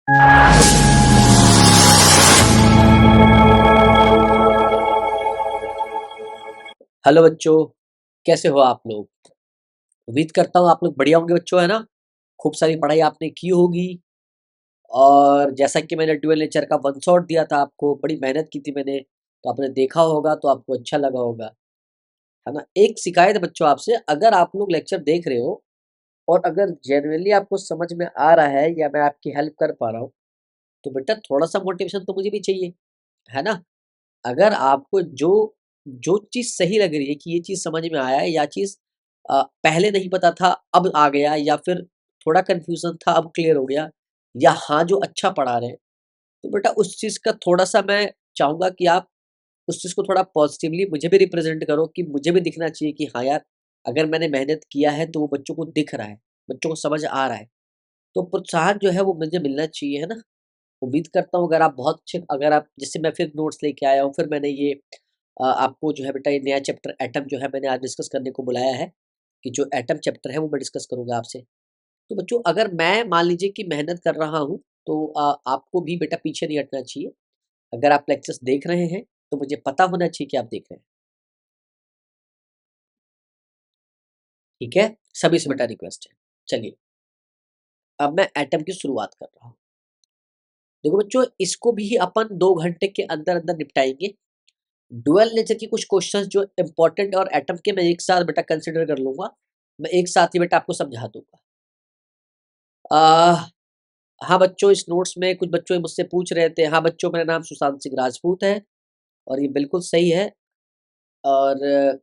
Hello बच्चों, कैसे हो आप लोग? उम्मीद करता हूँ आप लोग बढ़िया होंगे बच्चों, है ना? खूब सारी पढ़ाई आपने की होगी और जैसा कि मैंने ड्यूअल नेचर का वन शॉट दिया था आपको, बड़ी मेहनत की थी मैंने, तो आपने देखा होगा तो आपको अच्छा लगा होगा, है ना? एक शिकायत है बच्चों आपसे, अगर आप लोग लेक्चर देख रहे हो और अगर जेन्युइनली आपको समझ में आ रहा है या मैं आपकी हेल्प कर पा रहा हूँ, तो बेटा थोड़ा-सा मोटिवेशन तो मुझे भी चाहिए, है ना? अगर आपको जो जो चीज़ सही लग रही है कि ये चीज़ समझ में आया है या चीज़ पहले नहीं पता था अब आ गया या फिर थोड़ा कन्फ्यूज़न था अब क्लियर हो गया या हाँ, जो अच्छा पढ़ा रहे हैं, तो बेटा उस चीज़ का थोड़ा-सा मैं चाहूँगा कि आप उस चीज़ को थोड़ा पॉज़िटिवली मुझे भी रिप्रेज़ेंट करो कि मुझे भी दिखना चाहिए कि हाँ यार, अगर मैंने मेहनत किया है तो वो बच्चों को दिख रहा है, बच्चों को समझ आ रहा है। तो प्रोत्साहन जो है वो मुझे मिलना चाहिए, है ना? उम्मीद करता हूँ अगर आप बहुत अच्छे अगर आप जैसे मैं फिर नोट्स लेके आया हूँ, फिर मैंने ये आपको जो है बेटा ये नया चैप्टर एटम जो है मैंने आज डिस्कस करने को बुलाया है, कि जो एटम चैप्टर है वो मैं डिस्कस करूँगा आपसे। तो बच्चों अगर मैं मान लीजिए कि मेहनत कर रहा हूँ, तो आपको भी बेटा पीछे नहीं हटना चाहिए। अगर आप लेक्चर्स देख रहे हैं, तो मुझे पता होना चाहिए कि आप देख रहे हैं, ठीक है? सभी से बेटा रिक्वेस्ट है। चलिए, अब मैं एटम की शुरुआत कर रहा हूँ। देखो बच्चों इसको भी अपन 2 घंटे के अंदर-अंदर निपटाएँगे। डुअल नेचर की कुछ क्वेश्चंस जो इम्पोर्टेंट और एटम के मैं एक साथ बेटा कंसीडर कर लूँगा। मैं एक साथ ही बेटा आपको समझा दूँगा। अ, हाँ बच्चों इस नोट्स में कुछ बच्चों मुझसे पूछ रहे थे, हाँ बच्चों मेरा नाम सुशांत सिंह राजपूत है और ये बिल्कुल सही है और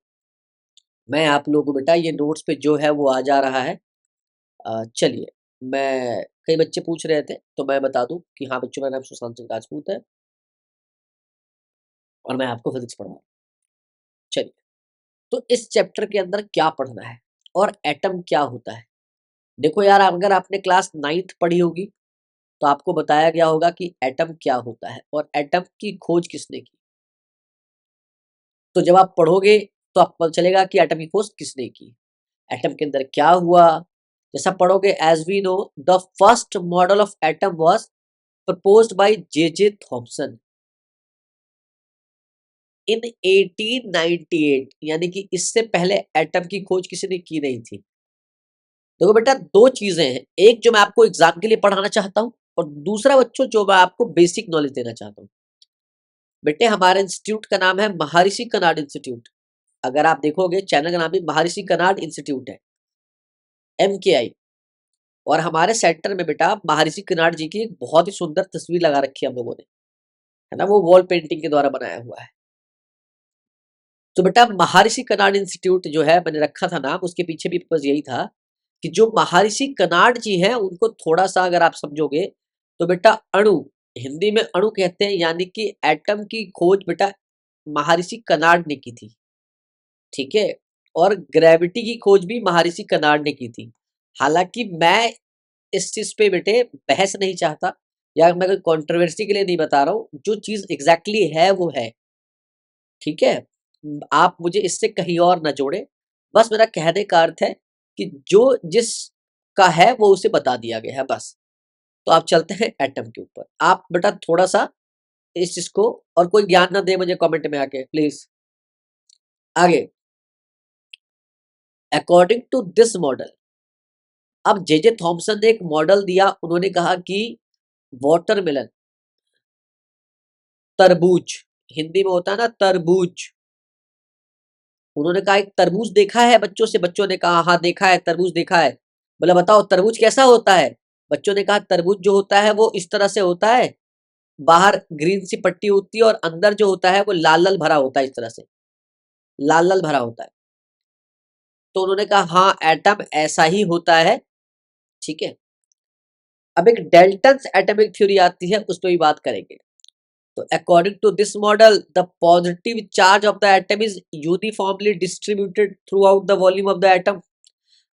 मैं आप लोगों को बेटा ये नोट्स पे जो है वो आ जा रहा है। चलिए मैं कई बच्चे पूछ रहे थे तो मैं बता दूँ कि हाँ बच्चों मेरा नाम सुशांत सिंह राजपूत है और मैं आपको फिज़िक्स पढ़ा रहा हूँ। चलिए, तो इस चैप्टर के अंदर क्या पढ़ना है और एटम क्या होता है? देखो यार अगर आपने क्लास 9th पढ़ी होगी, तो आपको बताया गया होगा कि एटम क्या होता है और एटम की खोज किसने की। तो जब आप पढ़ोगे तो आपको पता चलेगा कि एटम की खोज किसने की। एटम के अंदर क्या हुआ? जैसा पढ़ोगे as we know the first model of atom was proposed by J Thomson in 1898 यानी कि इससे पहले एटम की खोज किसी ने की नहीं थी। देखो बेटा 2 चीज़ें हैं, एक जो मैं आपको एग्ज़ाम के लिए पढ़ाना चाहता हूँ और दूसरा बच्चों जो मैं आपको बेसिक नॉलेज देना चाहता हूँ। बेटे हमारे इंस्टीट्यूट का नाम है महर्षि कनाड इंस्टीट्यूट। अगर आप देखोगे चैनल का नाम भी महर्षि कनाड इंस्टीट्यूट है, एमकेआई और हमारे सेंटर में बेटा महर्षि कनाड जी की एक बहुत ही सुंदर तस्वीर लगा रखी है हम लोगों ने, है ना? वो वॉल पेंटिंग के द्वारा बनाया हुआ है। तो बेटा महर्षि कनाड इंस्टीट्यूट जो है मैंने रखा था नाम, उसके पीछे भी पर्पज़ यही था कि जो महर्षि कनाड जी हैं उनको थोड़ा-सा अगर आप समझोगे तो बेटा अणु, हिंदी में अणु कहते हैं यानी कि एटम की खोज बेटा महर्षि कनाड ने की थी, ठीक है? और ग्रेविटी की खोज भी महर्षि कनाड ने की थी। हालाँकि मैं इस चीज़ पे बेटे बहस नहीं चाहता या मैं कोई कंट्रोवर्सी के लिए नहीं बता रहा हूँ, जो चीज़ एग्ज़ैक्टली है वो है, ठीक है? आप मुझे इससे कहीं और ना जोड़ें, बस मेरा कहने का अर्थ है कि जो जिसका है वो उसे बता दिया गया है बस। तो आप चलते हैं एटम के ऊपर। आप बेटा थोड़ा-सा इस चीज़ को और कोई ज्ञान ना दे मुझे कमेंट में आके प्लीज़। आगे, अकॉर्डिंग टू दिस मॉडल अब जे थॉमसन ने एक मॉडल दिया, उन्होंने कहा कि वाटरमेलन, तरबूज, हिंदी में होता है ना तरबूज। उन्होंने कहा एक तरबूज देखा है बच्चों से? बच्चों ने कहा हाँ देखा है, तरबूज देखा है। बोला बताओ तरबूज कैसा होता है? बच्चों ने कहा तरबूज जो होता है वो इस तरह से होता है, बाहर ग्रीन सी पट्टी होती है और अंदर जो होता है वो लाल-लाल भरा होता है इस तरह से, लाल-लाल भरा होता है। तो उन्होंने कहा हाँ एटम ऐसा ही होता है, ठीक है? अब एक डेल्टन्स एटॉमिक थ्योरी आती है, उस पे भी बात करेंगे। तो according to this model the positive charge of the atom is uniformly distributed throughout the volume of the atom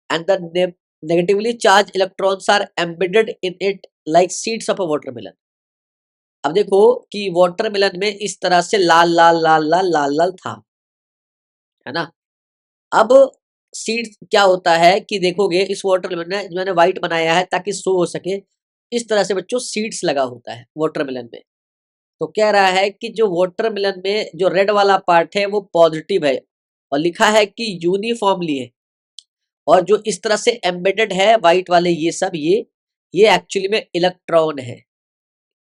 and the negatively charged electrons are embedded in it like seeds of a watermelon। अब देखो कि watermelon में इस तरह से लाल लाल लाल लाल लाल लाल था, है ना? अब सीड्स क्या होता है कि देखोगे इस वाटरमेलन में मैंने व्हाइट बनाया है ताकि शो हो सके इस तरह से बच्चों सीड्स लगा होता है वाटरमेलन में। तो कह रहा है कि जो वाटरमेलन में जो रेड वाला पार्ट है वो पॉजिटिव है और लिखा है कि यूनिफॉर्मली है, और जो इस तरह से एम्बेडेड है व्हाइट वाले ये सब ये एक्चुअली में इलेक्ट्रॉन है।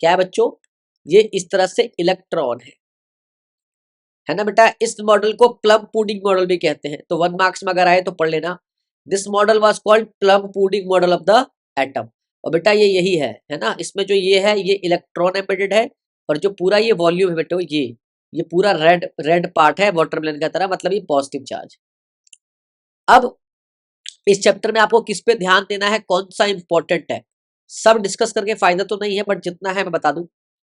क्या है बच्चों? ये इस तरह से इलेक्ट्रॉन है ना बेटा। इस मॉडल को प्लम पुडिंग मॉडल भी कहते हैं, तो 1 मार्क्स में अगर आए तो पढ़ लेना। This model was called plum pudding model of the atom. और बेटा ये यही है ना, इसमें जो ये है ये इलेक्ट्रॉन एम्बेडेड है, और जो पूरा ये वॉल्यूम है बेटा ये पूरा रेड रेड पार्ट है वाटरमेलन का तरह, मतलब ये पॉजिटिव चार्ज। अब इस चैप्टर में आपको किस पे ध्यान देना है, कौन सा इंपॉर्टेंट है, सब डिस्कस करके फायदा तो नहीं है, बट जितना है मैं बता दूं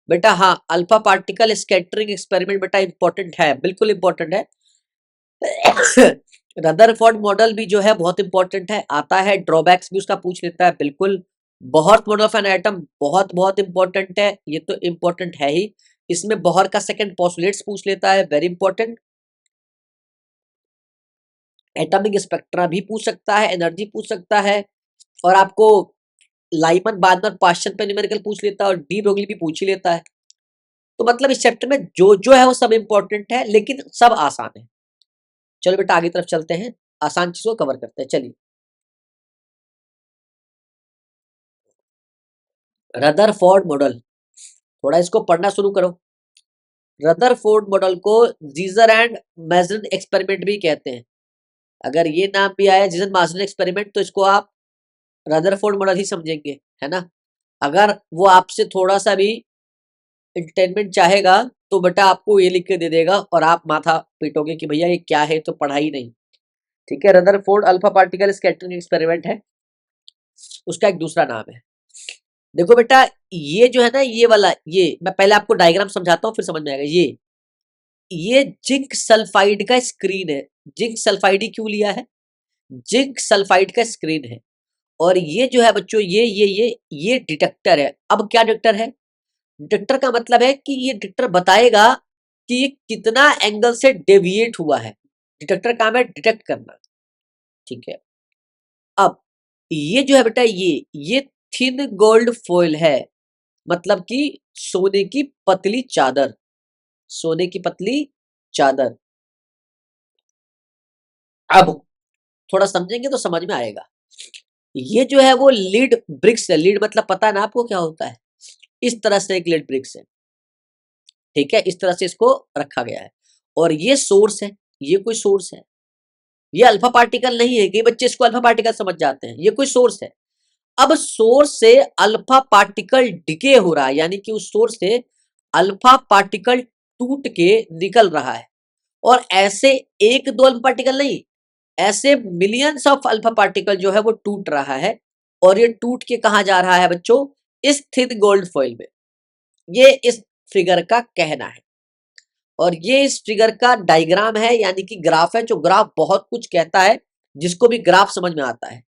बेटा। हाँ, अल्फा पार्टिकल स्कैटरिंग एक्सपेरिमेंट बेटा इंपॉर्टेंट है, बिल्कुल इंपॉर्टेंट है। रदरफोर्ड मॉडल भी जो है बहुत इंपॉर्टेंट है, आता है, ड्रॉबैक्स भी उसका पूछ लेता है बिल्कुल। Bohr model of an atom बहुत बहुत इंपॉर्टेंट है, ये तो इंपॉर्टेंट है ही। इसमें बोहर का सेकंड पोस्टुलेट्स पूछ लेता है, वेरी इंपॉर्टेंट। एटॉमिक स्पेक्ट्रा भी पूछ सकता है, एनर्जी पूछ सकता है, और आपको लाइमन बार्नर पाश्चन पे न्यूमेरिकल पूछ लेता है, और डी ब्रोगली भी पूछ ही लेता है। तो मतलब इस चैप्टर में जो जो है वो सब इंपॉर्टेंट है, लेकिन सब आसान है। चलो बेटा आगे तरफ चलते हैं, आसान चीजों को कवर करते हैं। चलिए, रदरफोर्ड मॉडल, थोड़ा इसको पढ़ना शुरू करो। रदरफोर्ड मॉडल को जीजर एंड मैजरन एक्सपेरिमेंट भी कहते हैं। अगर ये नाम भी आया जीजर मैजरन एक्सपेरिमेंट, तो इसको आप रदरफोर्ड मॉडल ही समझेंगे, है ना। अगर वो आपसे थोड़ा सा भी इंटरटेनमेंट चाहेगा तो बेटा आपको ये लिख के दे देगा, और आप माथा पीटोगे कि भैया ये क्या है, तो पढ़ा ही नहीं। ठीक है, Rutherford alpha particle scattering experiment है, उसका एक दूसरा नाम है। देखो बेटा, ये जो है ना, ये वाला, ये मैं पहले आपको डायग्राम समझाता हूँ, फिर समझ में आएगा। ये जिंक सल्फाइड का स्क्रीन है। जिंक सल्फाइड ही क्यों लिया है? जिंक सल्फाइड का स्क्रीन है, और ये जो है बच्चों ये डिटेक्टर है। अब क्या डिटेक्टर है? डिटेक्टर का मतलब है कि ये डिटेक्टर बताएगा कि ये कितना एंगल से डेविएट हुआ है। डिटेक्टर काम है डिटेक्ट करना, ठीक है। अब ये जो है बेटा, ये थिन गोल्ड फॉइल है, मतलब कि सोने की पतली चादर, सोने की पतली चादर। अब थोड़ा समझेंगे तो समझ में आएगा। ये जो है वो लीड ब्रिक्स है। लीड मतलब पता है ना आपको क्या होता है? इस तरह से एक लीड ब्रिक्स है, ठीक है, इस तरह से इसको रखा गया है, और ये सोर्स है। ये कोई सोर्स है, ये अल्फा पार्टिकल नहीं है कि बच्चे इसको अल्फा पार्टिकल समझ जाते हैं, ये कोई सोर्स है। अब सोर्स से अल्फा पार्टिकल डिके हो रहा है, यानी कि उस सोर्स से अल्फा पार्टिकल टूट के निकल रहा है, और ऐसे एक दो अल्फा पार्टिकल नहीं, ऐसे मिलियंस ऑफ अल्फा पार्टिकल जो है वो टूट रहा है, और ये टूट के कहा जा रहा है बच्चों? इस थिन गोल्ड फॉइल में। ये इस फिगर का कहना है, और ये इस फिगर का डायग्राम है, यानी कि ग्राफ है, जो ग्राफ बहुत कुछ कहता है, जिसको भी ग्राफ समझ में आता है।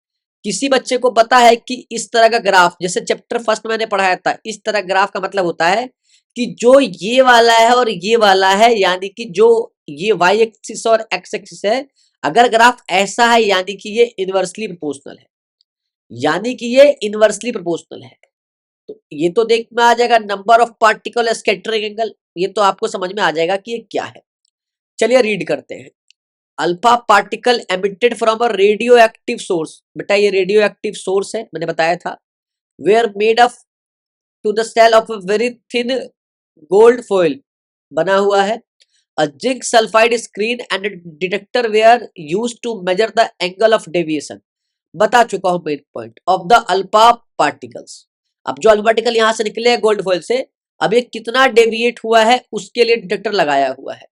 किसी बच्चे को पता है कि इस तरह का ग्राफ, जैसे चैप्टर फर्स्ट मैंने पढ़ाया था, इस तरह ग्राफ का मतलब होता है कि जो ये वाला है और ये वाला है, यानी कि जो ये वाई एक्सिस और एक्स एक्सिस है, अगर ग्राफ ऐसा है यानी कि ये इनवर्सली प्रोपोर्शनल है, यानी कि ये इनवर्सली प्रोपोर्शनल है। तो ये तो देख में आ जाएगा number of particle scattering angle, ये तो आपको समझ में आ जाएगा कि ये क्या है। चलिए रीड करते हैं। Alpha particle emitted from a radioactive source. बेटा ये रेडियो एक्टिव सोर्स है, मैंने बताया था। Were made of to the cell of a very thin gold foil, बना हुआ है। A zinc sulphide screen and detector were used to measure the angle of deviation. बता चुका हूं main point of the alpha particles. अब जो alpha particle यहां से निकले हैं गोल्ड फॉइल से, अब ये कितना डेविएट हुआ है उसके लिए डिटेक्टर लगाया हुआ है।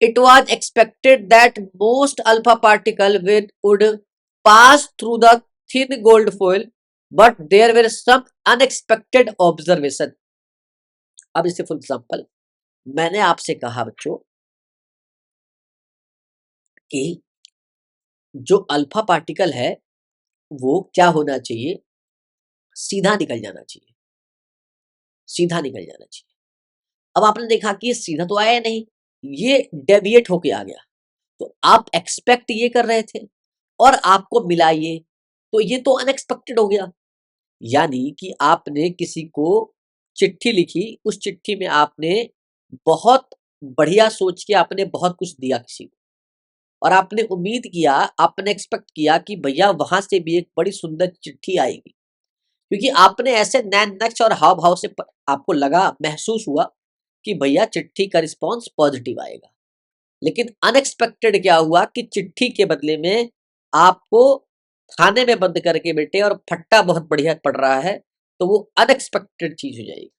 It was expected that most alpha particle would pass through the thin gold foil, but there were some unexpected observation. अब इसे फॉर एग्जाम्पल, मैंने आपसे कहा बच्चों कि जो अल्फा पार्टिकल है वो क्या होना चाहिए? सीधा निकल जाना चाहिए, सीधा निकल जाना चाहिए। अब आपने देखा कि ये सीधा तो आया नहीं, ये डेविएट होके आ गया, तो आप एक्सपेक्ट ये कर रहे थे और आपको मिला ये, तो ये तो अनएक्सपेक्टेड हो गया। यानी कि आपने किसी को चिट्ठी लिखी, उस चिट्ठी में आपने बहुत बढ़िया सोच के आपने बहुत कुछ दिया किसी को, और आपने उम्मीद किया, आपने एक्सपेक्ट किया कि भैया वहां से भी एक बड़ी सुंदर चिट्ठी आएगी, क्योंकि आपने ऐसे नैन नक्श और हाव भाव से आपको लगा, महसूस हुआ कि भैया चिट्ठी का रिस्पॉन्स पॉजिटिव आएगा। लेकिन अनएक्सपेक्टेड क्या हुआ कि चिट्ठी के बदले में आपको खाने में बंद करके बैठे और फट्टा बहुत बढ़िया पड़ रहा है, तो वो अनएक्सपेक्टेड चीज हो जाएगी,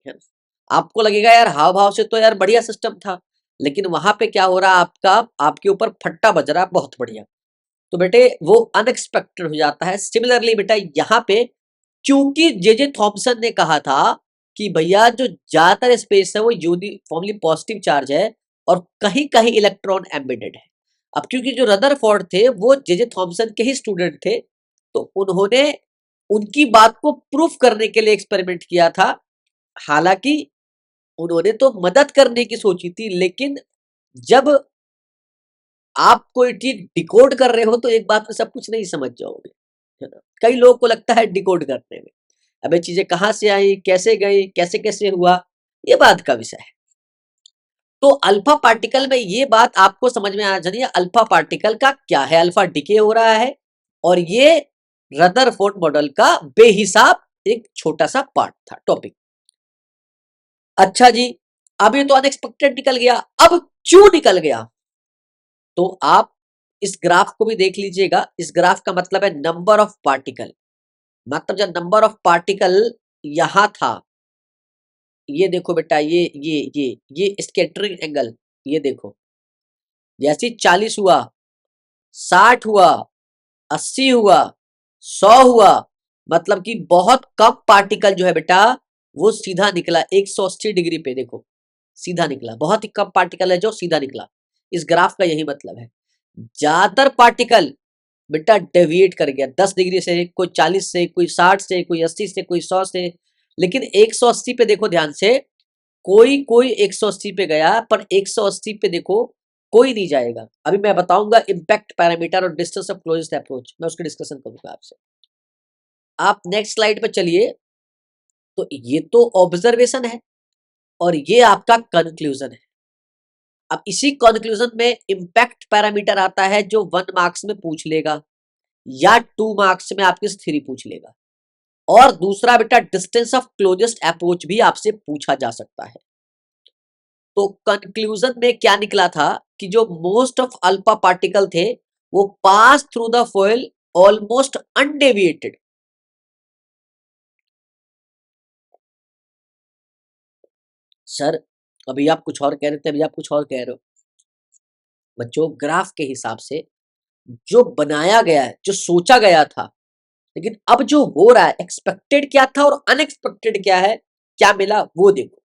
है ना? आपको लगेगा यार हाव भाव से तो यार बढ़िया सिस्टम था, लेकिन वहां पे क्या हो रहा है, आपका आपके ऊपर फट्टा बज रहा है बहुत बढ़िया, तो बेटे वो अनएक्सपेक्टेड हो जाता है। सिमिलरली बेटा यहाँ पे, क्योंकि जे थॉमसन ने कहा था कि भैया जो ज्यादातर स्पेस है वो यूनिफॉर्मली पॉजिटिव चार्ज है और कहीं कहीं इलेक्ट्रॉन एम्बेडेड है। अब क्योंकि जो रदरफोर्ड थे वो जे थॉमसन के ही स्टूडेंट थे, तो उन्होंने उनकी बात को प्रूफ करने के लिए एक्सपेरिमेंट किया था। हालांकि उन्होंने तो मदद करने की सोची थी, लेकिन जब आप कोई चीज डिकोड कर रहे हो तो एक बात में सब कुछ नहीं समझ जाओगे, है ना? कई लोगों को लगता है डिकोड करने में, अबे चीजें कहाँ से आई, कैसे गई, कैसे कैसे हुआ, ये बात का विषय है। तो अल्फा पार्टिकल में ये बात आपको समझ में आ जानी है, अल्फा पार्टिकल का क्या है, अल्फा डिके हो रहा है, और ये रदरफोर्ड मॉडल का बेहिसाब एक छोटा सा पार्ट था, टॉपिक। अच्छा जी, अब ये तो अनएक्सपेक्टेड निकल गया, अब क्यों निकल गया, तो आप इस ग्राफ को भी देख लीजिएगा। इस ग्राफ का मतलब है नंबर ऑफ पार्टिकल, मतलब जब नंबर ऑफ पार्टिकल यहां था, ये देखो बेटा, ये स्कैटरिंग एंगल, ये देखो, जैसे 40 हुआ, 60 हुआ, 80 हुआ, 100 हुआ, मतलब कि बहुत कम पार्टिकल जो है बेटा वो सीधा निकला 180 डिग्री पे, देखो सीधा निकला, बहुत ही कम पार्टिकल है जो सीधा निकला। इस ग्राफ का यही मतलब है, ज्यादातर पार्टिकल बेटा डेविएट कर गया 10 डिग्री से, कोई 40 से, कोई 60 से, कोई 80 से, कोई 100 से, लेकिन 180 पे देखो ध्यान से, कोई कोई 180 पे गया, पर 180 पे देखो कोई नहीं जाएगा। अभी मैं बताऊंगा इम्पैक्ट पैरामीटर और डिस्टेंस ऑफ क्लोजेस्ट अप्रोच, मैं उसकी डिस्कशन करूंगा आपसे। आप नेक्स्ट स्लाइड पे चलिए। तो ये तो ऑब्जर्वेशन है और ये आपका कंक्लूजन है। अब इसी कंक्लूजन में इम्पैक्ट पैरामीटर आता है जो 1 मार्क्स में पूछ लेगा या 2 मार्क्स में आपके 3 पूछ लेगा, और दूसरा बेटा डिस्टेंस ऑफ क्लोजेस्ट अप्रोच भी आपसे पूछा जा सकता है। तो कंक्लूजन में क्या निकला था कि जो मोस्ट ऑफ अल्फा पार्टिकल थे वो pass through the foil almost undeviated. Sir अभी आप कुछ और कह रहे थे, अभी आप कुछ और कह रहे हो। बच्चों ग्राफ के हिसाब से जो बनाया गया है, जो सोचा गया था, लेकिन अब जो हो रहा है, एक्सपेक्टेड क्या था और अनएक्सपेक्टेड क्या है, क्या मिला वो देखो।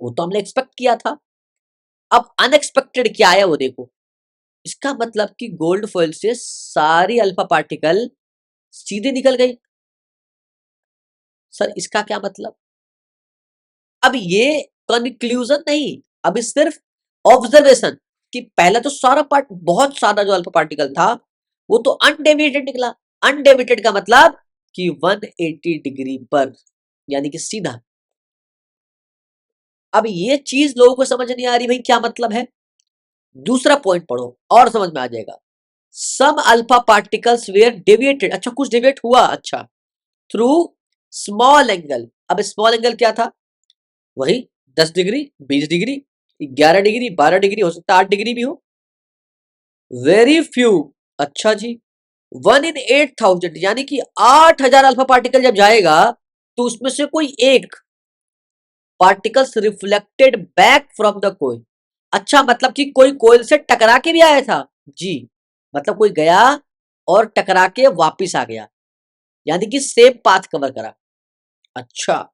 वो तो हमने एक्सपेक्ट किया था, अब अनएक्सपेक्टेड क्या आया वो देखो। इसका मतलब कि गोल्ड फॉइल से सारी अल्फा पार्टिकल सीधे निकल गई। सर इसका क्या मतलब, अब ये कंक्लूजन नहीं, अभी सिर्फ ऑब्जर्वेशन, कि पहले तो सारा पार्ट, बहुत सारा जो अल्फा पार्टिकल था वो तो अनडेविएटेड निकला। अनडेविएटेड का मतलब कि 180 डिग्री पर, यानी कि सीधा। अब ये चीज लोगों को समझ नहीं आ रही, भाई क्या मतलब है। दूसरा पॉइंट पढ़ो और समझ में आ जाएगा। सम अल्फा पार्टिकल्स वेयर डेविएटेड, अच्छा कुछ डेविएट हुआ, अच्छा, थ्रू स्मॉल एंगल। अब स्मॉल एंगल क्या था, वही 10 डिग्री, 20 डिग्री, 11 डिग्री, 12 डिग्री, हो सकता है 8 डिग्री भी हो। वेरी फ्यू, अच्छा जी, 1 in 8,000, यानी कि 8,000 अल्फा पार्टिकल जब जाएगा तो उसमें से कोई एक particles reflected back from the coil. अच्छा मतलब कि कोई कोयल से टकरा के भी आया था जी, मतलब कोई गया और टकरा के वापिस आ गया, यानी कि सेम पाथ कवर करा। अच्छा,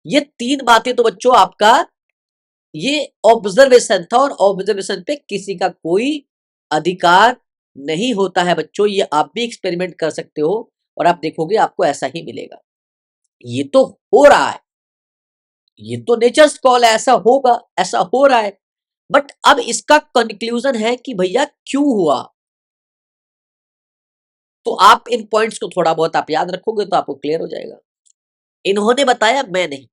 ये 3 बातें तो बच्चों आपका ये ऑब्जर्वेशन था, और ऑब्जर्वेशन पे किसी का कोई अधिकार नहीं होता है बच्चों। ये आप भी एक्सपेरिमेंट कर सकते हो और आप देखोगे आपको ऐसा ही मिलेगा। ये तो हो रहा है, ये तो नेचर्स कॉल है, ऐसा होगा, ऐसा हो रहा है। बट अब इसका कंक्लूजन है कि भैया क्यों हुआ, तो आप इन पॉइंट्स को थोड़ा बहुत आप याद रखोगे तो आपको क्लियर हो जाएगा। इन्होंने बताया, मैं नहीं।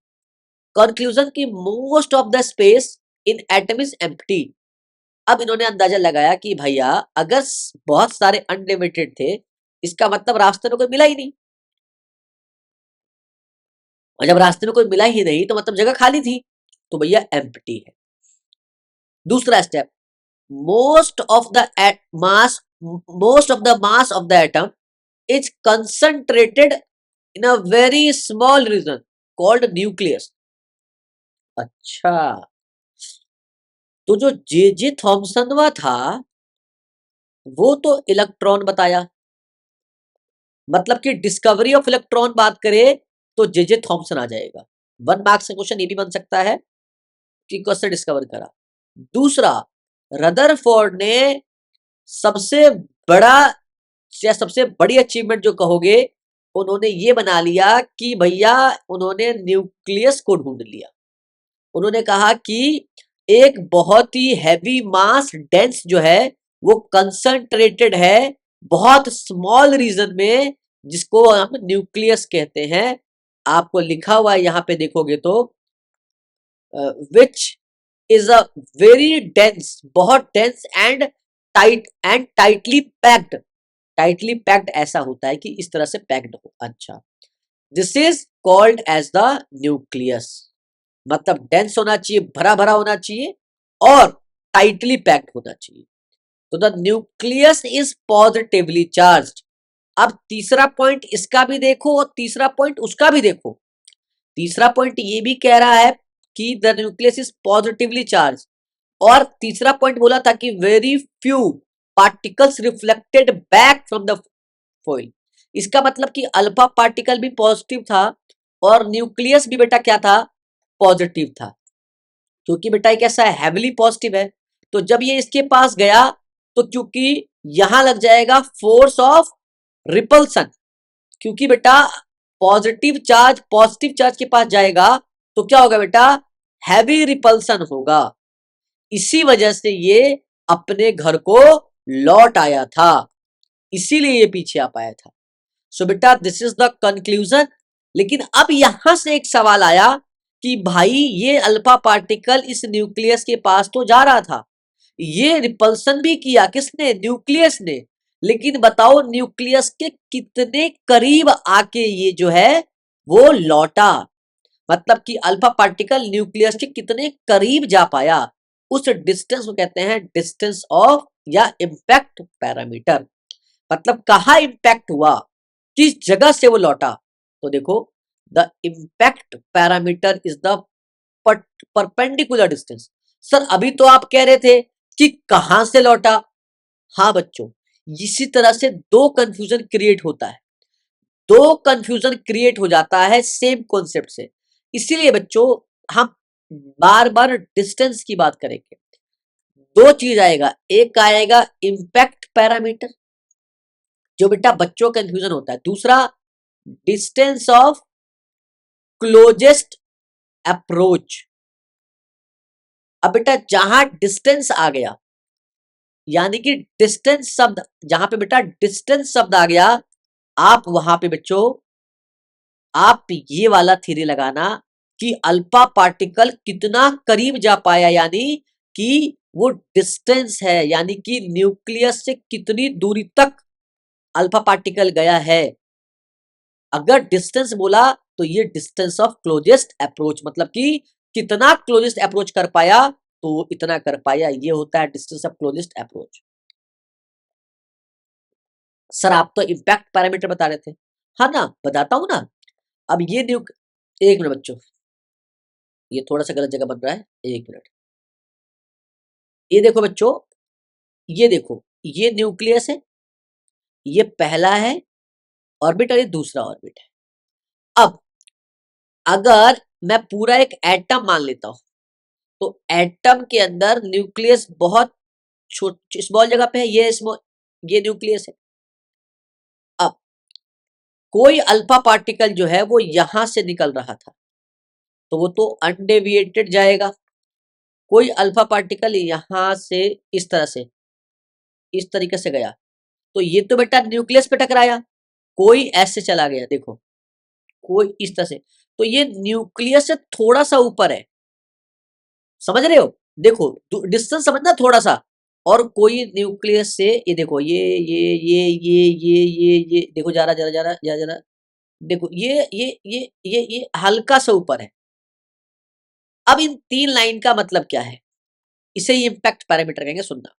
कंक्लूजन की most of the space in atom is empty. अब इन्होंने अंदाजा लगाया कि भैया अगर बहुत सारे अनलिमिटेड थे, इसका मतलब रास्ते में कोई मिला ही नहीं, और जब रास्ते में कोई मिला ही नहीं तो मतलब जगह खाली थी, तो भैया एम्प्टी है। दूसरा step, most of the mass most of the mass of the atom is concentrated in a very small region called nucleus। अच्छा, तो जो जे जे थॉमसन था वो तो इलेक्ट्रॉन बताया, मतलब कि डिस्कवरी ऑफ इलेक्ट्रॉन बात करें तो जे जे थॉमसन आ जाएगा। 1 मार्क्स का क्वेश्चन ये भी बन सकता है कि कैसे डिस्कवर करा। दूसरा, रदरफोर्ड ने सबसे बड़ा या सबसे बड़ी अचीवमेंट जो कहोगे, उन्होंने ये बना लिया कि भैया उन्होंने न्यूक्लियस को ढूंढ लिया। उन्होंने कहा कि एक बहुत ही हैवी मास डेंस जो है वो कंसंट्रेटेड है बहुत स्मॉल रीजन में, जिसको हम न्यूक्लियस कहते हैं। आपको लिखा हुआ है यहाँ पे देखोगे तो which is a very dense, बहुत dense and tight and tightly packed ऐसा होता है कि इस तरह से पैक्ड हो। अच्छा, this is called as the nucleus, मतलब डेंस होना चाहिए, भरा भरा होना चाहिए और टाइटली पैक्ड होना चाहिए। तो the nucleus is positively charged. अब तीसरा पॉइंट इसका भी देखो और तीसरा पॉइंट उसका भी देखो। तीसरा पॉइंट ये भी कह रहा है कि the nucleus is positively charge, और तीसरा पॉइंट बोला था कि very few particles reflected back from the foil. इसका मतलब कि अल्फा पार्टिकल भी पॉजिटिव था और न्यूक्लियस भी बेटा क्या था, पॉजिटिव था, क्योंकि बेटा ये कैसा है, हैविली पॉजिटिव है। तो जब ये इसके पास गया तो क्योंकि यहां लग जाएगा फोर्स ऑफ रिपल्सन, क्योंकि बेटा पॉजिटिव चार्ज के पास जाएगा तो क्या होगा बेटा, हैवी रिपल्सन होगा। इसी वजह से ये अपने घर को लौट आया था, इसीलिए ये पीछे आ पाया था। सो बेटा दिस इज द कंक्लूजन। लेकिन अब यहां से एक सवाल आया कि भाई ये अल्फा पार्टिकल इस न्यूक्लियस के पास तो जा रहा था, ये रिपल्सन भी किया किसने, न्यूक्लियस ने, लेकिन बताओ न्यूक्लियस के कितने करीब आके ये जो है वो लौटा, मतलब कि अल्फा पार्टिकल न्यूक्लियस के कितने करीब जा पाया, उस डिस्टेंस को कहते हैं डिस्टेंस ऑफ या इम्पैक्ट पैरामीटर। मतलब कहाँ इम्पैक्ट हुआ, किस जगह से वो लौटा। तो देखो, the impact parameter is the perpendicular distance. Sir अभी तो आप कह रहे थे कि कहां से लौटा। हाँ बच्चों, इसी तरह से दो कंफ्यूजन क्रिएट होता है, दो कंफ्यूजन क्रिएट हो जाता है सेम कॉन्सेप्ट से। इसीलिए बच्चों हम बार बार डिस्टेंस की बात करेंगे। दो चीज आएगा, एक आएगा इम्पैक्ट पैरामीटर जो बेटा बच्चों का कंफ्यूजन होता है, दूसरा डिस्टेंस ऑफ क्लोजेस्ट अप्रोच। अब बेटा जहां डिस्टेंस आ गया, यानी कि डिस्टेंस शब्द, जहां पे बेटा डिस्टेंस शब्द आ गया, आप वहां पे बच्चों आप ये वाला थ्योरी लगाना कि अल्फा पार्टिकल कितना करीब जा पाया, यानी कि वो डिस्टेंस है, यानी कि न्यूक्लियस से कितनी दूरी तक अल्फा पार्टिकल गया है। अगर डिस्टेंस बोला तो ये डिस्टेंस ऑफ क्लोजेस्ट अप्रोच, मतलब कि कितना क्लोजेस्ट अप्रोच कर पाया, तो इतना कर पाया, ये होता है distance of closest approach. Sir आप तो इम्पैक्ट पैरामीटर बता रहे थे। हाँ ना, बताता हूं ना। अब ये एक मिनट बच्चों, ये थोड़ा सा गलत जगह बन रहा है, एक मिनट। ये देखो बच्चों, ये देखो, ये न्यूक्लियस है, ये पहला है ऑर्बिट और ये दूसरा ऑर्बिट है। अब अगर मैं पूरा एक एटम मान लेता हूं, तो एटम के अंदर न्यूक्लियस बहुत छोटी स्मॉल जगह पे है, ये न्यूक्लियस है। अब कोई अल्फा पार्टिकल जो है वो यहां से निकल रहा था, तो वो तो अनडेविएटेड जाएगा। कोई अल्फा पार्टिकल यहां से इस तरह से, इस तरीके से गया, तो ये तो बेटा न्यूक्लियस पे टकराया, कोई ऐसे चला गया, देखो कोई इस तरह से, तो ये न्यूक्लियस से थोड़ा सा ऊपर है, समझ रहे हो, देखो डिस्टेंस समझना थोड़ा सा, और कोई न्यूक्लियस से ये देखो ये देखो जा रहा, देखो ये हल्का सा ऊपर है। अब इन तीन लाइन का मतलब क्या है, इसे ही इंपैक्ट पैरामीटर कहेंगे, सुनना।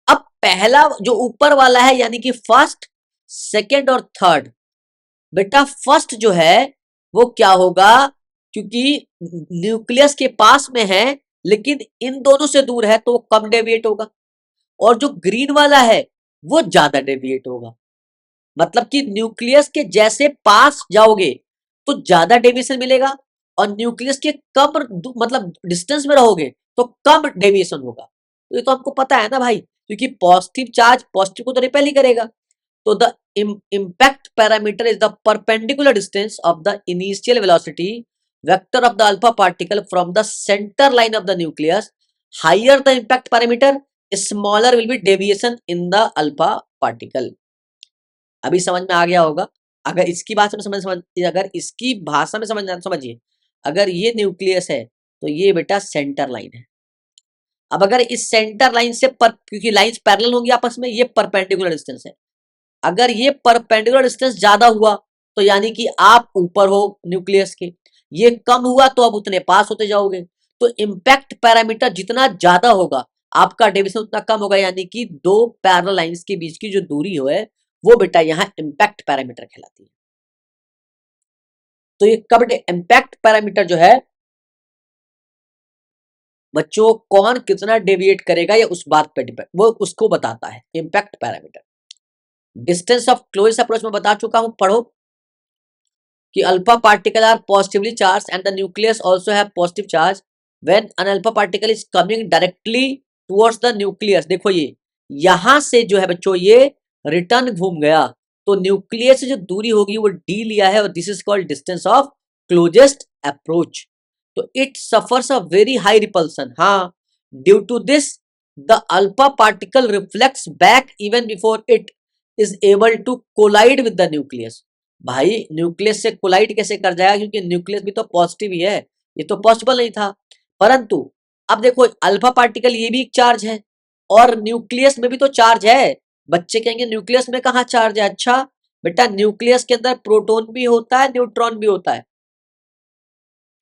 अब पहला जो ऊपर वाला है यानी कि फर्स्ट, सेकंड और थर्ड, बेटा फर्स्ट जो है वो क्या होगा, क्योंकि न्यूक्लियस के पास में है लेकिन इन दोनों से दूर है तो वो कम डेविएट होगा, और जो ग्रीन वाला है वो ज्यादा डेविएट होगा। मतलब कि न्यूक्लियस के जैसे पास जाओगे तो ज्यादा डेविएशन मिलेगा, और न्यूक्लियस के कम मतलब डिस्टेंस में रहोगे तो कम डेविएशन होगा। तो ये तो हमको पता है ना भाई, क्योंकि पॉजिटिव चार्ज पॉजिटिव को तो रिपेल ही करेगा। तो the impact parameter is the perpendicular distance of the initial velocity vector of the alpha particle from the center line of the nucleus. Higher the impact parameter, smaller will be deviation in the alpha particle. अभी समझ में आ गया होगा। अगर इसकी भाषा में समझ अगर इसकी भाषा में समझना समझिए, अगर ये न्यूक्लियस है तो ये बेटा सेंटर लाइन है। अब अगर इस सेंटर लाइन से क्योंकि लाइंस पैरेलल होंगी आपस में, ये परपेंडिकुलर डिस्टेंस है, अगर ये परपेंडिकुलर डिस्टेंस ज्यादा हुआ तो यानी कि आप ऊपर हो न्यूक्लियस के, ये कम हुआ तो आप उतने पास होते जाओगे। तो इम्पैक्ट पैरामीटर जितना ज्यादा होगा आपका डेविएशन उतना कम होगा, यानी कि दो पैरेलल लाइंस के बीच की जो दूरी है वो बेटा यहाँ इम्पैक्ट पैरामीटर कहलाती है। तो ये कब इम्पैक्ट पैरामीटर जो है बच्चों कौन कितना डेविएट करेगा ये उस बात पे डिपेंड, वो उसको बताता है impact parameter. Distance of closest approach में बता चुका हूं, पढ़ो कि alpha particle are positively charged and the nucleus also have positive charge when an alpha particle is coming directly towards the nucleus. देखो ये यहां से जो है बच्चों ये रिटर्न घूम गया, तो न्यूक्लियस से जो दूरी होगी वो डी लिया है, और this is called distance of closest approach. तो it suffers a very high repulsion. हाँ, due to this the alpha particle reflects back even before it is able to collide with the nucleus. भाई nucleus से collide कैसे कर जाएगा, क्योंकि nucleus भी तो पॉजिटिव ही है, ये तो पॉसिबल नहीं था। परंतु अब देखो अल्फा पार्टिकल ये भी एक चार्ज है, और न्यूक्लियस में भी तो चार्ज है। बच्चे कहेंगे न्यूक्लियस में कहाँ चार्ज है, अच्छा बेटा न्यूक्लियस के अंदर प्रोटॉन भी होता है न्यूट्रॉन भी होता है,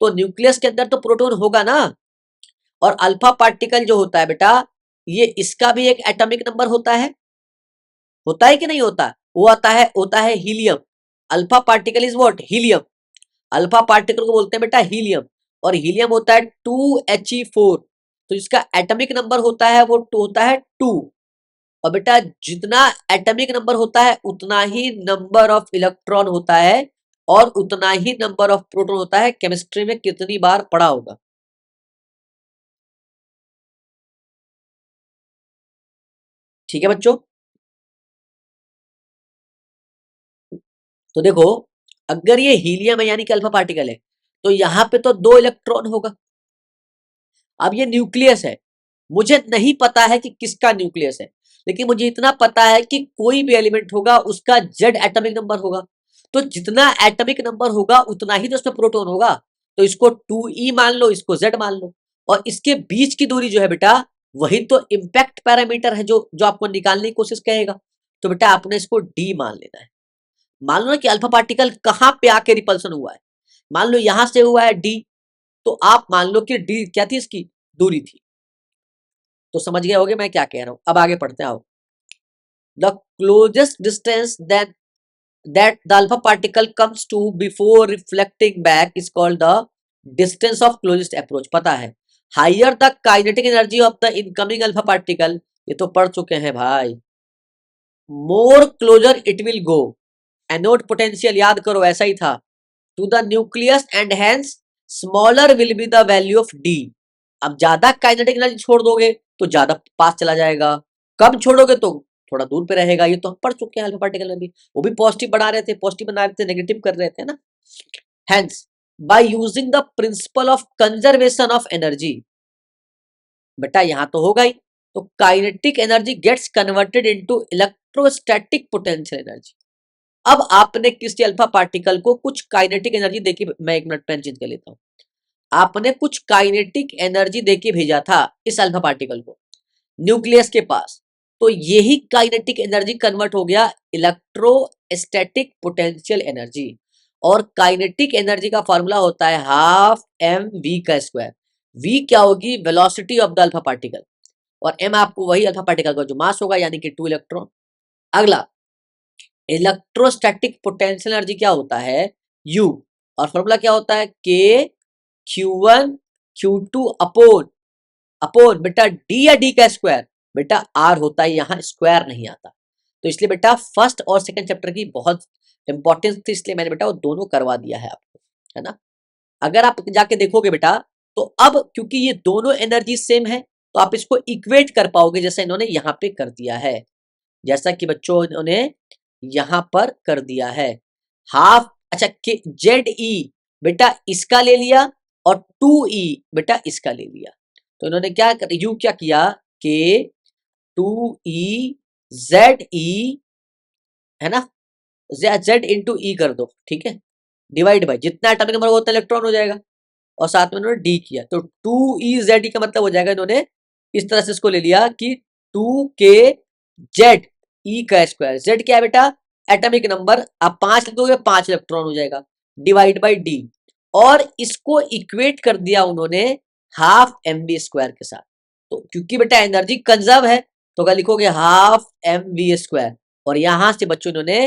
तो न्यूक्लियस के अंदर तो प्रोटॉन होगा ना। और अल्फा पार्टिकल जो होता है बेटा ये इसका भी एक एटॉमिक नंबर होता है कि नहीं होता, वो होता है helium. Alpha particle is what, helium. Alpha particle को बोलते हैं बेटा हीलियम, और हीलियम होता है 2He4, तो इसका एटॉमिक नंबर होता है वो होता है 2। और बेटा जितना एटॉमिक नंबर होता है उतना ही नंबर ऑफ इलेक्ट्रॉन होता है, और उतना ही नंबर ऑफ प्रोटॉन होता है। केमिस्ट्री में कितनी बार पढ़ा होगा। ठीक है बच्चों, तो देखो अगर ये हीलियम है यानी कि अल्फा पार्टिकल है, तो यहां पे तो 2 इलेक्ट्रॉन होगा। अब ये न्यूक्लियस है, मुझे नहीं पता है कि किसका न्यूक्लियस है, लेकिन मुझे इतना पता है कि कोई भी एलिमेंट होगा उसका जेड एटॉमिक नंबर होगा, तो जितना एटॉमिक नंबर होगा उतना ही तो उसमें प्रोटॉन होगा। तो इसको 2e मान लो, इसको z मान लो, और इसके बीच की दूरी जो है बेटा वही तो इम्पैक्ट पैरामीटर है जो जो आपको निकालने की कोशिश करेगा। तो बेटा आपने इसको डी मान लेना है। मान लो कि अल्फा पार्टिकल कहां पे आके रिपल्सन हुआ है, मान लो यहां से हुआ है डी, तो आप मान लो कि डी क्या थी, इसकी दूरी थी। तो समझ गए होगे मैं क्या कह रहा हूं। अब आगे पढ़ते हैं, आओ। The closest distance that the alpha particle comes to before reflecting back is called the distance of closest approach। पता है, higher the kinetic energy of the incoming alpha particle, ये तो पढ़ चुके हैं भाई, more closer it will go। Anode potential याद करो ऐसा ही था, to the nucleus and hence smaller will be the value of D. अब ज्यादा काइनेटिक एनर्जी छोड़ दोगे तो ज्यादा पास चला जाएगा, कम छोड़ोगे तो थोड़ा दूर पे रहेगा। ये तो हम पढ़ चुके हैं अल्फा पार्टिकल में भी, वो भी पॉजिटिव बना रहे थे, पॉजिटिव बना रहे थे, नेगेटिव कर रहे थे ना। Hence by using the principle of conservation of energy, बेटा यहां तो होगा ही, तो kinetic energy gets converted into electrostatic potential energy. अब आपने किसी अल्फा पार्टिकल को कुछ काइनेटिक एनर्जी देके, मैं एक मिनट पेन चेंज कर लेता हूं, आपने कुछ काइनेटिक एनर्जी देके भेजा था इस अल्फा पार्टिकल को न्यूक्लियस के पास, तो यही काइनेटिक एनर्जी कन्वर्ट हो गया इलेक्ट्रोस्टैटिक पोटेंशियल एनर्जी। और काइनेटिक एनर्जी का फॉर्मूला होता है हाफ एम वी का स्क्वायर। वी क्या होगी, velocity of the alpha particle, और एम आपको वही अल्फा पार्टिकल का जो मास होगा, यानी कि 2 इलेक्ट्रॉन। अगला, इलेक्ट्रोस्टैटिक पोटेंशियल एनर्जी क्या होता है, यू, और फॉर्मूला क्या होता है, के Q1 Q2 अपोन अपोन बेटा डी या डी का स्क्वायर, बेटा आर होता है, यहाँ स्क्वायर नहीं आता। तो इसलिए बेटा फर्स्ट और सेकंड चैप्टर की बहुत इंपॉर्टेंस थी, इसलिए मैंने बेटा वो दोनों करवा दिया है आपको, है ना। अगर आप जाके देखोगे बेटा, तो अब क्योंकि ये दोनों एनर्जी सेम है, तो आप इसको इक्वेट कर पाओगे, जैसे इन्होंने यहाँ पे कर दिया है, जैसा कि बच्चों इन्होंने यहाँ पर कर दिया है। हाफ, अच्छा के जेड ई बेटा इसका ले लिया, और 2e बेटा इसका ले लिया। तो इन्होंने क्या कर, यू क्या किया, के 2e जेड ई, है ना, जेड इंटू ई कर दो, ठीक है, डिवाइड बाय जितना एटॉमिक नंबर होता है इलेक्ट्रॉन हो जाएगा, और साथ में इन्होंने डी किया, तो 2e जेड ई का मतलब हो जाएगा, इन्होंने इस तरह से इसको ले लिया कि 2k जेड ई का स्क्वायर, जेड क्या है बेटा एटॉमिक नंबर, आप 5 लिख दोगे 5 इलेक्ट्रॉन हो जाएगा, डिवाइड बाय डी, और इसको इक्वेट कर दिया उन्होंने हाफ एम वी स्क्वायर के साथ। तो क्योंकि बेटा एनर्जी कंजर्व है, तो क्या लिखोगे, हाफ एम वी स्क्वायर, और यहां से बच्चों इन्होंने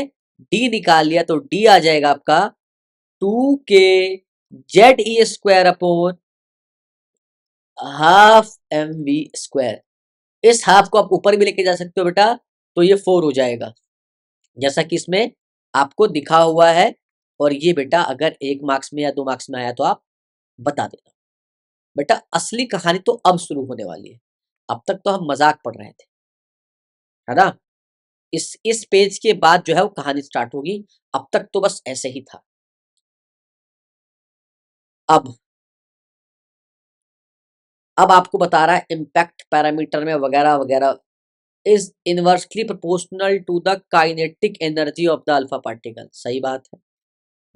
डी निकाल लिया, तो डी आ जाएगा आपका 2k Z E square upon half M V square. इस हाफ को आप ऊपर भी लेके जा सकते हो बेटा, तो ये 4 हो जाएगा, जैसा कि इसमें आपको दिखा हुआ है। और ये बेटा अगर 1 मार्क्स में या 2 मार्क्स में आया तो आप बता देना। बेटा असली कहानी तो अब शुरू होने वाली है, अब तक तो हम मजाक पढ़ रहे थे, है ना। इस पेज के बाद जो है वो कहानी स्टार्ट होगी, अब तक तो बस ऐसे ही था। अब आपको बता रहा है इम्पैक्ट पैरामीटर में वगैरह वगैरह is inversely proportional to the kinetic energy of the alpha particle. सही बात है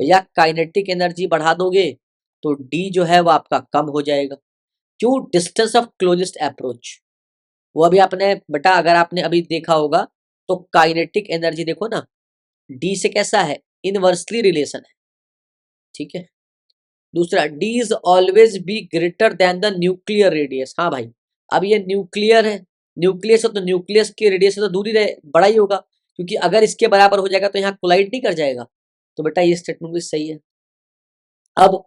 भैया, काइनेटिक एनर्जी बढ़ा दोगे तो डी जो है वो आपका कम हो जाएगा। क्यों, डिस्टेंस ऑफ क्लोजेस्ट अप्रोच, वो अभी आपने बेटा अगर आपने अभी देखा होगा, तो काइनेटिक एनर्जी देखो ना, डी से कैसा है, इनवर्सली रिलेशन है, ठीक है। दूसरा, D is always be greater than the nuclear radius. हाँ भाई, अब ये न्यूक्लियर है, न्यूक्लियस है, तो न्यूक्लियस के रेडियस से तो दूरी रहे, बड़ा ही होगा, क्योंकि अगर इसके बराबर हो जाएगा तो यहाँ कोलाइड नहीं कर जाएगा। तो बेटा ये स्टेटमेंट भी सही है। अब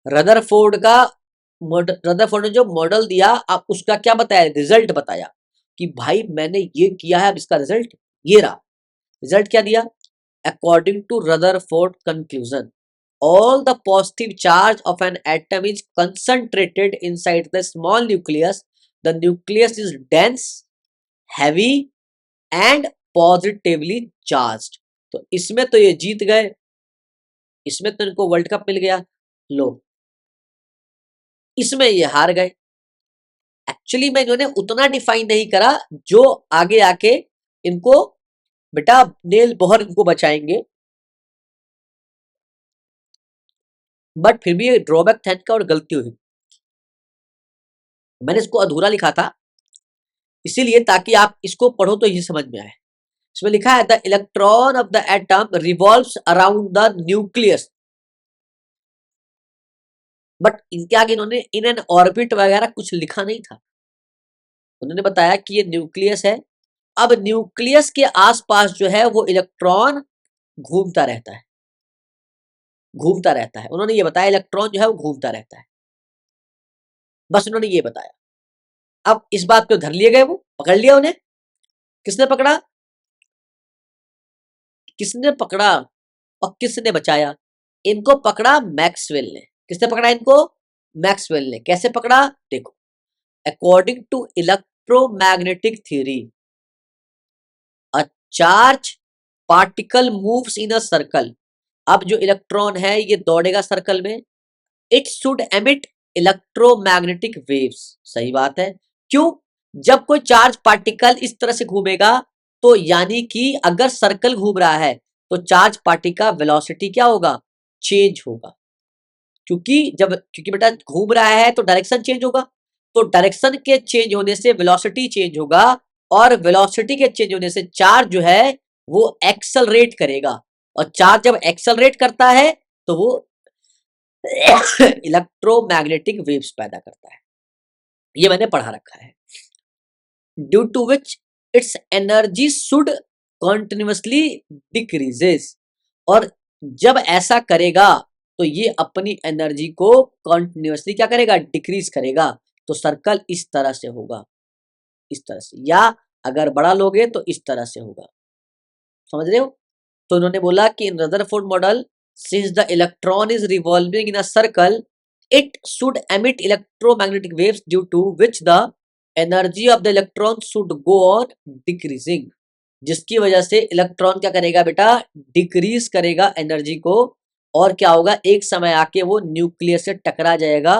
रदरफोर्ड का रदरफोर्ड ने जो मॉडल दिया, आप उसका क्या बताया, रिजल्ट बताया कि भाई मैंने ये किया है, अब इसका रिजल्ट ये रहा। रिजल्ट क्या दिया, according to Rutherford conclusion all the positive charge of an atom is concentrated inside the small nucleus. The nucleus is dense, heavy and positively charged. तो इसमें तो ये जीत गए, इसमें तो इनको वर्ल्ड कप मिल गया, लो इसमें ये हार गए। एक्चुअली में इन्होंने उतना डिफाइन नहीं करा जो आगे आके इनको बेटा नेल बोहर इनको बचाएंगे, बट फिर भी ये ड्रॉबैक था इनका और गलती हुई। मैंने इसको अधूरा लिखा था इसीलिए, ताकि आप इसको पढ़ो तो ये समझ में आए। इसमें लिखा है the electron of the atom revolves around the nucleus, but इनके आगे इन्होंने इन एन ऑर्बिट वगैरह कुछ लिखा नहीं था। उन्होंने बताया कि ये न्यूक्लियस है, अब न्यूक्लियस के आसपास जो है वो इलेक्ट्रॉन घूमता रहता है, घूमता रहता है। उन्होंने ये बताया इलेक्ट्रॉन जो है वो घूमता रहता है, बस उन्होंने ये बताया। अब इस बात को धर लिए गए, वो पकड़ लिया उन्हें। किसने पकड़ा, किसने पकड़ा और किसने बचाया, इनको पकड़ा मैक्सवेल ने। किसने पकड़ा इनको, मैक्सवेल ने। कैसे पकड़ा, देखो, according to electromagnetic theory a charge particle moves in a circle. अब जो इलेक्ट्रॉन है ये दौड़ेगा सर्कल में, it should emit electromagnetic waves. सही बात है, क्यों, जब कोई चार्ज पार्टिकल इस तरह से घूमेगा तो यानी कि अगर सर्कल घूम रहा है तो चार्ज पार्टिकल वेलोसिटी क्या होगा, चेंज होगा। क्योंकि बेटा घूम रहा है तो डायरेक्शन चेंज होगा, तो डायरेक्शन के चेंज होने से वेलोसिटी चेंज होगा, और वेलोसिटी के चेंज होने से चार्ज जो है वो एक्सेलरेट करेगा, और चार्ज जब एक्सेलरेट करता है तो वो इलेक्ट्रोमैग्नेटिक वेव्स पैदा करता है। ये मैंने पढ़ा रखा है। Due to which its energy should continuously decreases, और जब ऐसा करेगा तो ये अपनी एनर्जी को कॉन्टिन्यूसली क्या करेगा, डिक्रीज करेगा। तो सर्कल इस तरह से होगा, इस तरह से, या अगर बड़ा लोगे तो इस तरह से होगा। समझ रहे हो? तो उन्होंने बोला कि in Rutherford model, since the electron is revolving in a circle, it should emit electromagnetic waves due to which the energy of the electron should go on decreasing, जिसकी वजह से इलेक्ट्रॉन क्या करेगा बेटा, डिक्रीज करेगा एनर्जी को, और क्या होगा, एक समय आके वो न्यूक्लियस से टकरा जाएगा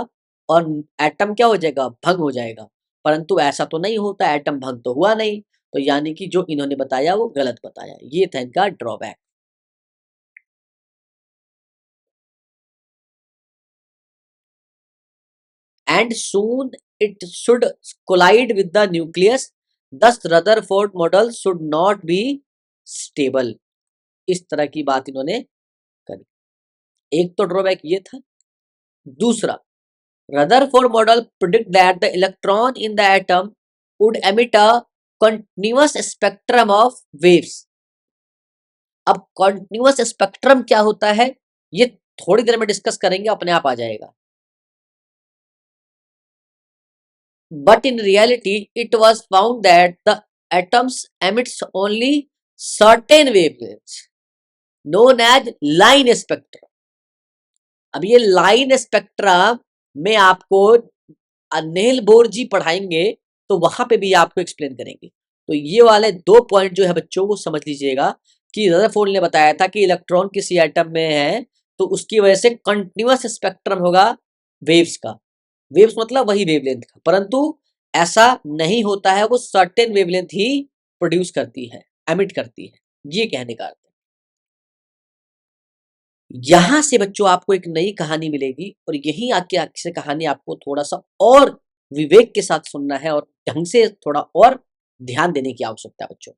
और एटम क्या हो जाएगा, भंग हो जाएगा। परंतु ऐसा तो नहीं होता, एटम भंग तो हुआ नहीं, तो यानी कि जो इन्होंने बताया वो गलत बताया। ये था इनका drawback. And soon it should collide with the nucleus, thus Rutherford model should not be stable. इस तरह की बात इन्होंने करी। एक तो ड्रॉबैक ये था। दूसरा, Rutherford model predict that the electron in the atom would emit a continuous spectrum of waves. अब कंटिन्यूअस स्पेक्ट्रम क्या होता है ये थोड़ी देर में डिस्कस करेंगे, अपने आप आ जाएगा। But in reality it was found that the atoms emits only certain wavelengths known as line spectrum। अब ये लाइन स्पेक्ट्रम में आपको अनिल बोर जी पढ़ाएंगे, तो वहां पे भी आपको एक्सप्लेन करेंगे। तो ये वाले दो पॉइंट जो है बच्चों को समझ लीजिएगा कि रदरफोर्ड ने बताया था कि इलेक्ट्रॉन किसी एटम में है तो उसकी वजह से कंटिन्यूअस स्पेक्ट्रम होगा वेव्स का। वेव्स मतलब वही वेवलेंथ का, परंतु ऐसा नहीं होता है, वो सर्टेन वेवलेंथ ही प्रोड्यूस करती है, एमिट करती है। ये कहने का अर्थ है। यहां से बच्चों आपको एक नई कहानी मिलेगी, और यही आके से कहानी आपको थोड़ा सा और विवेक के साथ सुनना है, और ढंग से थोड़ा और ध्यान देने की आवश्यकता है बच्चों।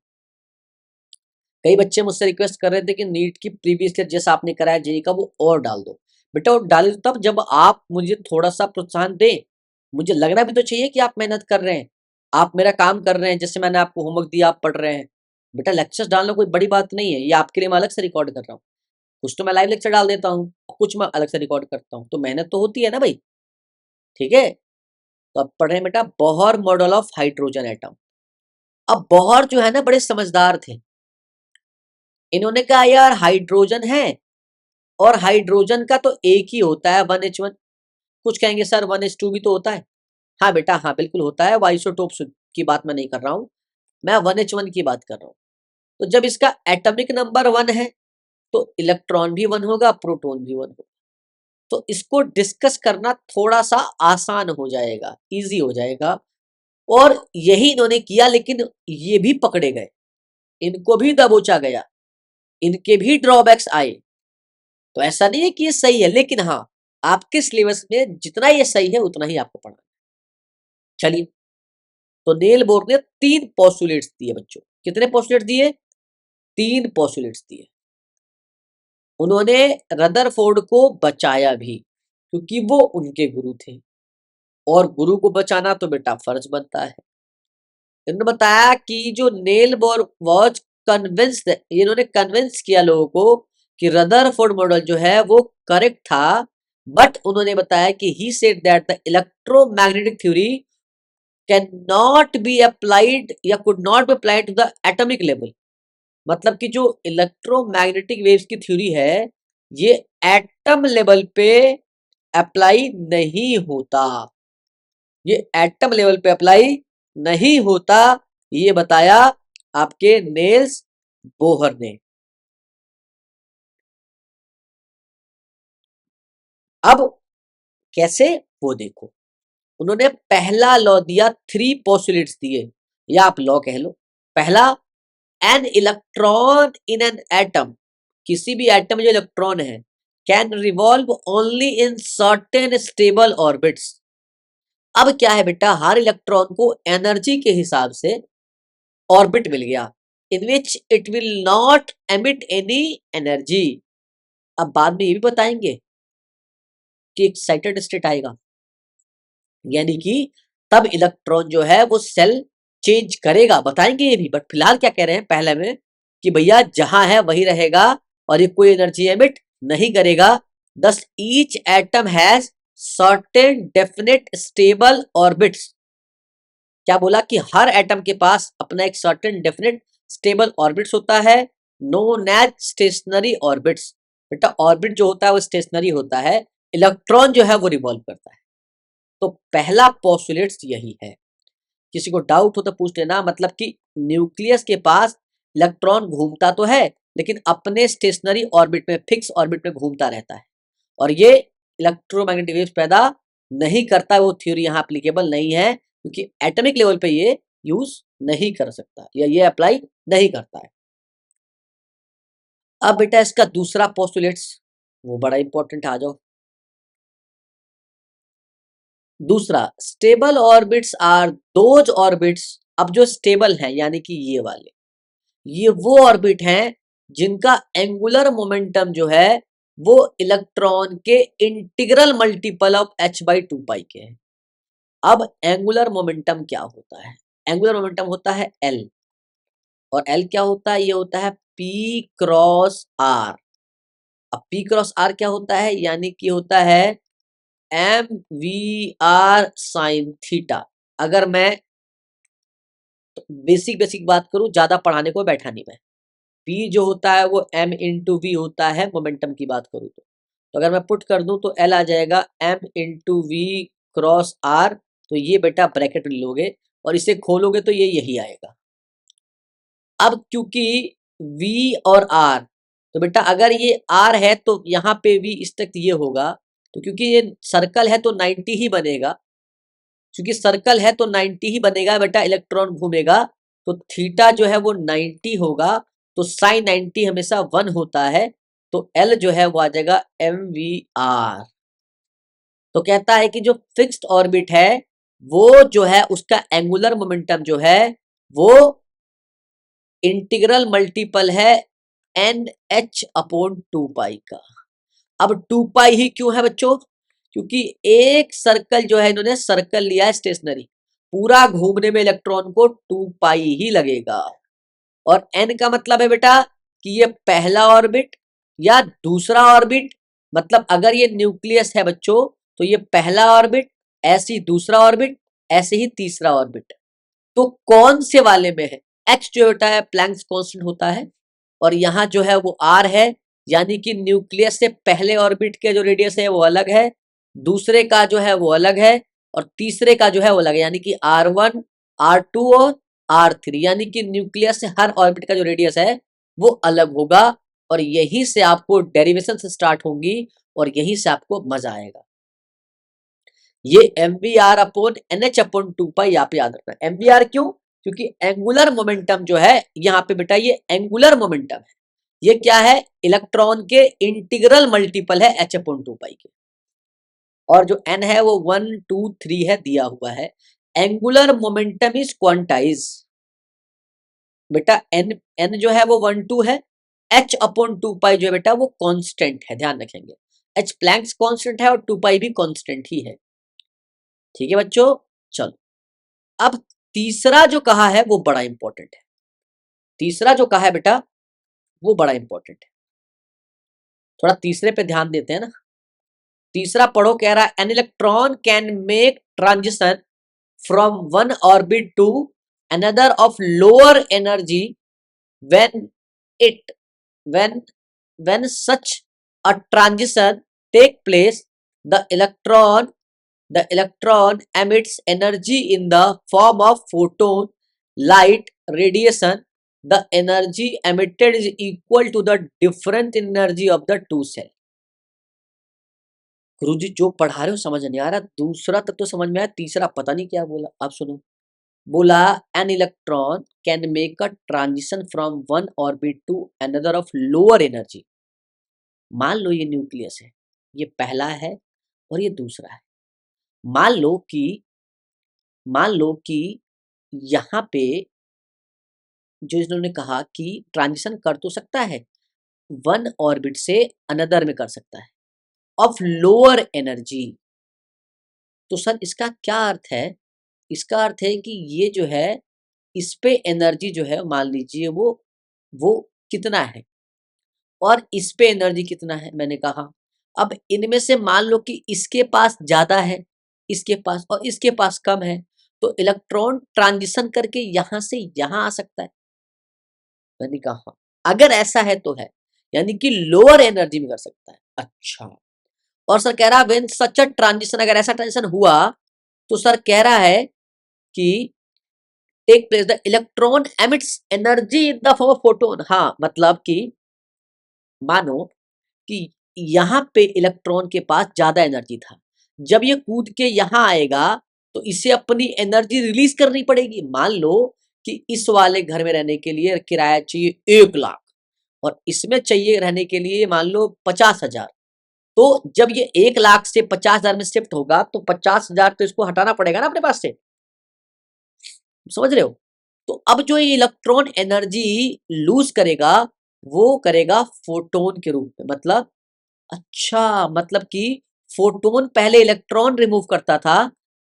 कई बच्चे मुझसे रिक्वेस्ट कर रहे थे कि नीट की प्रीवियस ईयर जैसा आपने कराया जेई का वो और डाल दो। बेटा वो डाले तब जब आप मुझे थोड़ा सा प्रोत्साहन दें। मुझे लगना भी तो चाहिए कि आप मेहनत कर रहे हैं, आप मेरा काम कर रहे हैं, जैसे मैंने आपको होमवर्क दिया आप पढ़ रहे हैं। बेटा लेक्चर्स डालना कोई बड़ी बात नहीं है, ये आपके लिए मैं अलग से रिकॉर्ड कर रहा हूँ। कुछ तो मैं लाइव लेक्चर डाल देता हूँ, कुछ मैं अलग से रिकॉर्ड करता हूँ, तो मेहनत तो होती है ना भाई। ठीक है, तो अब पढ़ रहे हैं बेटा Bohr model of hydrogen atom. अब बोहर जो है ना बड़े समझदार थे। इन्होंने कहा यार हाइड्रोजन है, और हाइड्रोजन का तो एक ही होता है 1H1। कुछ कहेंगे सर 1H2 भी तो होता है। हाँ बेटा हाँ बिल्कुल होता है, वो आइसोटोप्स की बात मैं नहीं कर रहा हूँ, मैं 1H1 की बात कर रहा हूँ। तो जब इसका एटॉमिक नंबर 1 है तो इलेक्ट्रॉन भी 1 होगा, प्रोटॉन भी 1 होगा। तो इसको डिस्कस करना थोड़ा सा आसान हो जाएगा, इजी हो जाएगा, और यही इन्होंने किया। लेकिन ये भी पकड़े गए, इनको भी दबोचा गया, इनके भी ड्रॉबैक्स आए। तो ऐसा नहीं है कि ये सही है, लेकिन हाँ आपके सिलेबस में जितना ये सही है उतना ही आपको पढ़ना है। चलिए, तो नेल बोर ने 3 पोस्टुलेट्स दिए बच्चों। कितने पोस्टुलेट्स दिए? 3 पोस्टुलेट्स दिए। उन्होंने रदरफोर्ड को बचाया भी, क्योंकि वो उनके गुरु थे, और गुरु को बचाना तो बेटा फर्ज बनता है। इन्होंने बताया कि जो नेल बोर वॉज कन्विंस्ड, इन्होंने कन्विंस किया लोगों को कि रदरफोर्ड मॉडल जो है वो करेक्ट था। बट उन्होंने बताया कि he said that the electromagnetic theory can not be applied या could not be applied to the atomic level. मतलब कि जो इलेक्ट्रोमैग्नेटिक वेव्स की थ्योरी है ये एटम लेवल पे अप्लाई नहीं होता, ये एटम लेवल पे अप्लाई नहीं होता, ये बताया आपके नेल्स बोहर ने। अब कैसे, वो देखो। उन्होंने पहला लॉ दिया, 3 पोस्टुलेट्स दिए, या आप लॉ कह लो। पहला, an electron in an atom, किसी भी एटम में जो इलेक्ट्रॉन है, can revolve only in certain stable orbits. अब क्या है बेटा, हर इलेक्ट्रॉन को एनर्जी के हिसाब से ऑर्बिट मिल गया, in which it will not emit any energy. अब बाद में ये भी बताएंगे कि एक्साइटेड स्टेट आएगा, यानी कि तब इलेक्ट्रॉन जो है वो सेल चेंज करेगा, बताएंगे ये भी। बट फिलहाल क्या कह रहे हैं पहले में कि भैया जहां है वही रहेगा और ये कोई एनर्जी एमिट नहीं करेगा। दस each atom has certain definite stable orbits. क्या बोला कि हर एटम के पास अपना एक सर्टेन डेफिनेट स्टेबल ऑर्बिट्स होता है, नोन एज स्टेशनरी ऑर्बिट्स। बेटा ऑर्बिट जो होता है वो स्टेशनरी होता है, इलेक्ट्रॉन जो है वो रिवॉल्व करता है। तो पहला पोस्टुलेट्स यही है। किसी को डाउट हो तो पूछ लेना, मतलब कि न्यूक्लियस के पास इलेक्ट्रॉन घूमता तो है लेकिन अपने स्टेशनरी ऑर्बिट में, फिक्स ऑर्बिट में घूमता रहता है, और ये इलेक्ट्रोमैग्नेटिक वेव्स पैदा नहीं करता। वो थ्योरी यहाँ एप्लीकेबल नहीं है क्योंकि एटॉमिक लेवल पे ये यूज नहीं कर सकता या ये अप्लाई नहीं करता है। अब बेटा इसका दूसरा पोस्टुलेट्स वो बड़ा इंपॉर्टेंट, आ जाओ। दूसरा, stable orbits are those orbits, अब जो स्टेबल हैं यानी कि ये वाले, ये वो ऑर्बिट हैं जिनका एंगुलर मोमेंटम जो है वो इलेक्ट्रॉन के इंटीग्रल मल्टीपल ऑफ h/2π के है। अब एंगुलर मोमेंटम क्या होता है? एंगुलर मोमेंटम होता है L, और L क्या होता है? ये होता है P क्रॉस R। अब P क्रॉस R क्या होता है? यानी कि होता है MVR साइन थीटा। अगर मैं बेसिक बेसिक बात करूं, ज्यादा पढ़ाने को बैठा नहीं मैं, P जो होता है वो M इंटू वी होता है मोमेंटम की बात करूं तो अगर मैं पुट कर दूं तो L आ जाएगा M into V cross R। तो ये बेटा ब्रैकेट लोगे और इसे खोलोगे तो ये यही आएगा। अब क्योंकि V और R, तो बेटा अगर ये R है तो यहाँ पे V इस तक ये होगा, तो क्योंकि ये सर्कल है तो 90 ही बनेगा, क्योंकि सर्कल है तो 90 ही बनेगा बेटा, इलेक्ट्रॉन घूमेगा तो थीटा जो है वो 90 होगा, तो साइन 90 हमेशा 1 होता है, तो L जो है वो आ जाएगा MVR। तो कहता है कि जो फिक्स्ड ऑर्बिट है वो जो है उसका एंगुलर मोमेंटम जो है वो इंटीग्रल मल्टीपल है NH/2π का। अब 2π ही क्यों है बच्चों? क्योंकि एक सर्कल जो है, इन्होंने सर्कल लिया है स्टेशनरी, पूरा घूमने में इलेक्ट्रॉन को 2π ही लगेगा। और n का मतलब है बेटा कि ये पहला ऑर्बिट या दूसरा ऑर्बिट, मतलब अगर ये न्यूक्लियस है बच्चों तो ये पहला ऑर्बिट, ऐसे ही दूसरा ऑर्बिट, ऐसे ही तीसरा ऑर्बिट। तो कौन से वाले में है? h जो होता है प्लैंक्स कांस्टेंट होता है, और यहाँ जो है वो r है, यानी कि न्यूक्लियस से पहले ऑर्बिट के जो रेडियस है वो अलग है, दूसरे का जो है वो अलग है, और तीसरे का जो है वो अलग है, यानी कि r1, r2 और r3, यानी कि न्यूक्लियस से हर ऑर्बिट का जो रेडियस है वो अलग होगा। और यहीं से आपको डेरिवेशन से स्टार्ट होंगी और यहीं से आपको मजा आएगा। ये MVR/NH/2π यहाँ पे याद रखना। MVR क्यों? क्योंकि एंगुलर मोमेंटम जो है यहाँ पे बेटा ये एंगुलर मोमेंटम है, ये क्या है? इलेक्ट्रॉन के इंटीग्रल मल्टीपल है h/2π के, और जो n है वो 1 2 3 है दिया हुआ है। एंगुलर मोमेंटम इज क्वांटाइज बेटा, n जो है वो 1 2 है, h/2π जो है बेटा वो कांस्टेंट है, ध्यान रखेंगे। h प्लैंक्स कांस्टेंट है और 2π भी कांस्टेंट ही है। ठीक है बच्चों, चलो अब तीसरा जो कहा है वो बड़ा इंपॉर्टेंट है। तीसरा जो कहा है बेटा वो बड़ा इंपॉर्टेंट है, थोड़ा तीसरे पे ध्यान देते हैं ना। तीसरा पढ़ो, कह रहा है an electron can make transition from one orbit to another of lower energy when it when when such a transition take place the electron emits energy in the form of photon light radiation. The energy emitted is equal to the difference in energy of the two cell. गुरुजी जो पढ़ा रहे हो समझ नहीं आ रहा, दूसरा तक तो समझ में आया, तीसरा पता नहीं क्या बोला। आप सुनो, बोला an electron can make a transition from one orbit to another of lower energy. मान लो ये न्यूक्लियस है, ये पहला है और ये दूसरा है। मान लो कि मान लो कि यहाँ पे जो इन्होंने कहा कि ट्रांजिशन कर तो सकता है, वन ऑर्बिट से अनदर में कर सकता है ऑफ लोअर एनर्जी। तो सर इसका क्या अर्थ है? इसका अर्थ है कि ये जो है, इस पे एनर्जी जो है मान लीजिए वो कितना है और इस पे एनर्जी कितना है। मैंने कहा अब इनमें से मान लो कि इसके पास ज्यादा है, इसके पास और इसके पास कम है, तो इलेक्ट्रॉन ट्रांजिशन करके यहां से यहां आ सकता है। मैंने कहा हाँ, अगर ऐसा है तो है, यानी कि लोअर एनर्जी में कर सकता है। अच्छा, और सर कह रहा है व्हेन सच अ ट्रांजिशन, अगर ऐसा ट्रांजिशन हुआ तो सर कह रहा है कि take place the electron emits energy in the form of photon. हाँ, मतलब कि मानो कि यहाँ पे इलेक्ट्रॉन के पास ज्यादा एनर्जी था, जब ये कूद के यहाँ आएगा तो इसे अपनी एनर्जी रिलीज करनी पड़ेगी। मान लो कि इस वाले घर में रहने के लिए किराया चाहिए 1 लाख और इसमें चाहिए रहने के लिए मान लो 50,000। तो जब ये 1 लाख से 50,000 में शिफ्ट होगा तो 50,000 तो इसको हटाना पड़ेगा ना अपने पास से, समझ रहे हो? तो अब जो ये इलेक्ट्रॉन एनर्जी लूज करेगा वो करेगा फोटोन के रूप में। मतलब अच्छा, मतलब कि फोटोन पहले इलेक्ट्रॉन रिमूव करता था,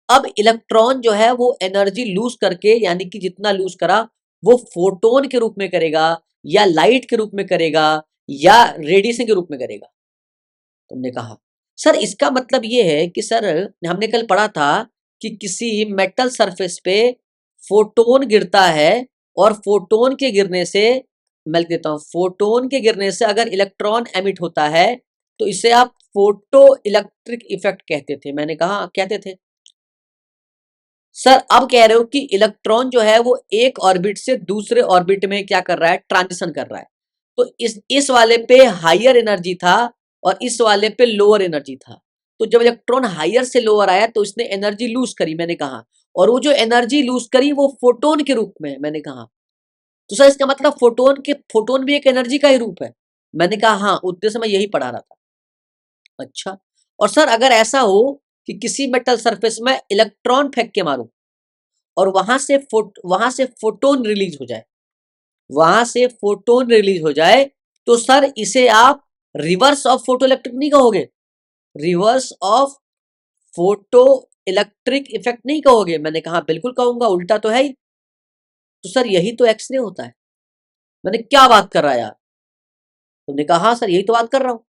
अब इलेक्ट्रॉन जो है वो एनर्जी लूज करके, यानी कि जितना लूज करा वो फोटोन के रूप में करेगा या लाइट के रूप में करेगा या रेडिएशन के रूप में करेगा। तुमने कहा सर इसका मतलब ये है कि सर हमने कल पढ़ा था कि किसी मेटल सरफेस पे फोटोन गिरता है और फोटोन के गिरने से, मैं लिख देता हूं, फोटोन के गिरने से अगर इलेक्ट्रॉन एमिट होता है तो इसे आप फोटो इलेक्ट्रिक इफेक्ट कहते थे। मैंने कहा कहते थे। सर अब कह रहे हो कि इलेक्ट्रॉन जो है वो एक ऑर्बिट से दूसरे ऑर्बिट में क्या कर रहा है, ट्रांजिशन कर रहा है। तो इस वाले पे हायर एनर्जी था और इस वाले पे लोअर एनर्जी था। तो जब इलेक्ट्रॉन हायर से लोअर आया तो इसने एनर्जी लूज करी। मैंने कहा और वो जो एनर्जी लूज करी वो फोटोन के रूप में। मैंने कहा तो सर इसका मतलब फोटोन भी एक एनर्जी का ही रूप है। मैंने कहा हाँ, उद्देश्य मैं यही पढ़ा रहा था। अच्छा, और सर अगर ऐसा हो कि किसी मेटल सरफेस में इलेक्ट्रॉन फेंक के मारो और वहां से फोटोन रिलीज हो जाए, वहां से फोटोन रिलीज हो जाए, तो सर इसे आप रिवर्स ऑफ फोटो इलेक्ट्रिक नहीं कहोगे, reverse of photo electric effect नहीं कहोगे। मैंने कहा बिल्कुल कहूंगा, उल्टा तो है ही। तो सर यही तो एक्सरे होता है। मैंने क्या बात कर रहा है यार? तुमने कहा हाँ सर यही तो बात कर रहा हूं।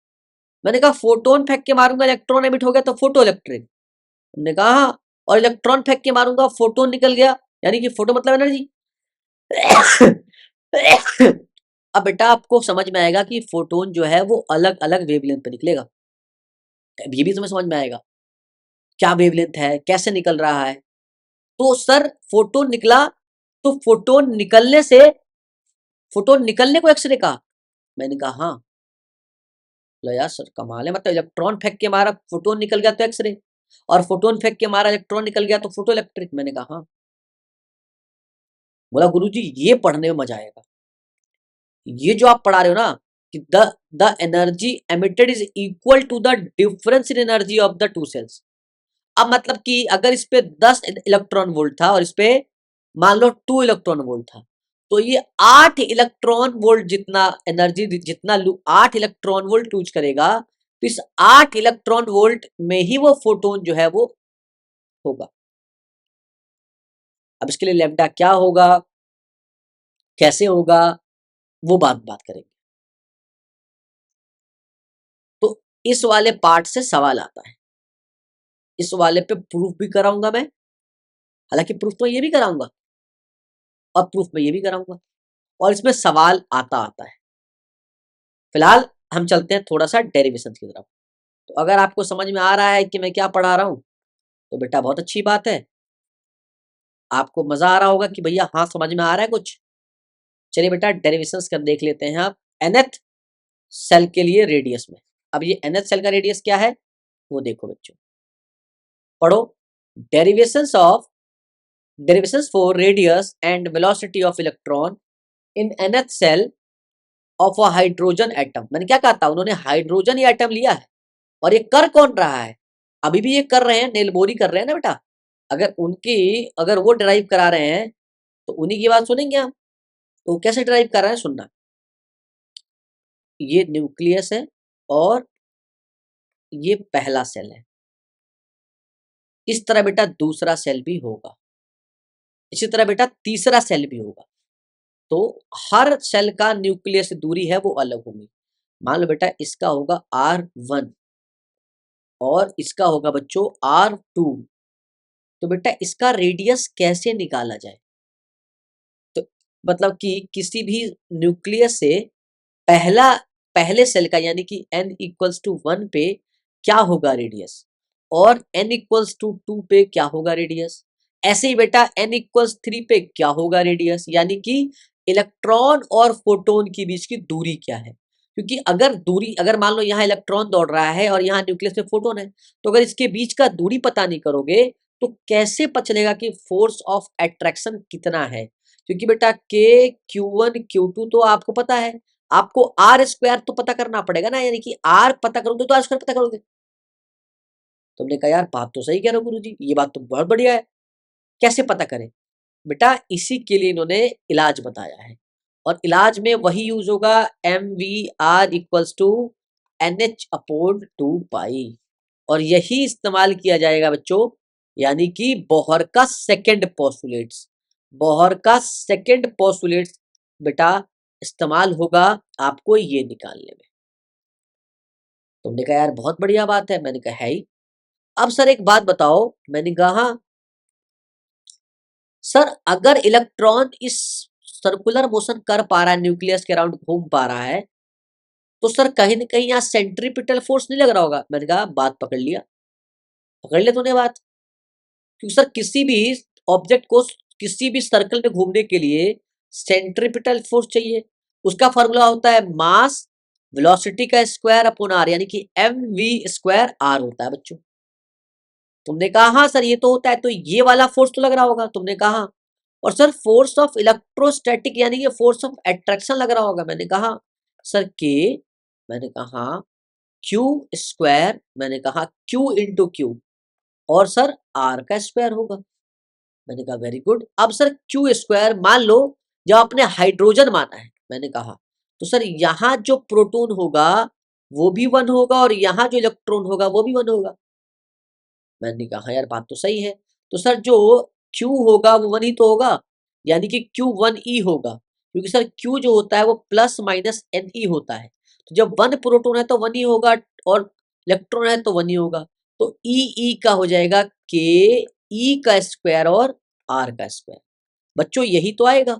मैंने कहा फोटोन फेंक के मारूंगा इलेक्ट्रॉन एमिट हो गया तो फोटो इलेक्ट्रिक। तुमने कहा हाँ, और इलेक्ट्रॉन फेंक के मारूंगा फोटोन निकल गया, यानी कि फोटो मतलब एनर्जी। अब बेटा आपको समझ में आएगा कि फोटोन जो है वो अलग अलग वेवलेंथ पे निकलेगा। ये भी तुम्हें समझ में आएगा क्या वेवलेंथ है, कैसे निकल रहा है। तो सर फोटोन निकला, तो फोटोन निकलने को एक्सरे कहा। मैंने कहा हाँ। लो यार सर कमाल है, मतलब इलेक्ट्रॉन फेंक के मारा फोटोन निकल गया तो एक्सरे, और फोटोन फेंक के मारा इलेक्ट्रॉन निकल गया तो फोटो इलेक्ट्रिक। मैंने कहा हाँ। बोला गुरुजी ये पढ़ने में मजा आएगा, ये जो आप पढ़ा रहे हो ना कि the energy emitted is equal to the difference in energy of the two shells. अब मतलब कि अगर इस पे 10 इलेक्ट्रॉन वोल्ट था और इस पे मान लो 2 इलेक्ट्रॉन वोल्ट था, तो ये 8 इलेक्ट्रॉन वोल्ट जितना एनर्जी, जितना 8 इलेक्ट्रॉन वोल्ट यूज करेगा, तो इस 8 इलेक्ट्रॉन वोल्ट में ही वो फोटोन जो है वो होगा। अब इसके लिए लैम्डा क्या होगा, कैसे होगा, वो बात करेंगे। तो इस वाले पार्ट से सवाल आता है, इस वाले पे प्रूफ भी कराऊंगा मैं, हालांकि प्रूफ तो ये भी कराऊंगा और प्रूफ में ये भी कराऊंगा, और इसमें सवाल आता आता है। फिलहाल हम चलते हैं थोड़ा सा डेरिवेशन की तरफ। तो अगर आपको समझ में आ रहा है कि मैं क्या पढ़ा रहा हूं तो बेटा बहुत अच्छी बात है, आपको मजा आ रहा होगा कि भैया हाँ समझ में आ रहा है कुछ। चलिए बेटा डेरिवेशंस कर देख लेते हैं आप nth सेल के लिए रेडियस में। अब ये nth सेल का रेडियस क्या है, वो देखो बच्चों, पढ़ो। Derivations for radius and velocity of electron in nth shell of a hydrogen atom. मैंने क्या कहा था, उन्होंने हाइड्रोजन ये एटम लिया है और ये कर कौन रहा है, अभी भी ये कर रहे हैं, नेल बोरी कर रहे हैं ना बेटा। अगर वो ड्राइव करा रहे हैं तो उन्हीं की बात सुनेंगे हम। तो कैसे ड्राइव कर रहे हैं सुनना, ये न्यूक्लियस है और ये पहला सेल है, इस तरह बेटा दूसरा सेल भी होगा, इसी तरह बेटा तीसरा सेल भी होगा। तो हर सेल का न्यूक्लियस दूरी है वो अलग होगी। मान लो बेटा इसका होगा R1 और इसका होगा बच्चों R2। तो बेटा इसका रेडियस कैसे निकाला जाए, तो मतलब कि किसी भी न्यूक्लियस से पहला पहले सेल का यानी कि n=1 पे क्या होगा रेडियस, और n=2 पे क्या होगा रेडियस। ऐसे ही बेटा n=3 पे क्या होगा रेडियस, यानी कि इलेक्ट्रॉन और फोटोन के बीच की दूरी क्या है। क्योंकि अगर मान लो यहाँ इलेक्ट्रॉन दौड़ रहा है और यहाँ न्यूक्लियस में फोटोन है, तो अगर इसके बीच का दूरी पता नहीं करोगे तो कैसे पता चलेगा कि फोर्स ऑफ अट्रैक्शन कितना है। क्योंकि बेटा K Q1 Q2 तो आपको पता है, आपको आर स्क्वायर तो पता करना पड़ेगा ना, यानी कि आर पता करोगे तो आर स्क्वायर पता करोगे। तुमने कहा यार बात तो सही कह रहे हो गुरुजी, ये बात तो बहुत बढ़िया है, कैसे पता करें। बेटा इसी के लिए इन्होंने इलाज बताया है, और इलाज में वही यूज होगा mv r=nh/2 पाई, और यही इस्तेमाल किया जाएगा बच्चों, यानी कि बोहर का सेकंड पोस्टुलेट्स। बोहर का सेकंड पोस्टुलेट्स बेटा इस्तेमाल होगा आपको ये निकालने में। तुमने कहा यार बहुत बढ़िया बात है, मैंने कहा है ही। अब सर एक बात बताओ, मैंने कहा हाँ। सर अगर इलेक्ट्रॉन इस सर्कुलर मोशन कर पा रहा है, न्यूक्लियस के अराउंड घूम पा रहा है, तो सर कहीं ना कहीं यहाँ सेंट्रीपिटल फोर्स नहीं लग रहा होगा। मैंने कहा बात पकड़ लिया, पकड़ ले तूने बात। क्योंकि सर किसी भी ऑब्जेक्ट को किसी भी सर्कल में घूमने के लिए सेंट्रीपिटल फोर्स चाहिए। उसका फॉर्मूला होता है मास वेलोसिटी का स्क्वायर अपॉन आर, यानी कि mv² r होता है बच्चों। तुमने कहा हाँ सर ये तो होता है, तो ये वाला फोर्स तो लग रहा होगा। तुमने कहा, और सर फोर्स ऑफ इलेक्ट्रोस्टैटिक यानी कि फोर्स ऑफ अट्रैक्शन लग रहा होगा। मैंने कहा सर के, मैंने कहा Q², मैंने कहा Q×Q, और सर R का स्क्वायर होगा। मैंने कहा वेरी गुड। अब सर Q² मान लो जब आपने हाइड्रोजन माना है, मैंने कहा तो सर यहाँ जो प्रोटॉन होगा वो भी 1 होगा और यहाँ जो इलेक्ट्रॉन होगा वो भी 1 होगा। मैंने कहा यार बात तो सही है। तो सर जो Q होगा वो 1 ही तो होगा, यानी कि Q1e होगा, क्योंकि सर Q जो होता है वो +-Ne होता है। तो जब 1 प्रोटॉन है तो 1 ही होगा और इलेक्ट्रॉन है तो 1 ही होगा। तो E का हो जाएगा K E का स्क्वायर और R का स्क्वायर। बच्चों यही तो आएगा।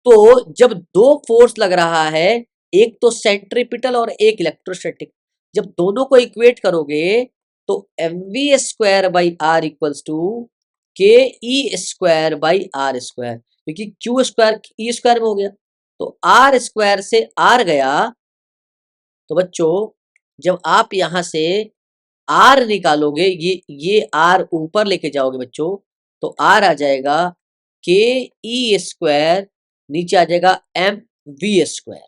तो जब दो फोर्स लग रहा है, एक तो सेंट्रीपिटल और एक इलेक्ट्रोस्टैटिक, जब दोनों को इक्वेट करोगे तो mv²/r=ke²/r², क्योंकि Q² E² में हो गया तो R² से R गया। तो बच्चों जब आप यहां से R निकालोगे, ये R ऊपर लेके जाओगे बच्चों, तो R आ जाएगा ke², नीचे आ जाएगा mv²।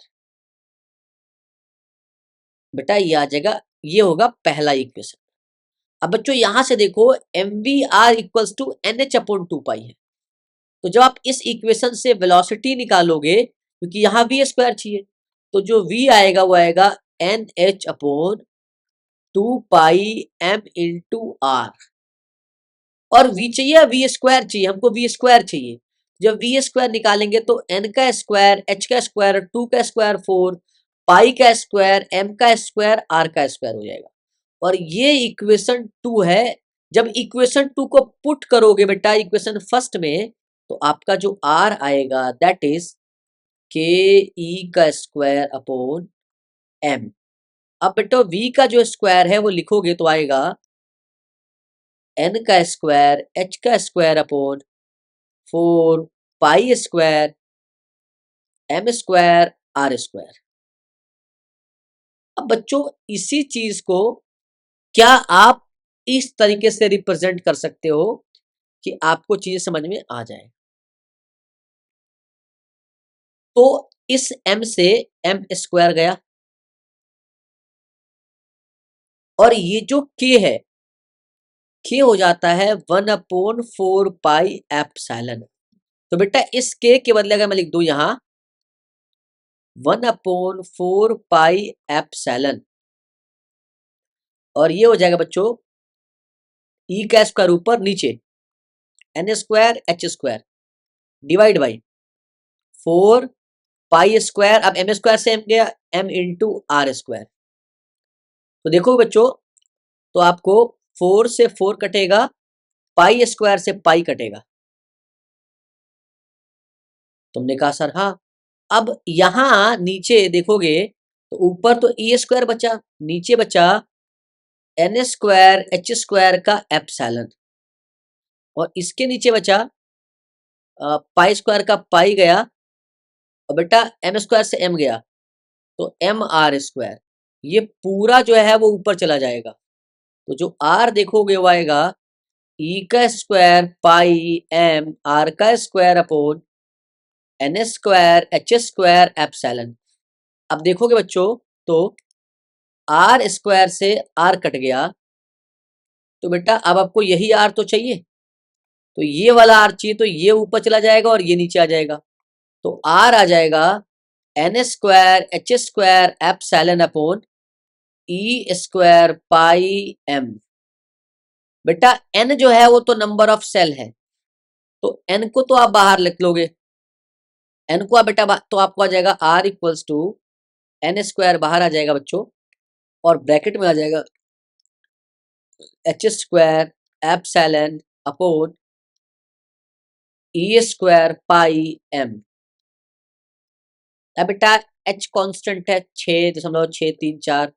बेटा ये आ जाएगा, ये होगा पहला इक्वेशन। अब बच्चों यहां से देखो mvr=nh/2 पाई है। तो जब आप इस इक्वेशन से वेलोसिटी निकालोगे, क्योंकि यहाँ v² चाहिए, तो जो v आएगा वो आएगा nh/2 पाई m × r। और v चाहिए या v² चाहिए, हमको v² चाहिए। जब v² निकालेंगे तो n का स्क्वायर, h का स्क्वायर, 2 का स्क्वायर 4, पाई का स्क्वायर, m का स्क्वायर, r का स्क्वायर हो जाएगा। और ये इक्वेशन 2 है। जब इक्वेशन 2 को पुट करोगे बेटा इक्वेशन फर्स्ट में, तो आपका जो r आएगा दैट इज ke²/m। अब बेटा v का जो स्क्वायर है वो लिखोगे तो आएगा n का स्क्वायर, h का square upon 4 pi square, m² r²। अब बच्चों इसी चीज को क्या आप इस तरीके से रिप्रेजेंट कर सकते हो कि आपको चीजें समझ में आ जाए? तो इस m से m स्क्वायर गया और ये जो k है, k हो जाता है 1/4 पाई एप्सिलॉन। तो बेटा इस k के बदले अगर मैं लिख दूं यहां 1/4 पाई एप्सिलॉन, और ये हो जाएगा बच्चों e का स्क्वायर ऊपर नीचे n square h square divide by 4 pi square. अब m स्क्वायर से m गया, m इंटू आर स्क्वायर। तो देखो बच्चों, तो आपको 4 से 4 कटेगा, पाई स्क्वायर से पाई कटेगा। तुमने कहा सर हाँ। अब यहां नीचे देखोगे तो ऊपर तो e स्क्वायर बचा, नीचे बचा n स्क्वायर h स्क्वायर का एप्सिलॉन, और इसके नीचे बचा पाई स्क्वायर का पाई गया, और बेटा m स्क्वायर से m गया तो m आर स्क्वायर। ये पूरा जो है वो ऊपर चला जाएगा, तो जो r देखोगे वो आएगा e का स्क्वायर पाई m r का square upon n square h square epsilon. अब देखोगे बच्चों तो r स्क्वायर से r कट गया, तो बेटा अब आपको यही r तो चाहिए, तो ये वाला r चाहिए, तो ये ऊपर चला जाएगा और ये नीचे आ जाएगा, तो r आ जाएगा n square h square epsilon upon e square pi m। बेटा n जो है वो तो नंबर ऑफ सेल है, तो n को तो आप बाहर लिख लोगे, n को आप बेटा तो आपको आ जाएगा r equals to n square बाहर आ जाएगा बच्चों, और ब्रैकेट में आ जाएगा h square epsilon upon e square pi m। अब बेटा h कांस्टेंट है 6.634,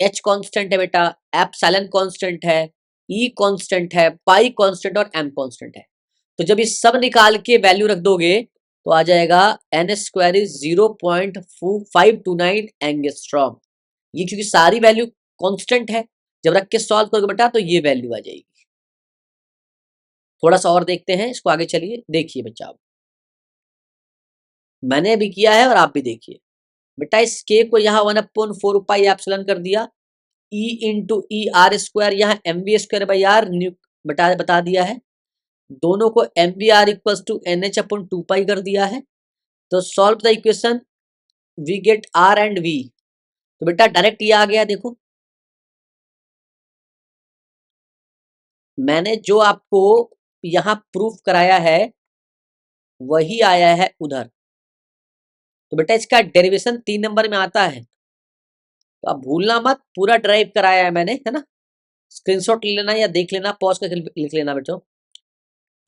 h कांस्टेंट है बेटा, एप्सिलॉन कांस्टेंट है, e कांस्टेंट है, पाई कांस्टेंट और m कांस्टेंट है। तो जब ये सब निकाल के वैल्यू रख दोगे तो आ जाएगा n स्क्वायर इज 0.529 एंगस्ट्रॉम। ये क्योंकि सारी वैल्यू कांस्टेंट है, जब रख के सॉल्व करोगे बेटा तो ये वैल्यू आ जाएगी। थोड़ा सा और देखते हैं इसको, आगे चलिए देखिए बच्चा, आप मैंने अभी किया है और आप भी देखिए बेटा। इस के को यहाँ 1/4 पाई एप्सिलॉन कर दिया, E into E R square, यहाँ M V square by R बता दिया है, दोनों को M V R equals to N H upon 2 pi कर दिया है। तो solve the equation, we get R and V. तो बेटा डायरेक्ट ये आ गया, देखो मैंने जो आपको यहाँ प्रूफ कराया है वही आया है उधर। तो बेटा इसका डेरिवेशन 3 नंबर में आता है, तो आप भूलना मत, पूरा ड्राइव कराया है मैंने, है ना। स्क्रीनशॉट ले लेना या देख लेना, पॉज करके लिख लेना बेटा।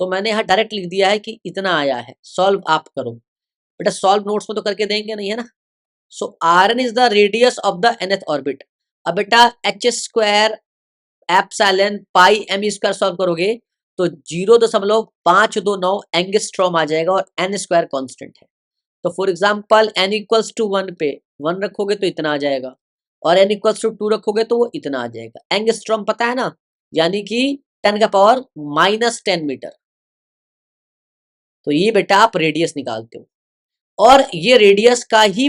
तो मैंने यहाँ डायरेक्ट लिख दिया है कि इतना आया है, सॉल्व आप करो बेटा। सॉल्व नोट्स में तो करके देंगे नहीं, है ना। So R N is the radius of the nth orbit. अब बेटा H square epsilon pi m square solve करोगे तो 0.529 एंगस्ट्रॉम आ जाएगा, और n स्क्वायर कांस्टेंट है। तो for example n equals to 1 पे 1 रखोगे तो इतना आ जाएगा, और n इक्वल्स टू 2 रखोगे तो वो इतना आ जाएगा। एंगस्ट्रॉम पता है ना, यानी कि 10 का पावर -10 मीटर। तो ये बेटा आप रेडियस निकालते हो, और ये रेडियस का ही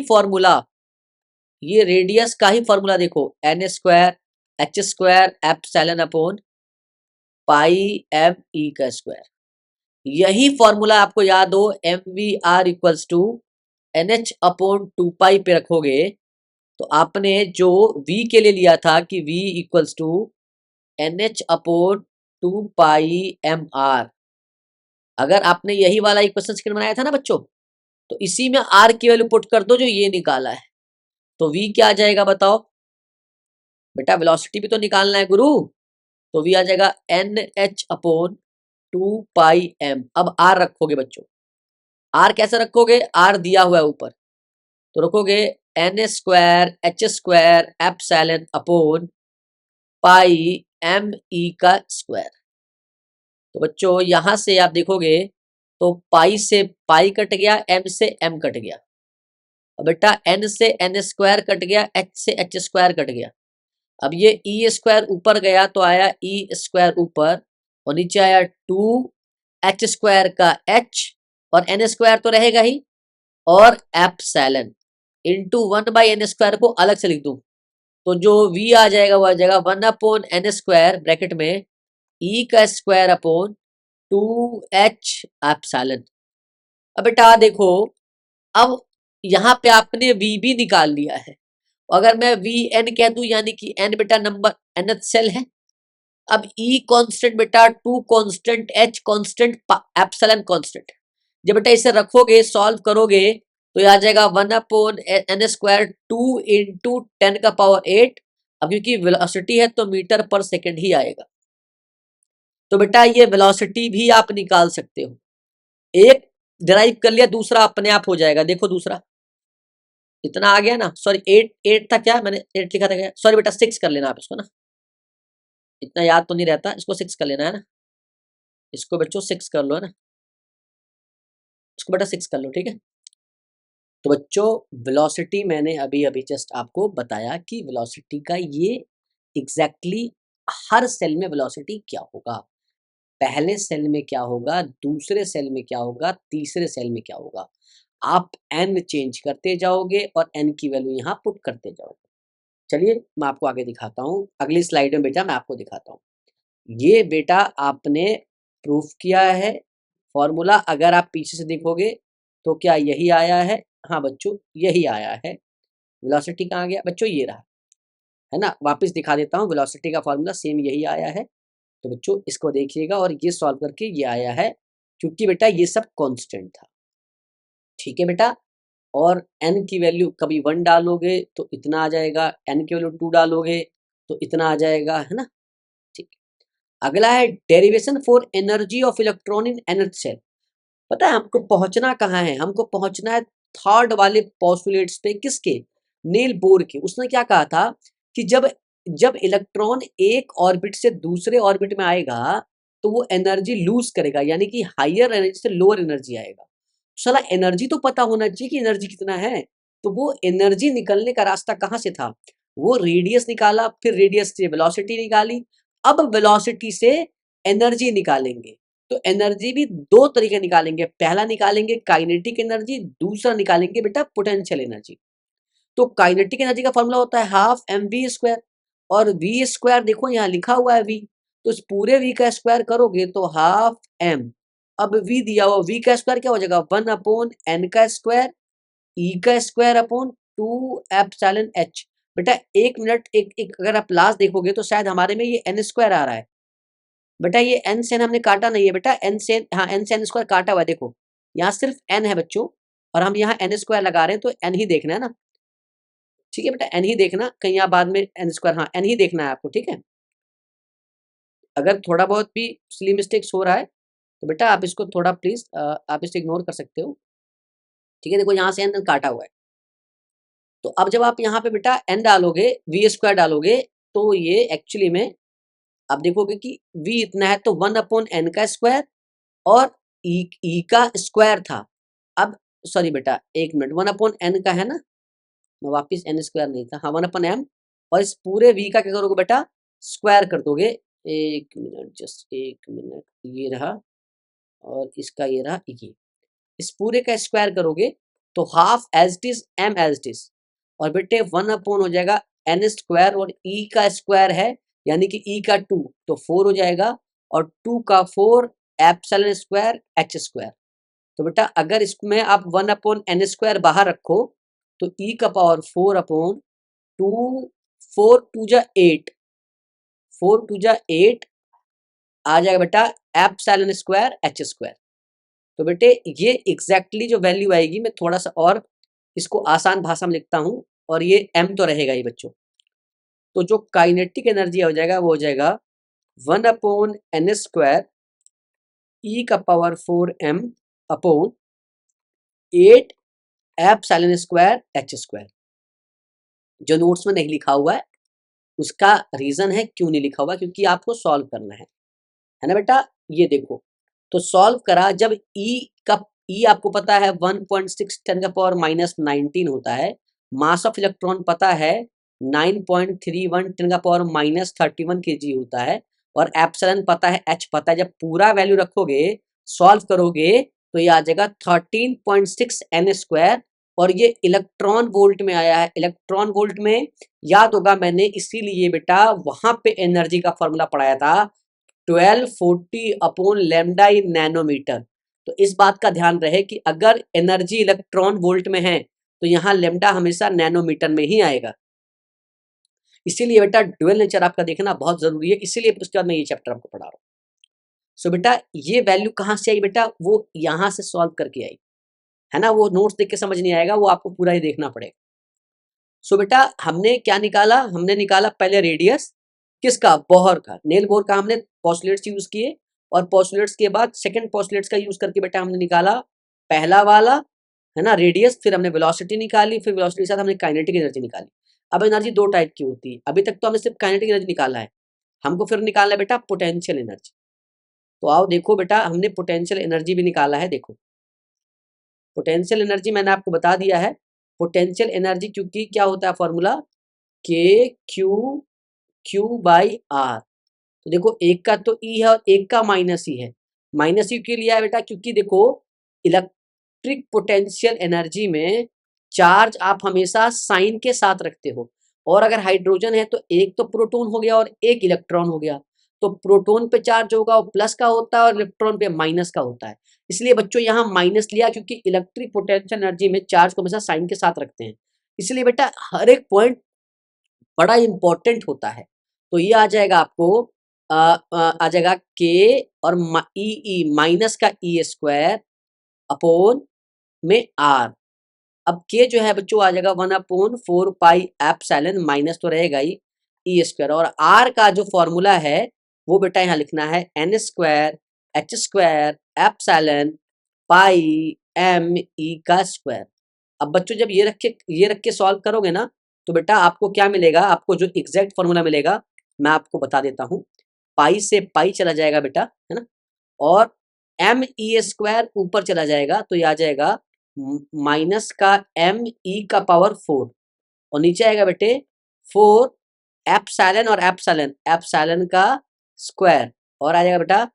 फॉर्मूला देखो, n square h square epsilon upon pi m e का स्क्वायर। यही फॉर्मूला आपको याद हो, M V R equals to N H upon 2 pi पे रखोगे तो आपने जो v के लिए लिया था कि v equals to N H upon 2 pi M R, अगर आपने यही वाला इक्वेशन स्क्रीन बनाया था ना बच्चों, तो इसी में r की वैल्यू पुट कर दो जो ये निकाला है, तो v क्या आ जाएगा बताओ बेटा। वेलोसिटी भी तो निकालना है गुरु, तो v आ जाएगा एन एच अपॉन 2 पाई m। अब r रखोगे बच्चों, r कैसे रखोगे, r दिया हुआ है ऊपर, तो रखोगे N square H square epsilon upon pi M E का स्क्वायर। तो बच्चों यहां से आप देखोगे तो पाई से पाई कट गया, एम से एम कट गया, और बेटा एन से एन स्क्वायर कट गया, एच से एच स्क्वायर कट गया। अब ये ई स्क्वायर ऊपर गया तो आया ई स्क्वायर ऊपर, और नीचे आया 2 एच स्क्वायर का एच, और एन स्क्वायर तो रहेगा ही, और एप्सिलॉन इंटू 1/n² को अलग से लिख दूं तो जो v आ जाएगा वो आ जाएगा 1/n² ब्रैकेट में e का स्क्वायर अपॉन 2h एप्सिलॉन। अब बेटा देखो, अब यहाँ पे आपने v भी निकाल लिया है, अगर मैं vn कह दूं यानी कि n बेटा नंबर nth सेल है। अब e कांस्टेंट बेटा, 2 constant, h constant, epsilon constant. जब बेटा इसे रखोगे सॉल्व करोगे तो यह आ जाएगा 1/n², 2 इंटू 10⁸। अब क्योंकि वेलोसिटी है तो मीटर पर सेकंड ही आएगा, तो बेटा ये वेलोसिटी भी आप निकाल सकते हो। एक डिराइव कर लिया, दूसरा अपने आप हो जाएगा। देखो दूसरा इतना आ गया ना, सॉरी 8 था क्या, मैंने 8 लिखा था क्या, सॉरी बेटा 6 कर लेना आप इसको ना, इतना याद तो नहीं रहता, इसको 6 कर लेना है ना, इसको बच्चों 6 कर लो है ना, इसको बेटा 6 कर लो, ठीक है। तो बच्चों वेलोसिटी मैंने अभी अभी जस्ट आपको बताया कि वेलोसिटी का ये एग्जैक्टली हर सेल में वेलोसिटी क्या होगा, पहले सेल में क्या होगा, दूसरे सेल में क्या होगा, तीसरे सेल में क्या होगा। आप एन चेंज करते जाओगे और एन की वैल्यू यहाँ पुट करते जाओगे। चलिए मैं आपको आगे दिखाता हूँ, अगली स्लाइड में बेटा मैं आपको दिखाता हूँ। ये बेटा आपने प्रूफ किया है फॉर्मूला, अगर आप पीछे से देखोगे तो क्या यही आया है, हाँ बच्चों यही आया है। वेलोसिटी कहाँ गया बच्चों, ये रहा है ना, वापस दिखा देता हूँ, वेलोसिटी का फॉर्मूला सेम यही आया है। तो बच्चों इसको देखिएगा और ये सॉल्व करके ये आया है, क्योंकि बेटा ये सब कांस्टेंट था, ठीक है बेटा। और n की वैल्यू कभी 1 डालोगे तो इतना आ जाएगा, n की वैल्यू 2 डालोगे तो इतना आ जाएगा, है ना, ठीक। अगला है derivation for energy of electron in nth shell. पता है हमको पहुंचना कहाँ है, हमको पहुंचना है थर्ड वाले पोस्टुलेट्स पे, किसके, नील बोर के। उसने क्या कहा था कि जब जब इलेक्ट्रॉन एक ऑर्बिट से दूसरे ऑर्बिट में आएगा तो वो एनर्जी लूज करेगा, यानी कि हायर एनर्जी से लोअर एनर्जी आएगा। साला एनर्जी तो पता होना चाहिए कि एनर्जी कितना है, तो वो एनर्जी निकलने का रास्ता कहाँ से था, वो रेडियस निकाला, फिर रेडियस से वेलोसिटी निकाली, अब वेलोसिटी से एनर्जी निकालेंगे। तो एनर्जी भी दो तरीके निकालेंगे, पहला निकालेंगे काइनेटिक एनर्जी, दूसरा निकालेंगे बेटा पोटेंशियल एनर्जी। तो काइनेटिक एनर्जी का फॉर्मूला होता है हाफ mv², और v² देखो यहाँ लिखा हुआ है v, तो इस पूरे v का स्क्वायर करोगे तो हाफ m, अब v दिया हुआ, v का स्क्वायर क्या हो जाएगा 1/n का स्क्वायर, e का स्क्वायर अपॉन 2 एप्सिलॉन h। बेटा एक मिनट, एक एक अगर आप लास्ट देखोगे तो शायद हमारे में ये n² आ रहा है बेटा, ये n से n हमने काटा नहीं है बेटा, n से हाँ n से n² काटा हुआ है, देखो यहाँ सिर्फ n है बच्चों, और हम यहाँ n² लगा रहे हैं तो n ही देखना है ना, ठीक है बेटा, n ही देखना, कहीं आप बाद में n², हाँ n ही देखना है आपको, ठीक है। अगर थोड़ा बहुत भी सिली मिस्टेक्स हो रहा है तो बेटा आप इसको थोड़ा प्लीज आप इसे इग्नोर कर सकते हो, ठीक है। देखो यहाँ से n काटा हुआ है, तो अब जब आप यहाँ पे बेटा n डालोगे, v² डालोगे, तो ये एक्चुअली में आप देखोगे कि v इतना है तो 1/n का स्क्वायर, और ई का स्क्वायर था। अब सॉरी बेटा एक मिनट, 1/n का है ना, मैं वापिस n² नहीं था, हाँ 1/m, और इस पूरे v का क्या करोगे बेटा, स्क्वायर कर दोगे। एक मिनट, जस्ट एक मिनट, ये रहा और इसका ये रहा, ये इस पूरे का स्क्वायर करोगे तो half as it is m as it is, और बेटे 1/, हो जाएगा n², और e का स्क्वायर है यानी कि e का 2 तो 4 हो जाएगा, और 2 का 4 एप्सिलॉन² h²। तो बेटा अगर इसमें आप 1/n² बाहर रखो तो e का पावर 4/2, 4 2 जा 8, 4 2 जा 8 आ जाएगा बेटा एप्सिलॉन² h²। तो बेटे ये एग्जैक्टली जो वैल्यू आएगी, मैं थोड़ा सा और इसको आसान भाषा में लिखता हूँ, और ये m तो रहेगा ही बच्चों। तो जो काइनेटिक एनर्जी हो जाएगा वो हो जाएगा 1/n² e का पावर 4m अपॉन 8 एप्सिलॉन² h²। जो नोट्स में नहीं लिखा हुआ है उसका रीजन है क्यों नहीं लिखा हुआ, क्योंकि आपको सॉल्व करना है ना बेटा। ये देखो, तो सॉल्व करा जब ई आपको पता है 1.6 10⁻⁻19 होता है, मास ऑफ इलेक्ट्रॉन पता है 9.31 10 का पावर -31 kg होता है। और एप्सिलॉन पता है, एच पता है। जब पूरा वैल्यू रखोगे, सॉल्व करोगे, तो ये आ जाएगा 13.6 n स्क्वायर। और ये इलेक्ट्रॉन वोल्ट में आया है। इलेक्ट्रॉन वोल्ट में याद होगा, मैंने इसीलिए बेटा वहां पे एनर्जी का फॉर्मूला पढ़ाया था, 1240 अपॉन लैम्डा इन नैनोमीटर। तो इस बात का ध्यान रहे कि अगर एनर्जी इलेक्ट्रॉन वोल्ट में है, तो यहाँ लैम्डा हमेशा नैनोमीटर में ही आएगा। इसीलिए बेटा ड्यूअल नेचर आपका देखना बहुत जरूरी है, इसीलिए उसके बाद मैं ये चैप्टर आपको पढ़ा रहा हूँ। सो बेटा ये वैल्यू कहाँ से आई बेटा, वो यहाँ से सॉल्व करके आई है ना। वो नोट्स देख के समझ नहीं आएगा, वो आपको पूरा ही देखना पड़ेगा। सो बेटा हमने क्या निकाला, हमने निकाला पहले रेडियस किसका, बोहर का, नेल बोहर का हमने पोस्टुलेट्स यूज किए। और पोस्टुलेट्स के बाद सेकंड पोस्टुलेट्स का यूज करके बेटा हमने निकाला पहला वाला है ना रेडियस, फिर हमने वेलोसिटी निकाली, फिर वेलोसिटी के साथ हमने काइनेटिक एनर्जी निकाली। अब एनर्जी दो टाइप की होती है, अभी तक तो हमने सिर्फ काइनेटिक एनर्जी निकाला है, हमको फिर निकालना है बेटा पोटेंशियल एनर्जी। तो आओ देखो बेटा, हमने पोटेंशियल एनर्जी भी निकाला है। देखो पोटेंशियल एनर्जी मैंने आपको बता दिया है। पोटेंशियल एनर्जी क्योंकि क्या होता है फॉर्मूला, के क्यू बाई आर। तो देखो एक का तो ई है और एक का माइनस ई है। माइनस ई क्यों लिया है बेटा, क्योंकि देखो इलेक्ट्रिक पोटेंशियल एनर्जी में चार्ज आप हमेशा साइन के साथ रखते हो। और अगर हाइड्रोजन है तो एक तो प्रोटॉन हो गया और एक इलेक्ट्रॉन हो गया। तो प्रोटॉन पे चार्ज होगा वो प्लस का होता है और इलेक्ट्रॉन पे माइनस का होता है। इसलिए बच्चों यहाँ माइनस लिया, क्योंकि इलेक्ट्रिक पोटेंशियल एनर्जी में चार्ज को हमेशा साइन के साथ रखते हैं। इसलिए बेटा हर एक पॉइंट बड़ा इंपॉर्टेंट होता है। तो ये आ जाएगा आपको आ जाएगा के और ई माइनस का ई स्क्वायर अपॉन में आर। अब के जो है बच्चों आ जाएगा 1/4 पाई एप्सिलॉन, माइनस तो रहेगा ही ई स्क्वायर। और आर का जो फॉर्मूला है वो बेटा यहाँ लिखना है N square H square epsilon pi M E का स्क्वायर। अब बच्चों जब ये रख के सॉल्व करोगे ना, तो बेटा आपको क्या मिलेगा, आपको जो एग्जैक्ट फॉर्मूला मिलेगा मैं आपको बता देता हूँ। पाई से पाई चला जाएगा बेटा, है ना। और एम ई स्क्वायर ऊपर चला जाएगा, तो ये आ जाएगा माइनस का एम ई का पावर 4। और नीचे आएगा बेटे 4 एप्सिलॉन और एप्सिलॉन एप्सिलॉन का स्क्वायर। और आ जाएगा बेटा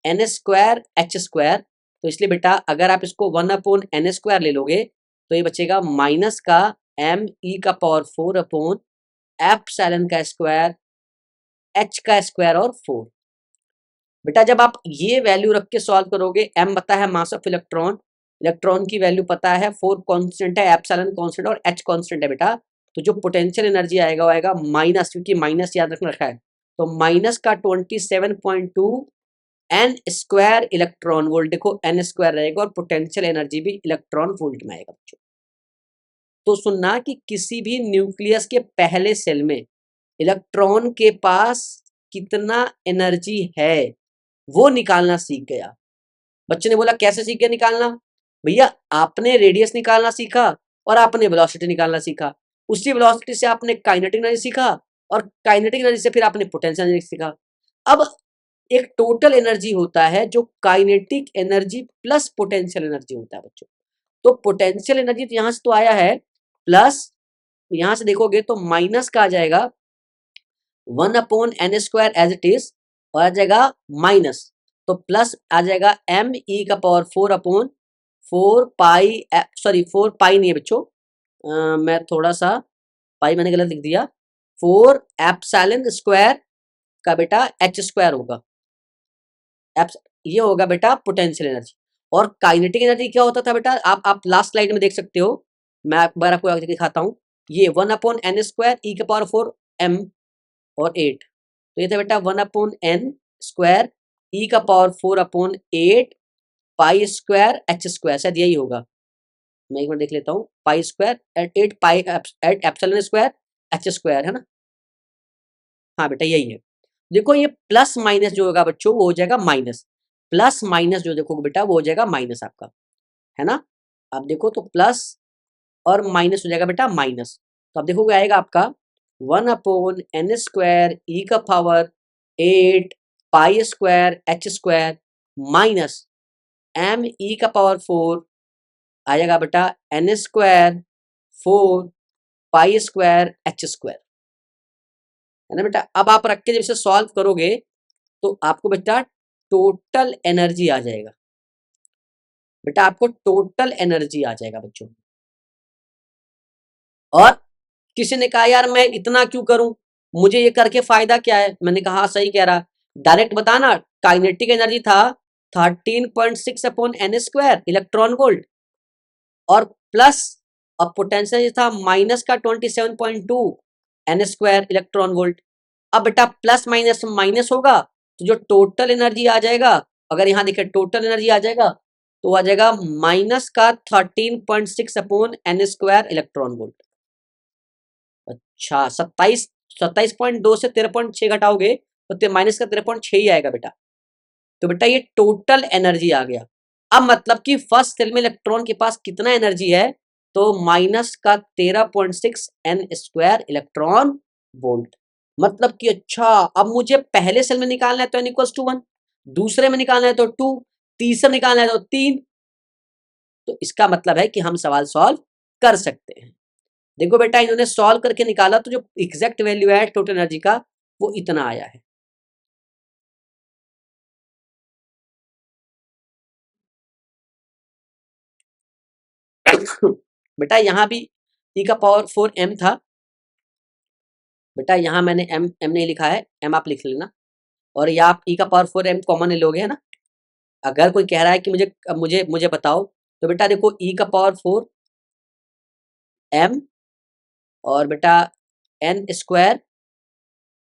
एन स्क्वायर एच स्क्वायर। तो इसलिए बेटा अगर आप इसको 1/n स्क्वायर ले लोगे, तो ये बचेगा माइनस का एम ई का पावर 4 अपॉन एप्सिलॉन का स्क्वायर एच का स्क्वायर और 4। बेटा जब आप ये वैल्यू रख के सॉल्व करोगे, एम पता है मास ऑफ इलेक्ट्रॉन, इलेक्ट्रॉन की वैल्यू पता है, 4 कांस्टेंट है, एप्सिलॉन कांस्टेंट और एच कांस्टेंट है बेटा। तो जो पोटेंशियल एनर्जी आएगा वो आएगा माइनस, क्योंकि माइनस याद रखना रखा है, तो माइनस का 27.2 एन स्क्वायर इलेक्ट्रॉन वोल्ट। देखो एन स्क्वायर रहेगा और पोटेंशियल एनर्जी भी इलेक्ट्रॉन वोल्ट में आएगा बच्चों। तो सुनना कि किसी भी न्यूक्लियस के पहले सेल में इलेक्ट्रॉन के पास कितना एनर्जी है वो निकालना सीख गया। बच्चे ने बोला कैसे सीख गया निकालना, भैया आपने रेडियस निकालना सीखा और आपने वेलोसिटी निकालना सीखा। उसी वेलोसिटी से आपने काइनेटिक एनर्जी सीखा और काइनेटिक एनर्जी से फिर आपने पोटेंशियल एनर्जी सीखा। अब एक टोटल एनर्जी होता है जो kinetic energy plus potential energy होता है बच्चों। तो पोटेंशियल एनर्जी तो यहां से तो आया है प्लस, यहां से देखोगे तो माइनस का आ जाएगा 1/n square as it is, और आ जाएगा माइनस, तो प्लस आ जाएगा एम ई का पावर 4 अपॉन 4 पाई, सॉरी 4 पाई नहीं है बच्चों, मैं थोड़ा सा पाई मैंने गलत लिख दिया, 4 एप्सिलॉन स्क्वायर का बेटा एच स्क्वायर होगा। ये होगा बेटा पोटेंशियल एनर्जी। और काइनेटिक एनर्जी क्या होता था बेटा, आप लास्ट स्लाइड में देख सकते हो, मैं एक बार आपको आगे दिखाता हूँ। ये 1/n स्क्वायर ई के पावर 4 एम और 8, तो ये था बेटा 1/n स्क्वायर ई का power 4/8 pi square H square, शायद यही होगा। मैं एक बार देख लेता हूँ, pi square eight 8 pi eight epsilon square H square, है ना। हाँ बेटा यही है। देखो ये प्लस माइनस जो होगा बच्चों वो हो जाएगा माइनस, प्लस माइनस जो देखो बेटा वो हो जाएगा माइनस आपका, है ना। अब देखो तो प्लस और माइनस हो जाएगा बेटा माइनस। तो अब देखोगे आएगा आपका 1/n स्क्वायर ई का power 8 pi square H square minus M E का पावर 4 आ जाएगा बेटा N square 4 pi square H square. है ना बेटा। अब आप रख के जब इसे सॉल्व करोगे तो आपको बेटा टोटल एनर्जी आ जाएगा बेटा, आपको टोटल एनर्जी आ जाएगा बच्चों। और किसी ने कहा यार मैं इतना क्यों करूं, मुझे ये करके फायदा क्या है? मैंने कहा सही कह रहा, डायरेक्ट बताना। काइनेटिक एनर्जी था 13.6 upon N square electron volt, और प्लस अब पोटेंशियल था माइनस का 27.2 एन स्क्वायर इलेक्ट्रॉन वोल्ट। अब बेटा प्लस माइनस माइनस होगा तो जो टोटल एनर्जी आ जाएगा, अगर यहाँ देखिए टोटल एनर्जी आ जाएगा तो आ जाएगा माइनस का 13.6 upon N square electron volt. अच्छा 27.2 से 13.6 घटाओगे तो माइनस का 13.6 ही आएगा बेटा। तो बेटा ये टोटल एनर्जी आ गया। अब मतलब कि फर्स्ट सेल में इलेक्ट्रॉन के पास कितना एनर्जी है, तो माइनस का 13.6 एन स्क्वायर इलेक्ट्रॉन वोल्ट। मतलब कि अच्छा अब मुझे पहले सेल में निकालना है तो एन इक्वल्स टू 1, दूसरे में निकालना है तो 2, तीसरे निकालना है तो 3। तो इसका मतलब है कि हम सवाल सॉल्व कर सकते हैं। देखो बेटा इन्होंने सॉल्व करके निकाला तो जो एग्जैक्ट वैल्यू है टोटल एनर्जी का वो इतना आया है। बेटा यहाँ भी e का पावर 4 m था बेटा, यहाँ मैंने m नहीं लिखा है, m आप लिख लेना। और ये आप e का पावर 4 m कॉमन ले लोगे, है ना। अगर कोई कह रहा है कि मुझे मुझे मुझे बताओ, तो बेटा देखो e का पावर 4 m और बेटा n स्क्वायर,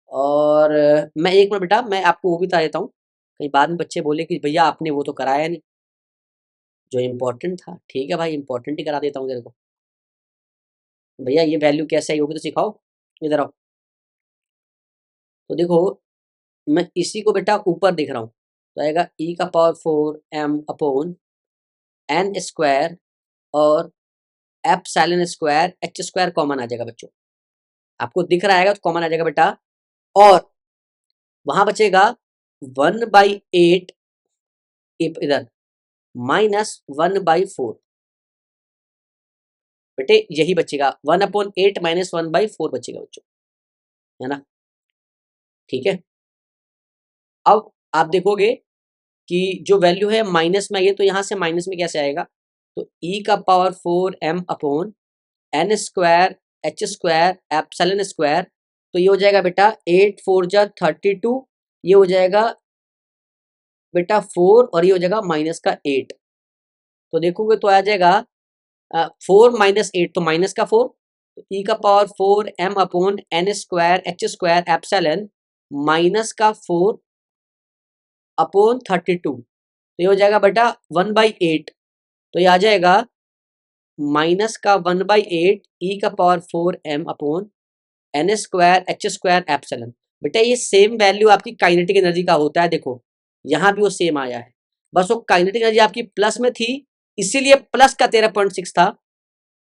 और मैं एक मिनट बेटा मैं आपको वो भी बता देता हूँ, कहीं बाद में बच्चे बोले कि भैया आपने वो तो कराया नहीं जो इम्पोर्टेंट था। ठीक है भाई, इम्पोर्टेंट ही करा देता हूँ तेरे को। भैया ये वैल्यू कैसे आई होगी तो सिखाओ, इधर आओ। तो देखो मैं इसी को बेटा ऊपर दिख रहा हूँ, तो आएगा e का power 4 m upon n square और epsilon square h square common आ जाएगा बच्चों। आपको दिख रहा है तो कॉमन आ जाएगा बेटा, और वहां बचेगा 1/8 इधर माइनस 1/4 बेटे, यही बचेगा 1/8 माइनस 1/4 बचेगा बच्चों, है ना। ठीक है, अब आप देखोगे कि जो वैल्यू है माइनस में आई है, तो यहाँ से माइनस में कैसे आएगा, तो e का power 4 m upon n square h square epsilon square, तो ये हो जाएगा बेटा 8 4 जा 32, ये हो जाएगा बेटा 4 और ये हो जाएगा माइनस का 8। तो देखोगे तो आ जाएगा 4 माइनस 8 तो माइनस का 4, तो e का power 4 m upon n square h square epsilon minus का 4 अपॉन 32, तो ये हो जाएगा बेटा 1/8, तो ये आ जाएगा माइनस का 1/8 e का power 4 m upon N square H square epsilon. बेटा ये सेम वैल्यू आपकी काइनेटिक एनर्जी का होता है, देखो यहाँ भी वो सेम आया है, बस वो काइनेटिक एनर्जी आपकी प्लस में थी इसीलिए प्लस का 13.6 था,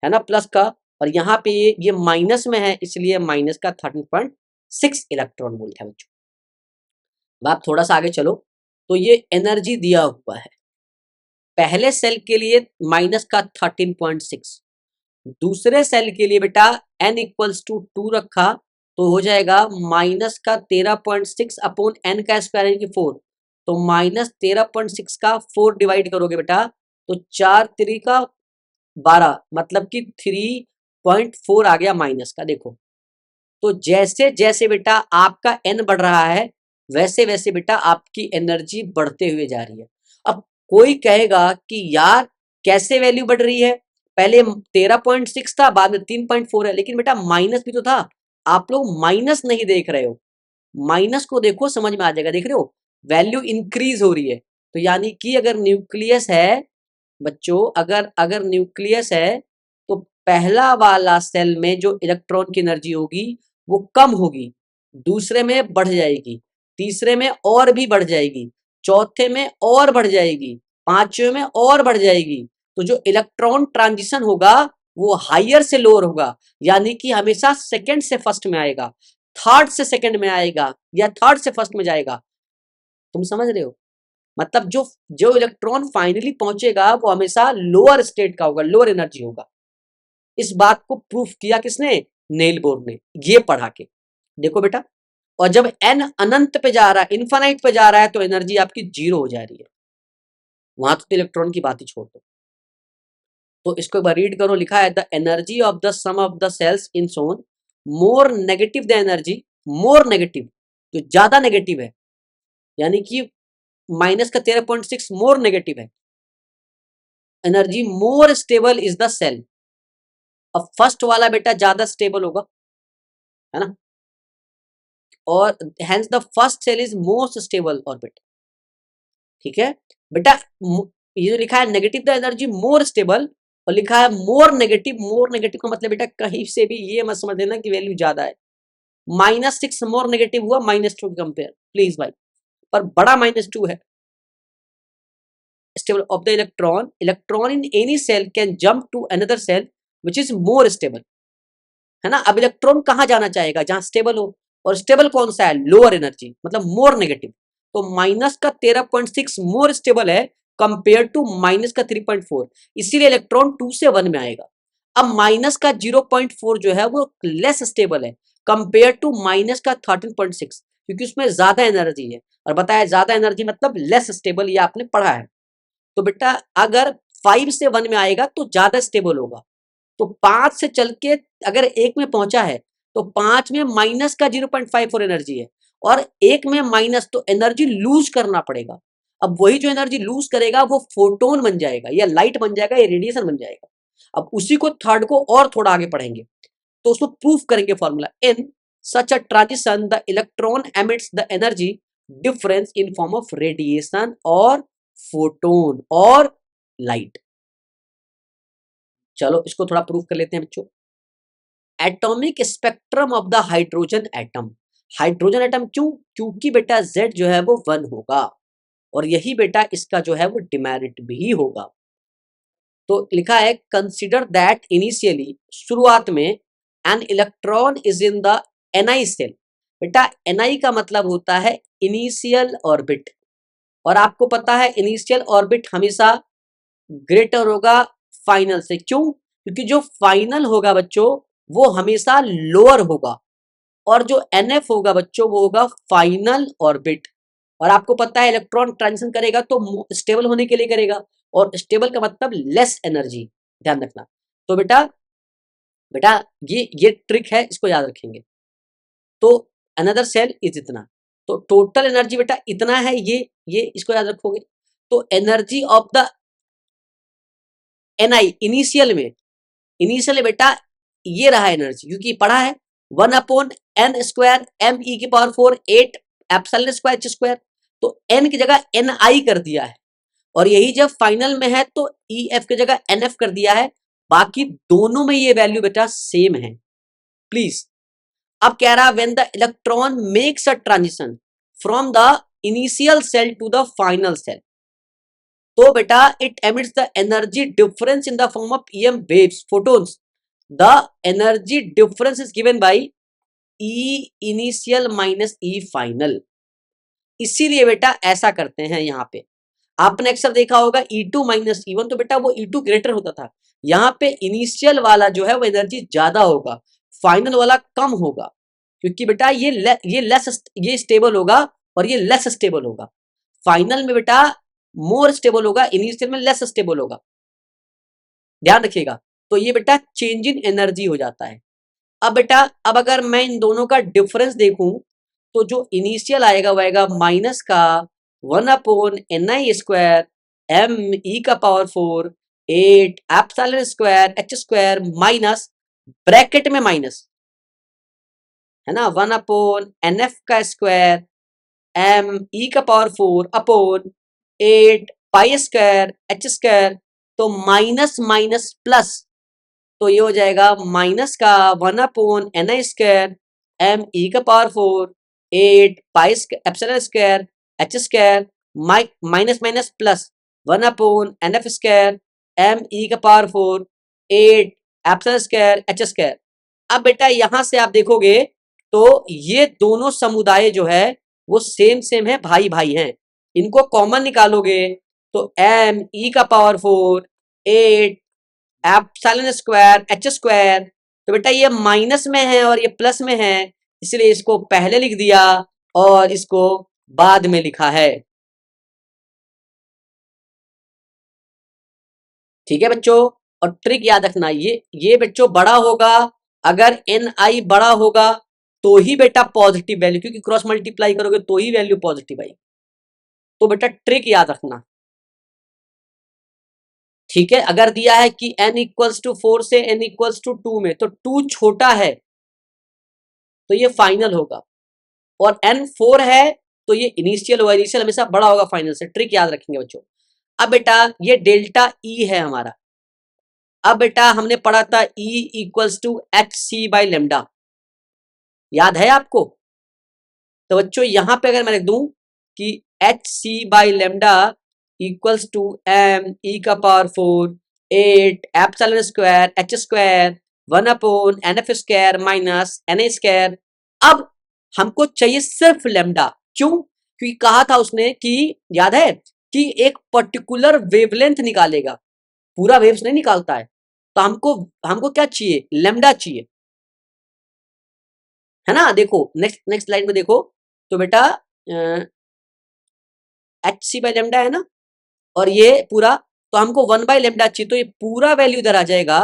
है ना, प्लस का, और यहाँ पे ये माइनस में है इसलिए माइनस का 13.6 इलेक्ट्रॉन वोल्ट है बच्चों। अब आप थोड़ा सा आगे चलो, तो ये एनर्जी दिया हुआ है पहले सेल के लिए माइनस का 13.6, दूसरे सेल के लिए बेटा n इक्वल्स टू 2 रखा तो हो जाएगा माइनस का 13.6 अपॉन n का स्क्वायर यानी कि 4, तो माइनस 13.6 का 4 डिवाइड करोगे बेटा तो 4 3 का 12, मतलब कि 3.4 आ गया माइनस का। देखो तो जैसे जैसे बेटा आपका n बढ़ रहा है वैसे वैसे बेटा आपकी एनर्जी बढ़ते हुए जा रही है। अब कोई कहेगा कि यार कैसे वैल्यू बढ़ रही है, पहले 13.6 था बाद में 3.4 है, लेकिन बेटा माइनस भी तो था, आप लोग माइनस नहीं देख रहे हो, माइनस को देखो समझ में आ जाएगा। देख रहे हो वैल्यू इंक्रीज हो रही है, तो यानी कि अगर न्यूक्लियस है बच्चों, अगर अगर न्यूक्लियस है तो पहला वाला सेल में जो इलेक्ट्रॉन की एनर्जी होगी वो कम होगी, दूसरे में बढ़ जाएगी, तीसरे में और भी बढ़ जाएगी, चौथे में और बढ़ जाएगी, पांचवें में और बढ़ जाएगी। तो जो इलेक्ट्रॉन ट्रांजिशन होगा वो हायर से लोअर होगा, यानी कि हमेशा सेकंड से फर्स्ट में आएगा, थर्ड से सेकंड में आएगा या थर्ड से फर्स्ट में जाएगा। तुम समझ रहे हो, मतलब जो जो इलेक्ट्रॉन फाइनली पहुंचेगा वो हमेशा लोअर स्टेट का होगा, लोअर एनर्जी होगा। इस बात को प्रूफ किया किसने, नेल बोर ने, ये पढ़ा के। देखो बेटा और जब n अनंत पे जा रहा है, इन्फानाइट पे जा रहा है, तो एनर्जी आपकी 0 हो जा रही है। वहां तो इलेक्ट्रॉन की बात ही छोड़ दो। तो इसको एक बार रीड करो, लिखा है the energy of the some of the shells in shown more negative the energy, more negative, जो ज्यादा नेगेटिव है, यानी कि माइनस का 13.6 मोर नेगेटिव है, energy more stable is the shell. अब फर्स्ट वाला बेटा ज्यादा स्टेबल होगा, है ना, और hence the first shell is most stable orbit. ठीक है बेटा, ये जो लिखा है negative the energy more stable, और लिखा है मोर नेगेटिव, मोर नेगेटिव का मतलब बेटा कहीं से भी ये मत समझ लेना कि वैल्यू ज्यादा है। -6 मोर नेगेटिव हुआ -2 की कंपेयर, प्लीज भाई, पर बड़ा -2 है। Stable of the electron, electron in any shell can jump to another shell which is more stable, है ना। अब इलेक्ट्रॉन कहाँ जाना चाहेगा, जहां स्टेबल हो, और स्टेबल कौन सा है, लोअर एनर्जी, मतलब मोर नेगेटिव। तो माइनस का 13.6 मोर स्टेबल है कंपेयर टू माइनस का 3.4, इसीलिए इलेक्ट्रॉन 2 से 1 में आएगा। अब माइनस का 0.4 जो है वो लेस स्टेबल है कंपेयर टू माइनस का 13.6, क्योंकि उसमें ज्यादा एनर्जी है, और बताया ज्यादा एनर्जी मतलब लेस स्टेबल, ये आपने पढ़ा है। तो बेटा अगर 5 से 1 में आएगा तो ज्यादा स्टेबल होगा। तो 5 से चल के अगर 1 में पहुंचा है, तो 5 में माइनस का 0.54 एनर्जी है, और 1 में माइनस, तो एनर्जी लूज करना पड़ेगा। अब वही जो एनर्जी लूज करेगा वो फोटोन बन जाएगा, या लाइट बन जाएगा, या रेडिएशन बन जाएगा। अब उसी को थर्ड को और थोड़ा आगे पढ़ेंगे, तो उसको प्रूफ करेंगे formula. In such a transition the electron emits the energy difference in form of radiation और फोटोन और लाइट। चलो इसको थोड़ा प्रूफ कर लेते हैं बच्चों। Atomic spectrum of the hydrogen atom, hydrogen atom क्यों, क्योंकि बेटा Z जो है वो 1 होगा, और यही बेटा इसका जो है वो डिमेरिट भी होगा। तो लिखा है कंसिडर दैट इनिशियली, शुरुआत में an electron is in the Ni shell. बेटा Ni का मतलब होता है इनिशियल ऑर्बिट, और आपको पता है इनिशियल ऑर्बिट हमेशा ग्रेटर होगा फाइनल से। क्यों, क्योंकि जो फाइनल होगा बच्चों वो हमेशा लोअर होगा, और जो NF होगा बच्चों वो होगा फाइनल ऑर्बिट। और आपको पता है इलेक्ट्रॉन ट्रांजिशन करेगा तो स्टेबल होने के लिए करेगा, और स्टेबल का मतलब लेस एनर्जी, ध्यान रखना। तो बेटा बेटा ये ट्रिक है, इसको याद रखेंगे। तो अनदर सेल इज इतना, तो टोटल एनर्जी बेटा इतना है, ये इसको याद रखोगे। तो energy of the Ni initial में, इनिशियल बेटा ये रहा एनर्जी, क्योंकि पढ़ा है 1/n² me⁴ 8 ε²h², तो n की जगह Ni कर दिया है, और यही जब फाइनल में है तो EF की जगह NF कर दिया है। बाकी दोनों में ये वैल्यू बेटा सेम है, प्लीज। अब कह रहा when the electron makes a transition from the initial shell to the final shell, तो बेटा it emits the energy difference in the form of EM waves, photons. The energy difference is given by E initial minus E final. इसीलिए बेटा ऐसा करते हैं, यहाँ पे आपने अक्सर देखा होगा E2 माइनस E1, तो बेटा वो E2 ग्रेटर होता था। यहाँ पे इनिशियल वाला जो है वो एनर्जी ज्यादा होगा, फाइनल वाला कम होगा, क्योंकि बेटा ये स्टेबल होगा और ये लेस स्टेबल होगा। फाइनल में बेटा मोर स्टेबल होगा, इनिशियल में लेस स्टेबल होगा, ध्यान रखिएगा। तो ये बेटा चेंज इन एनर्जी हो जाता है। अब बेटा अब अगर मैं इन दोनों का डिफरेंस देखूं, तो जो इनिशियल आएगा वो आएगा माइनस का 1/Ni² me⁴ 8 ε² माइनस, ब्रैकेट में माइनस, है ना, 1/NF² me⁴ 8 π²h², तो माइनस माइनस प्लस, तो ये हो जाएगा माइनस का 1/Ni² me⁴ 8 π² minus minus plus 1/NF² me⁴ 8 ε²h²। अब बेटा यहां से आप देखोगे तो ये दोनों समुदाय जो है वो सेम है, भाई भाई हैं। इनको कॉमन निकालोगे तो me⁴ 8 ε² h², तो बेटा ये माइनस में है और ये प्लस में है, इसलिए इसको पहले लिख दिया और इसको बाद में लिखा है। ठीक है बच्चों, और ट्रिक याद रखना, ये बच्चों बड़ा होगा, अगर एन आई बड़ा होगा तो ही बेटा पॉजिटिव वैल्यू, क्योंकि क्रॉस मल्टीप्लाई करोगे तो ही वैल्यू पॉजिटिव आई। तो बेटा ट्रिक याद रखना। ठीक है, अगर दिया है कि n इक्वल्स टू 4 से n इक्वल्स टू 2 में, तो 2 छोटा है तो ये फाइनल होगा, और n 4 है तो ये इनिशियल होगा, इनिशियल हमेशा बड़ा होगा फाइनल से। ट्रिक याद रखेंगे बच्चों। अब बेटा ये डेल्टा ई है हमारा। अब बेटा हमने पढ़ा था E equals to H C by lambda, याद है आपको? तो बच्चों यहां पे अगर मैं लिख दूं कि H C by lambda equals to M E का power 4 8 epsilon square H square 1 upon N F square minus N A square. अब हमको चाहिए सिर्फ लेमडा, क्यों? क्योंकि कहा था उसने कि, याद है कि एक पर्टिकुलर वेवलेंथ निकालेगा, पूरा वेव्स नहीं निकालता है। तो हमको हमको क्या चाहिए? लेमडा चाहिए, है ना? देखो नेक्स्ट नेक्स्ट स्लाइड में देखो, तो बेटा एच सी बाई लेमडा है ना, और ये पूरा, तो हमको 1 बाई लेमडा चाहिए, तो ये पूरा वैल्यू इधर आ जाएगा।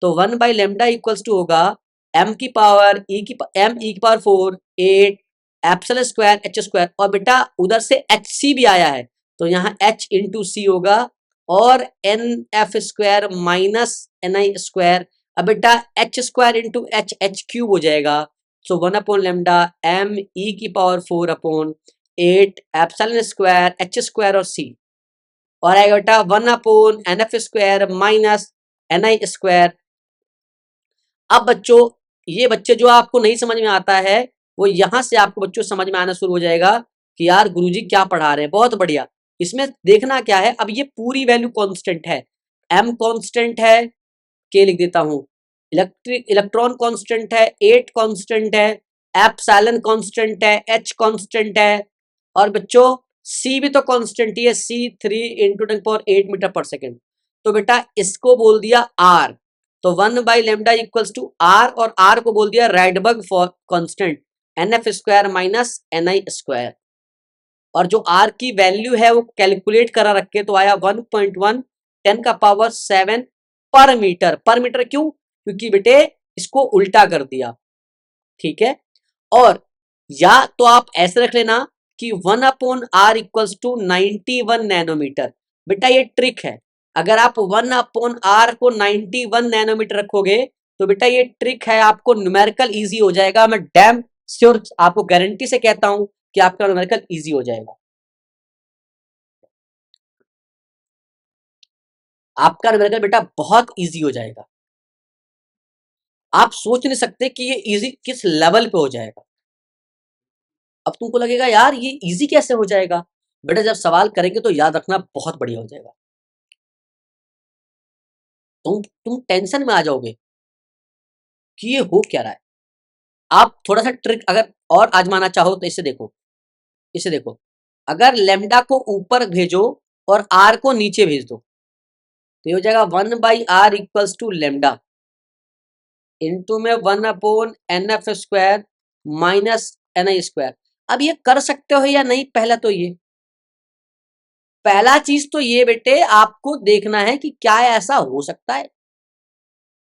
तो 1 बाई लेमडा इक्वल्स टू होगा एम की पावर एम ई की power 4 8 epsilon square H square, और बेटा उधर से एच सी भी आया है तो यहाँ एच इंटू सी होगा, और N F square minus N I square. अब बेटा H square into H H cube हो जाएगा। So 1 upon lambda M E की power 4 upon 8 epsilon square H square और सी, और आएगा बेटा 1 upon N F square minus N I square. अब बच्चों ये बच्चे जो आपको नहीं समझ में आता है, वो यहां से आपको बच्चों समझ में आना शुरू हो जाएगा कि यार गुरुजी क्या पढ़ा रहे हैं, बहुत बढ़िया। इसमें देखना क्या है, अब ये पूरी वैल्यू कांस्टेंट है, एम कांस्टेंट है, के लिख देता हूं, इलेक्ट्रॉन कांस्टेंट है, 8 कांस्टेंट है, एप्सिलॉन कांस्टेंट है, एच कांस्टेंट है, और बच्चों सी भी तो कांस्टेंट ही है, C 3 into 10⁸ metre per second. तो बेटा इसको बोल दिया आर, तो 1 by lambda equals to R, और आर को बोल दिया Rydberg for constant N F square minus N I square, और जो आर की वैल्यू है वो कैलकुलेट करा रखे, तो आया 1.1 10⁻7 पर मीटर। क्यों? क्योंकि बेटे इसको उल्टा कर दिया। ठीक है, और या तो आप ऐसे रख लेना कि 1 upon R equals to 91 nanometre. बेटा ये ट्रिक है, अगर आप 1 अपॉन आर को 91 नैनोमीटर रखोगे तो बेटा ये ट्रिक है, आपको न्यूमेरिकल इजी हो जाएगा। मैं डैम श्योर आपको गारंटी से कहता हूं कि आपका न्यूमेरिकल इजी हो जाएगा, आपका न्यूमेरिकल बेटा बहुत इजी हो जाएगा। आप सोच नहीं सकते कि ये इजी किस लेवल पे हो जाएगा। अब तुमको लगेगा यार ये इजी कैसे हो जाएगा, बेटा जब सवाल करेंगे तो याद रखना बहुत बढ़िया हो जाएगा। तुम टेंशन में आ जाओगे कि ये हो क्या रहा है। आप थोड़ा सा ट्रिक अगर और आजमाना चाहो तो इसे देखो, अगर लेमडा को ऊपर भेजो और आर को नीचे भेज दो, तो ये हो जाएगा 1 by R equals to lambda into में 1 upon N F square minus N I square. अब ये कर सकते हो या नहीं, पहला तो ये, पहला चीज तो ये बेटे आपको देखना है कि क्या ऐसा हो सकता है,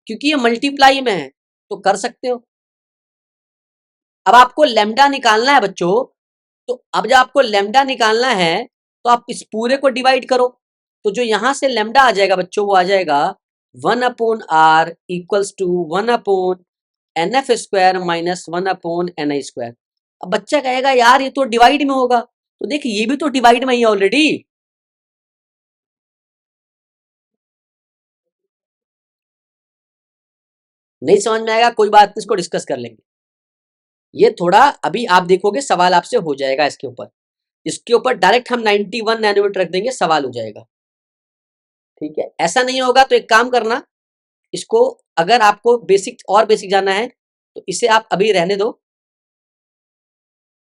क्योंकि ये मल्टीप्लाई में है तो कर सकते हो। अब आपको लेमडा निकालना है बच्चों, तो अब जब आपको लेमडा निकालना है तो आप इस पूरे को डिवाइड करो, तो जो यहां से लेमडा आ जाएगा बच्चों वो आ जाएगा 1 upon R equals to 1 upon N F square minus 1 upon N I square. अब बच्चा कहेगा यार ये तो डिवाइड में होगा, तो देखिए ये भी तो डिवाइड में ही है ऑलरेडी। नहीं समझ में आएगा कोई बात नहीं, इसको डिस्कस कर लेंगे। ये थोड़ा अभी आप देखोगे सवाल आपसे हो जाएगा इसके ऊपर डायरेक्ट हम 91 नैनोमीटर रख देंगे, सवाल हो जाएगा। ठीक है, ऐसा नहीं होगा तो एक काम करना, इसको अगर आपको बेसिक और बेसिक जानना है तो इसे आप अभी रहने दो,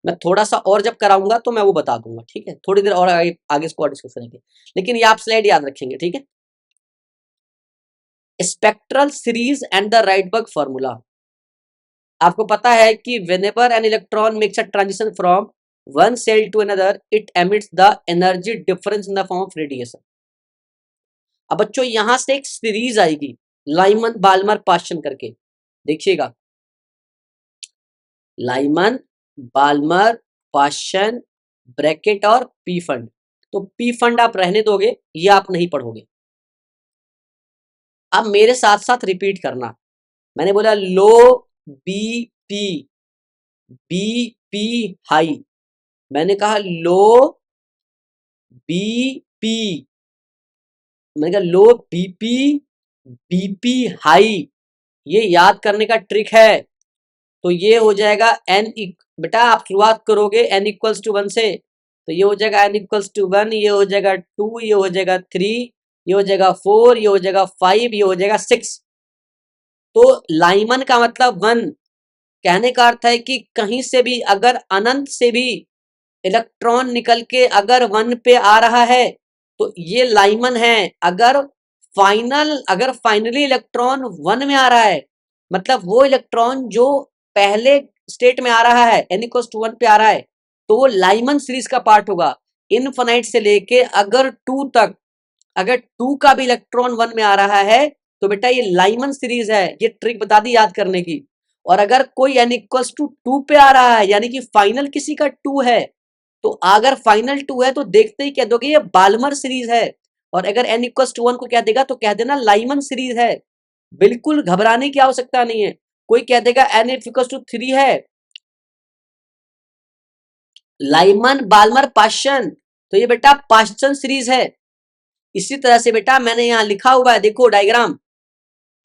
मैं थोड़ा सा और जब कराऊंगा तो मैं वो बता दूंगा। ठीक है, थोड़ी देर और आगे आगे इसको और डिस्कस करेंगे, लेकिन ये आप स्लाइड याद रखेंगे। ठीक है, spectral series and the Rydberg formula. आपको पता है कि whenever an electron makes a transition from one cell to another, it emits the energy difference in the form of radiation. अब बच्चों यहां से एक सीरीज आएगी लाइमन बाल्मर पाश्चन करके, देखिएगा लाइमन बाल्मर पाश्चन ब्रैकेट और पी फंड। तो पी फंड आप रहने दोगे, ये आप नहीं पढ़ोगे। अब मेरे साथ साथ रिपीट करना। मैंने बोला लो बीपी, बीपी हाई। मैंने कहा लो बीपी, मैंने कहा लो बीपी, बीपी हाई। ये याद करने का ट्रिक है। तो ये हो जाएगा एन, बेटा आप शुरुआत करोगे एन इक्वल्स टू 1 से, तो ये हो जाएगा एन इक्वल्स टू 1, ये हो जाएगा 2, ये हो जाएगा 3, ये हो जाएगा 4, ये हो जाएगा 5, ये हो जाएगा 6। तो लाइमन का मतलब 1, कहने का अर्थ है कि कहीं से भी अगर अनंत से भी इलेक्ट्रॉन निकल के अगर 1 पे आ रहा है तो ये लाइमन है। अगर फाइनली इलेक्ट्रॉन 1 में आ रहा है, मतलब वो इलेक्ट्रॉन जो पहले स्टेट में आ रहा है n इक्वल्स टू 1 पे आ रहा है, तो वो लाइमन सीरीज का पार्ट होगा। इनफाइनाइट से लेके अगर 2 तक, अगर 2 का भी इलेक्ट्रॉन 1 में आ रहा है तो बेटा ये लाइमन सीरीज है। ये ट्रिक बता दी याद करने की। और अगर कोई n इक्वल्स टू 2 पे आ रहा है, यानी कि फाइनल किसी का 2 है, तो अगर फाइनल 2 है तो देखते ही कह दोगे ये बाल्मर सीरीज है। और अगर n इक्वल्स टू 1 को क्या देगा तो कह देना लाइमन सीरीज है। बिल्कुल घबराने की आवश्यकता नहीं है। कोई कह देगा n इक्वल्स टू 3 है, लाइमन बाल्मर पाश्चन, तो ये बेटा पाश्चन सीरीज है। इसी तरह से बेटा मैंने यहां लिखा हुआ है, देखो डायग्राम,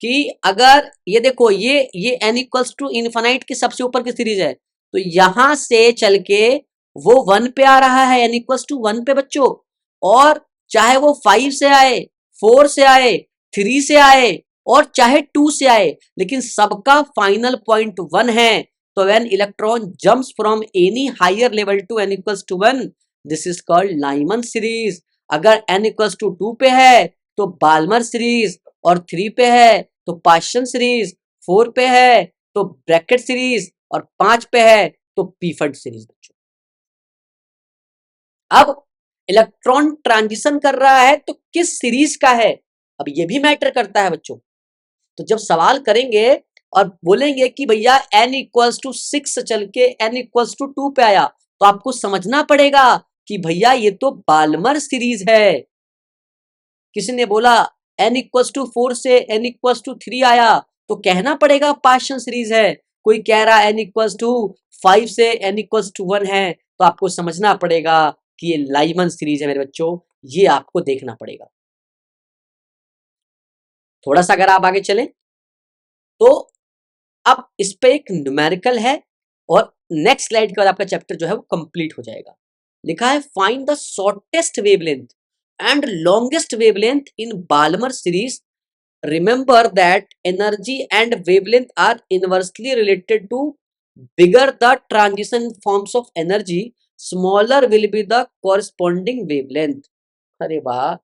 कि अगर ये देखो ये n इक्वल्स टू इनफाइनाइट की सबसे ऊपर की सीरीज है, तो यहां से चल के वो 1 पे आ रहा है, n इक्वल्स टू 1 पे बच्चों। और चाहे वो 5 से आए, 4 से आए, 3 से आए और चाहे 2 से आए, लेकिन सबका फाइनल पॉइंट 1 है। तो when electron jumps from any higher level to n equals to 1, this is called Lyman series. अगर n इक्वल्स टू 2 पे है तो बाल्मर सीरीज, और 3 पे है तो पाश्चन सीरीज, 4 पे है तो ब्रैकेट सीरीज, और 5 पे है तो पीफर्ड सीरीज। बच्चों अब इलेक्ट्रॉन ट्रांजिशन कर रहा है तो किस सीरीज का है, अब ये भी मैटर करता है बच्चों। तो जब सवाल करेंगे और बोलेंगे कि भैया n इक्वल्स टू 6 चल के n इक्वल्स टू 2 पे आया, तो आपको समझना पड़ेगा कि भैया ये तो बाल्मर सीरीज है। किसी ने बोला n इक्वल्स टू 4 से n इक्वल्स टू 3 आया, तो कहना पड़ेगा पाश्चन सीरीज है। कोई कह रहा है n इक्वल्स टू 5 से n इक्वल्स टू 1 है, तो आपको समझना पड़ेगा कि ये लाइमन सीरीज है मेरे बच्चों। ये आपको देखना पड़ेगा। थोड़ा सा अगर आप आगे चलें तो अब इस पे एक न्यूमेरिकल है, और नेक्स्ट स्लाइड के बाद आपका चैप्टर जो है वो कंप्लीट हो जाएगा। लिखा है find the shortest wavelength and longest wavelength in Balmer series. Remember that energy and wavelength are inversely related to bigger the transition forms of energy, smaller will be the corresponding wavelength। अरे वाह,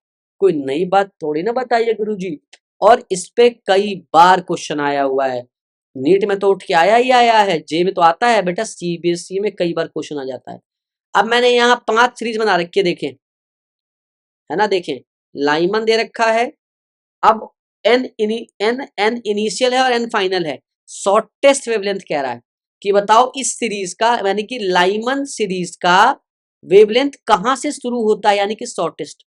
कोई नई बात थोड़ी ना बताइए गुरुजी। और इस पे कई बार क्वेश्चन आया हुआ है। नीट में तो उठ के आया ही आया है, जे में तो आता है बेटा, सीबीएसई में कई बार क्वेश्चन आ जाता है। अब मैंने यहाँ 5 सीरीज बना रखी है, देखें, है ना, देखें, लाइमन दे रखा है। अब एन इनिशियल है और एन फाइनल है। शॉर्टेस्ट वेवलेंथ कह रहा है कि बताओ इस सीरीज का, यानी कि लाइमन सीरीज का वेवलेंथ कहां से शुरू होता है यानी कि शॉर्टेस्ट,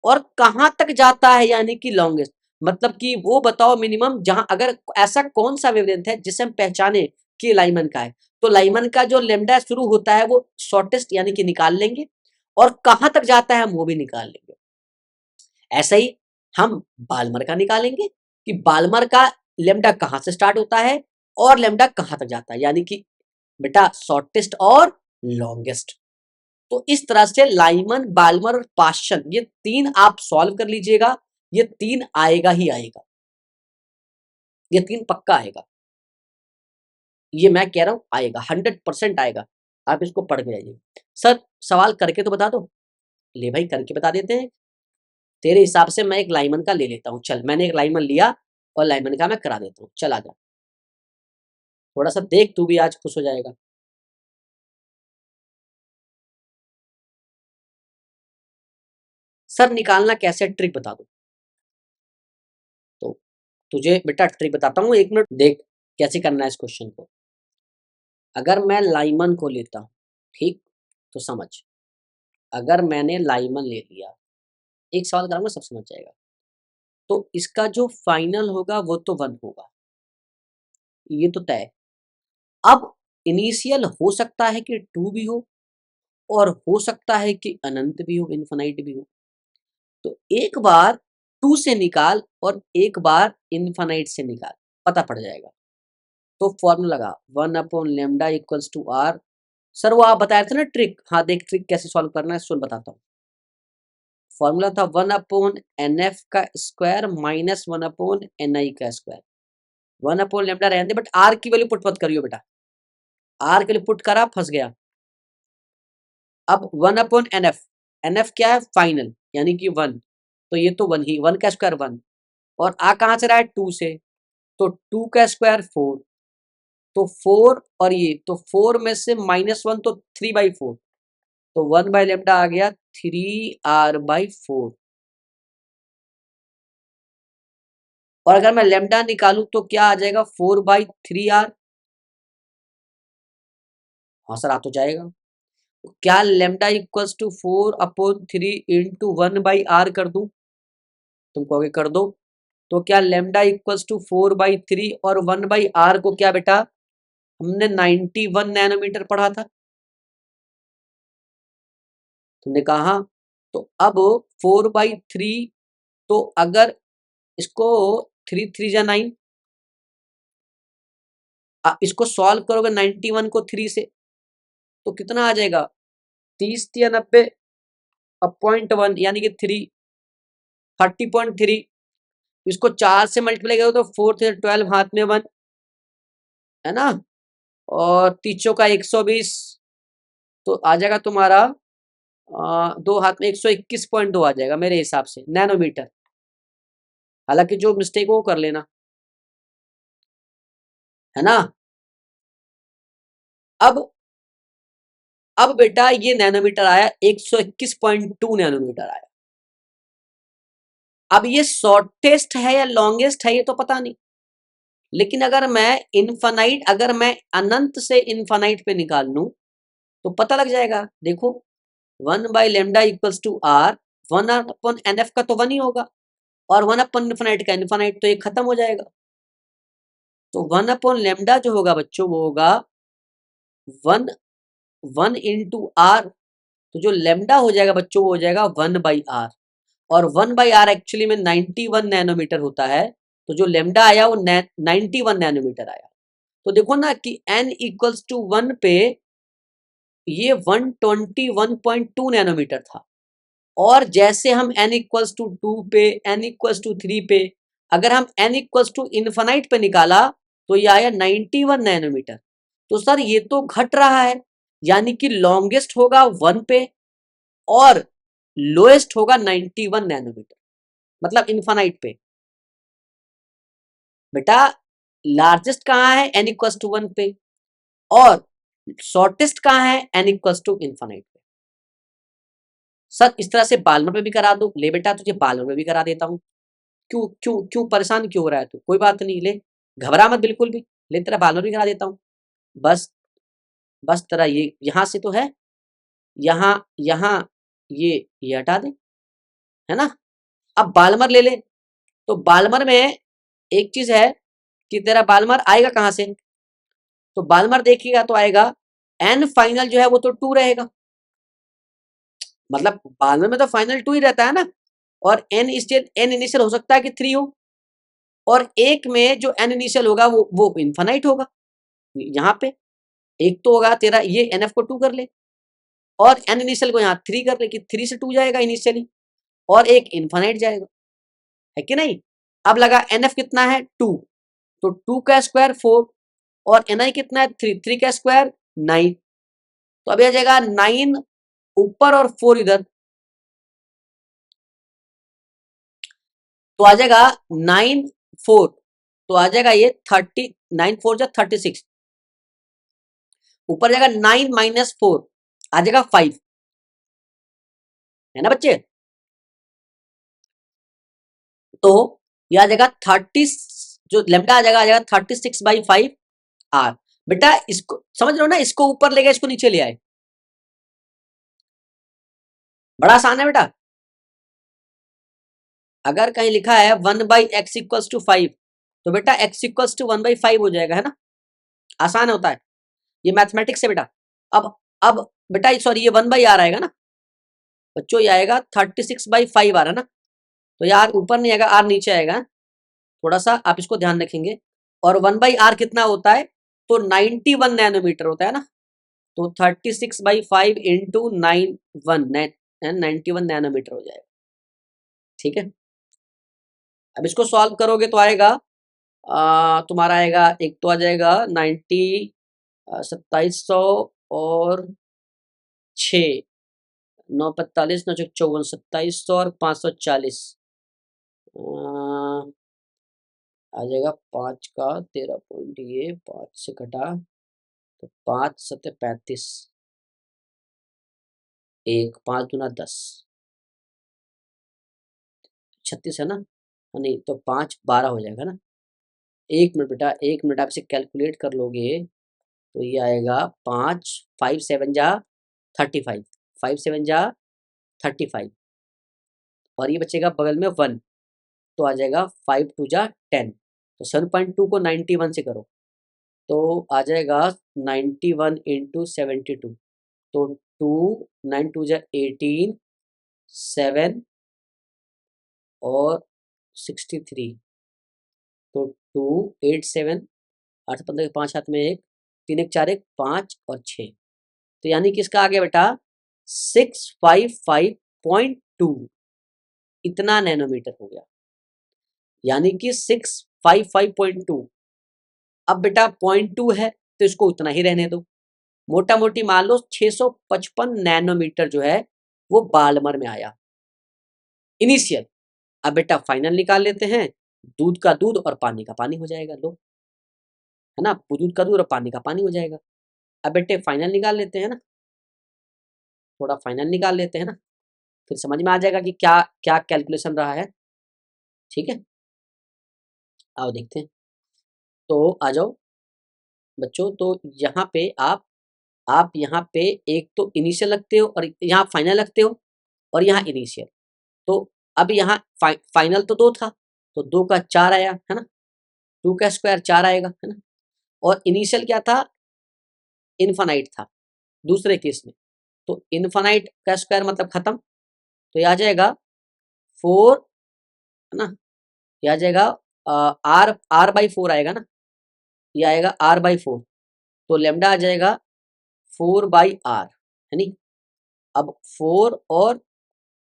और कहां तक जाता है यानी कि लॉन्गेस्ट। मतलब कि वो बताओ मिनिमम, जहां अगर ऐसा कौन सा वेवलेंथ है जिसे हम पहचाने कि लाइमन का है, तो लाइमन का जो लेमडा शुरू होता है वो शॉर्टेस्ट यानी कि निकाल लेंगे, और कहां तक जाता है हम वो भी निकाल लेंगे। ऐसा ही हम बाल्मर का निकालेंगे कि बाल्मर का लेमडा कहां से स्टार्ट होता है और लेमडा कहां तक जाता है, यानी कि बेटा शॉर्टेस्ट और लॉन्गेस्ट। तो इस तरह से लाइमन, बाल्मर और पाश्चन, ये 3 आप सॉल्व कर लीजिएगा। ये 3 आएगा ही आएगा, ये 3 पक्का आएगा। ये मैं कह रहा हूं आएगा, 100% आएगा। आप इसको पढ़ के जाइए। सर सवाल करके तो बता दो। ले भाई, करके बता देते हैं। तेरे हिसाब से मैं एक लाइमन का ले लेता हूँ। चल, मैंने एक लाइमन लिया और लाइमन का मैं करा देता हूँ। चल आजा। थोड़ा सा देख, तू भी आज खुश हो जाएगा। सर निकालना कैसे, ट्रिक बता दो। तो तुझे बेटा ट्रिक बताता हूँ, 1 मिनट देख कैसे करना है इस क्वेश्चन को। अगर मैं लाइमन को लेता हूँ, ठीक, तो समझ, अगर मैंने लाइमन ले लिया, एक सवाल कराऊंगा सब समझ जाएगा। तो इसका जो फाइनल होगा वो तो 1 होगा, ये तो तय। अब इनिशियल हो सकता है कि 2 भी हो, और हो सकता है कि अनंत भी हो, इन्फिनाइट भी हो। तो एक बार 2 से निकाल और एक बार इन्फिनाइट से निकाल, पता पड़ जाएगा। तो फॉर्मूला लगा 1/λ इक्वल्स टू आर। सर वो आप बताए थे ना ट्रिक, हाँ देख ट्रिक कैसे सॉल्व करना है, सुन बताता हूँ। फॉर्मूला था 1/nf का स्क्वायर माइनस 1/ni का स्क्वायर। 1/λ रहने दे, बट आर की वैल्यू पुट मत करियो बेटा, आर के लिए पुट करा फंस गया। अब 1/nf, nf क्या है, फाइनल, यानी कि 1, तो ये तो 1 ही, 1 का स्क्वायर 1, और आ कहाँ से रहा है, 2 से, तो 2 का स्क्वायर 4, तो 4 और ये, तो 4 में से -1 तो 3/4, तो 1/λ आ गया 3r/4। और अगर मैं लेमडा निकालूं तो क्या आ जाएगा, 4/3r। हाँ सर आ तो जाएगा। तो क्या lambda equals to 4/3 into 1/r कर दूं, तुम कहोगे कर दो। तो क्या लेमडा इक्वल्स टू 4/3 और 1/r को क्या बेटा, हमने 91 नैनोमीटर पढ़ा था, तुमने कहा हाँ। तो अब 4/3, तो अगर इसको 3 3 जा 9, इसको सॉल्व करोगे 91 को 3 से, तो कितना आ जाएगा, 30 या 90/1, यानी कि 30.3। इसको 4 से मल्टीप्लाई करो तो 4 से 12, हाथ में 1 है ना, और तीचों का 120, तो आ जाएगा तुम्हारा 2 हाथ में 121.2 आ जाएगा मेरे हिसाब से नैनोमीटर। हालांकि जो मिस्टेक वो कर लेना, है ना। अब बेटा ये नैनोमीटर आया, 121.2 नैनोमीटर आया। अब ये शॉर्टेस्ट है या लॉन्गेस्ट है ये तो पता नहीं, लेकिन अगर मैं इनफाइनाइट, अगर मैं अनंत से इनफाइनाइट पे निकाल लूं तो पता लग जाएगा। देखो 1/λ इक्वल्स टू आर, 1/nf का तो 1 ही होगा, और 1/इनफाइनाइट का इनफाइनाइट, तो ये खत्म हो जाएगा। तो 1/λ जो होगा बच्चों वो होगा 1 इंटू आर, तो जो लेमडा हो जाएगा बच्चों वो हो जाएगा 1/r, और 1/r एक्चुअली में 91 नैनोमीटर होता है, तो जो लेमडा आया वो 91 नैनोमीटर आया। तो देखो ना कि n इक्वल्स टू 1 पे ये 121.2 नैनोमीटर था, और जैसे हम n इक्वल्स टू 2 पे, n इक्वल्स टू 3 पे, अगर हम n इक्वल्स टू इनफाइनाइट पे निकाला तो ये आया 91 नैनोमीटर। तो सर ये तो घट रहा है, यानी कि लॉन्गेस्ट होगा 1 पे और लोएस्ट होगा 91 नैनोमीटर, मतलब इनफाइनाइट पे। बेटा लार्जेस्ट कहाँ है, n इक्वल्स टू 1 पे, और शॉर्टेस्ट कहाँ है, n इक्वल्स टू इनफाइनाइट पे। सर इस तरह से बालमर में भी करा दो, ले बेटा तुझे बालमर में भी करा देता हूँ। क्यों क्यों क्यों परेशान क्यों हो रहा है तू, कोई बात नहीं, ले घबरा मत बिल्कुल भी, ले तेरा बालमर भी करा देता हूँ। बस बस तेरा ये यहाँ से तो है, यहाँ यहाँ ये हटा दे, है ना। अब बालमर ले ले। तो बालमर में एक चीज है कि तेरा बालमर आएगा कहाँ से, तो बालमर देखिएगा तो आएगा एन फाइनल जो है वो तो 2 रहेगा, मतलब बालमर में तो फाइनल 2 ही रहता है ना, और एन इनिशियल हो सकता है कि 3 हो, और एक में जो एन इनिशियल होगा वो इनफाइनाइट होगा। यहाँ पे एक तो होगा तेरा ये एनएफ को 2 कर ले, और एन इनिशियल को यहाँ 3 कर ले, कि 3 से 2 जाएगा इनिशियली, और एक इनफाइनाइट जाएगा, है कि नहीं। अब लगा एनएफ कितना है 2, तो 2 का स्क्वायर 4, और एनआई कितना है 3, 3 का स्क्वायर 9, तो अभी आ जाएगा 9 ऊपर और 4 इधर, तो आ जाएगा 9 4, तो आ जाएगा ये 39 4 जा 36, ऊपर जाएगा 9 माइनस 4 आ जाएगा 5, है ना बच्चे। तो यह आ जाएगा 30, जो लेमडा आ जाएगा 36/5 आर। बेटा इसको समझ रहे हो ना, इसको ऊपर ले गए, इसको नीचे ले आए, बड़ा आसान है बेटा। अगर कहीं लिखा है 1/x=5 तो बेटा x=1/5 हो जाएगा, है ना, आसान होता है, ये मैथमेटिक्स है बेटा। अब बेटा सॉरी, ये 1/r आएगा ना बच्चों, ये आएगा 36/5 आ रहा है ना, तो यार ऊपर नहीं आएगा, आर नीचे आएगा, थोड़ा सा आप इसको ध्यान रखेंगे। और 1/r कितना होता है, तो 91 नैनोमीटर होता है ना, तो 36/5 इंटू 91 नैनोमीटर हो जाएगा, ठीक है। अब इसको सॉल्व करोगे तो आएगा तुम्हारा आएगा, एक तो आ जाएगा 2700 और 6, 945 954 2700 और 540 आ जाएगा 5 का 13 पॉइंट, ये 5 से कटा तो 5 सत्ते 35, एक 5 दूना 10, 36 है ना, नहीं तो 5 12 हो जाएगा ना। एक मिनट बेटा, एक मिनट, आप इसे कैलकुलेट कर लोगे तो ये आएगा 5 5 7 जा 35, 5 7 जा 35, और ये बचेगा बगल में 1, तो आ जाएगा 5 2 जा 10, तो 7.2 को 91 से करो तो आ जाएगा 91 इंटू 72, तो 2 9 2 जा 18, 7 और 63, तो 2 8 7 8 15 5 हाथ में एक, 3 1 4 1 5 और 6, तो यानी कि इसका आ गया बेटा 655.2, इतना नैनोमीटर हो गया, यानी कि 655.2। अब बेटा 0.2 है तो इसको उतना ही रहने दो, मोटा मोटी मान लो 655 नैनोमीटर जो है वो बालमर में आया इनिशियल। अब बेटा फाइनल निकाल लेते हैं, दूध का दूध और पानी का पानी हो जाएगा, लो, है ना, दूध का दूध और पानी का पानी हो जाएगा। अब बेटे फाइनल निकाल लेते हैं ना, थोड़ा फाइनल निकाल लेते हैं ना, फिर समझ में आ जाएगा कि क्या क्या कैलकुलेशन रहा है, ठीक है। आओ देखते हैं, तो आ जाओ बच्चों, तो यहाँ पे आप यहाँ पे एक तो इनिशियल लगते हो और यहाँ फाइनल लगते हो और यहाँ इनिशियल, तो अब यहाँ फाइनल तो 2 था, तो 2 का 4 आया, है ना, 2 का स्क्वायर 4 आएगा, है ना, और इनिशियल क्या था, इनफाइनाइट था दूसरे केस में, तो इनफाइनाइट का स्क्वायर मतलब खत्म, तो ये आ जाएगा 4, है ना, ये आ जाएगा r/4 आएगा ना, ये आएगा r/4, तो लेमडा आ जाएगा 4/r, है नी। अब 4 और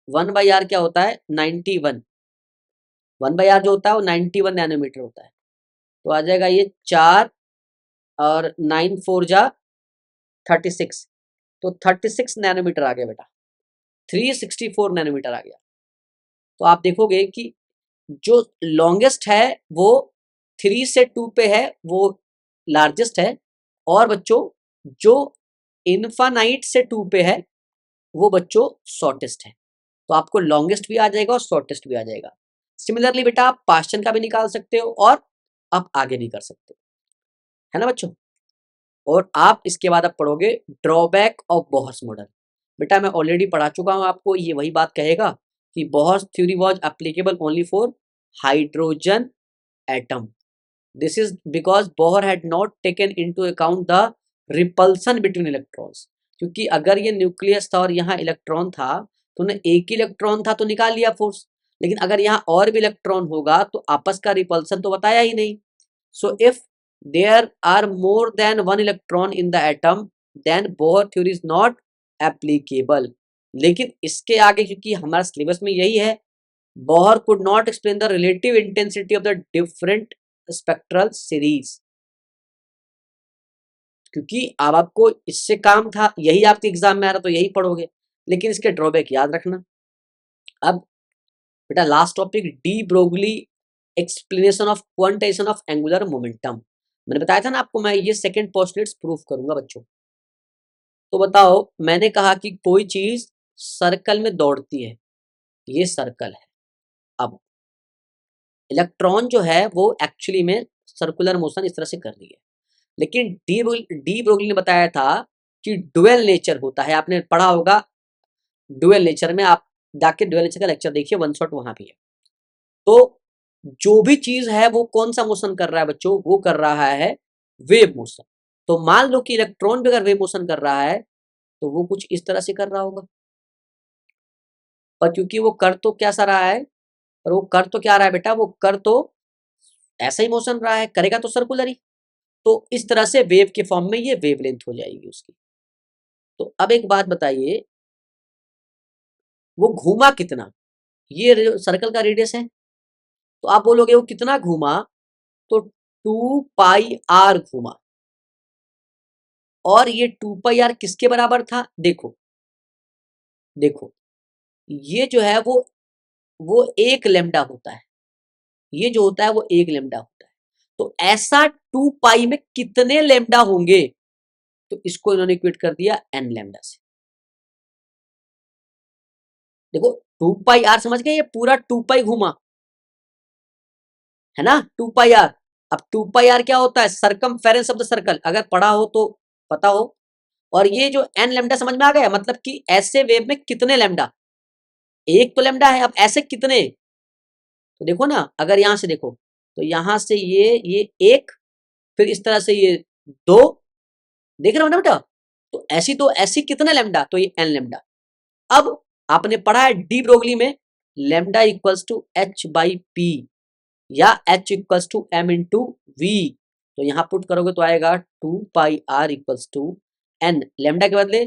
1/r क्या होता है, 91, 1/r जो होता है वो 91 नैनोमीटर होता है, तो आ जाएगा ये 4 और 9 4 जा 36, तो 36 नैनोमीटर आ गया बेटा, 364 नैनोमीटर आ गया। तो आप देखोगे कि जो लॉन्गेस्ट है वो 3 से 2 पे है, वो लार्जेस्ट है, और बच्चों जो इनफाइनाइट से 2 पे है वो बच्चों शॉर्टेस्ट है, तो आपको लॉन्गेस्ट भी आ जाएगा और शॉर्टेस्ट भी आ जाएगा। सिमिलरली बेटा आप पास्चन का भी निकाल सकते हो और आप आगे भी कर सकते हो, है ना बच्चों। और आप इसके बाद आप पढ़ोगे ड्रॉबैक ऑफ बोहर्स मॉडल। बेटा मैं ऑलरेडी पढ़ा चुका हूं आपको, ये वही बात कहेगा कि Bohr's theory was applicable only for hydrogen atom. This is because Bohr had not taken into account the repulsion between electrons, क्योंकि अगर ये न्यूक्लियस था और यहाँ इलेक्ट्रॉन था तो उन्हें एक ही इलेक्ट्रॉन था तो निकाल लिया फोर्स, लेकिन अगर यहाँ और भी इलेक्ट्रॉन होगा तो आपस का रिपल्सन तो बताया ही नहीं। So if there are more than one electron in the atom then Bohr theory is not applicable। लेकिन इसके आगे क्योंकि हमारा सिलेबस में यही है, Bohr could not explain the relative intensity of the different spectral series, क्योंकि अब आपको इससे काम था, यही आपके एग्जाम में आ रहा तो यही पढ़ोगे, लेकिन इसके ड्रॉबैक याद रखना। अब बेटा last topic, de Broglie explanation of quantization of angular momentum. मैंने बताया था ना आपको, मैं ये सेकंड पोस्टुलेट्स प्रूफ करूंगा बच्चों, तो बताओ, मैंने कहा कि कोई चीज सर्कल में दौड़ती है, ये सर्कल है। अब इलेक्ट्रॉन जो है वो एक्चुअली में सर्कुलर मोशन इस तरह से कर रही है, लेकिन डी ब्रोगली ने बताया था कि डुअल नेचर होता है। आपने पढ़ा होगा डुअल नेचर में, आप जाके डुअल नेचर का लेक्चर देखिए, वन शॉट वहां भी है। तो जो भी चीज है वो कौन सा मोशन कर रहा है बच्चों, वो कर रहा है वेव मोशन। तो मान लो कि इलेक्ट्रॉन भी अगर वेव मोशन कर रहा है तो वो कुछ इस तरह से कर रहा होगा, पर क्योंकि वो कर तो क्या सा रहा है, पर वो कर तो क्या रहा है बेटा, वो कर तो ऐसा ही मोशन रहा है, करेगा तो सर्कुलर ही। तो इस तरह से वेव के फॉर्म में ये वेवलेंथ हो जाएगी उसकी। तो अब एक बात बताइए, वो घूमा कितना, ये सर्कल का रेडियस है, तो आप बोलोगे वो कितना घूमा, तो 2 पाई आर घूमा। और ये 2 पाई आर किसके बराबर था, देखो देखो, ये जो है वो 1 लैम्डा होता है, ये जो होता है वो 1 लैम्डा होता है। तो ऐसा 2 पाई में कितने लैम्डा होंगे, तो इसको इन्होंने इक्वेट कर दिया n लैम्डा से। देखो 2 पाई आर समझ गए, ये पूरा 2 पाई घूमा है ना, 2 पाई आर। अब 2 पाई आर क्या होता है, सरकमफेरेंस ऑफ द सर्कल, अगर पढ़ा हो तो पता हो। और ये जो n लैम्डा समझ में आ गया, मतलब कि ऐसे वेव में कितने लैम्डा, एक तो लैम्डा है, अब ऐसे कितने। तो देखो ना, अगर यहां से देखो तो यहां से ये एक, फिर इस तरह से ये दो, देख रहे हो ना बेटा। तो ऐसी कितने लैम्डा, तो ये n लैम्डा। अब आपने पढ़ा है डी ब्रोगली में lambda equals to H by P, या h equals to m into V. तो यहां पुट करोगे तो आएगा 2 pi R equals to n, lambda के बदले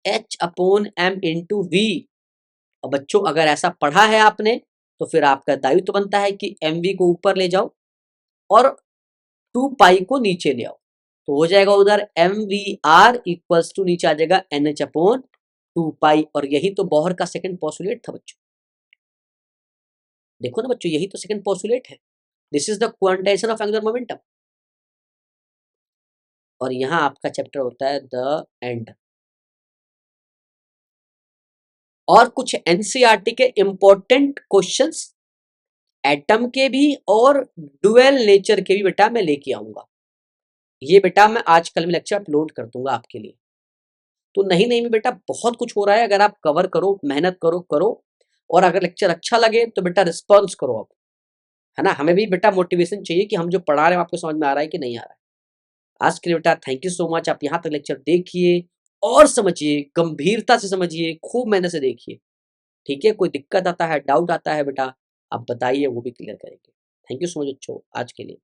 h upon m into V. और बच्चों अगर ऐसा पढ़ा है आपने, तो फिर आपका दायित्व तो बनता है कि mv को ऊपर ले जाओ और 2 पाई को नीचे ले आओ। तो हो जाएगा उधर M V R equals to नीचे आ जाएगा एन एच अपॉन 2 पाई। और यही तो बोहर का सेकंड पोस्टुलेट था बच्चों। देखो ना बच्चों, यही तो सेकंड पोस्टुलेट है, this is the quantization of angular momentum. और यहां आपका चैप्टर होता है द एंड। और कुछ एनसीईआरटी के इंपॉर्टेंट क्वेश्चंस एटम के भी और डुअल नेचर के भी बेटा मैं लेके आऊंगा। ये बेटा मैं आजकल में लेक्चर अपलोड कर दूंगा आपके लिए। तो नहीं नहीं में बेटा बहुत कुछ हो रहा है, अगर आप कवर करो, मेहनत करो करो, और अगर लेक्चर अच्छा लगे तो बेटा रिस्पॉन्स करो आप, है ना। हमें भी बेटा मोटिवेशन चाहिए कि हम जो पढ़ा रहे हैं आपको समझ में आ रहा है कि नहीं आ रहा है। आज के लिए बेटा थैंक यू सो मच, आप यहाँ तक लेक्चर देखिए और समझिए, गंभीरता से समझिए, खूब मेहनत से देखिए, ठीक है। कोई दिक्कत आता है, डाउट आता है बेटा, आप बताइए, वो भी क्लियर करेंगे। थैंक यू सो मच बच्चों आज के लिए।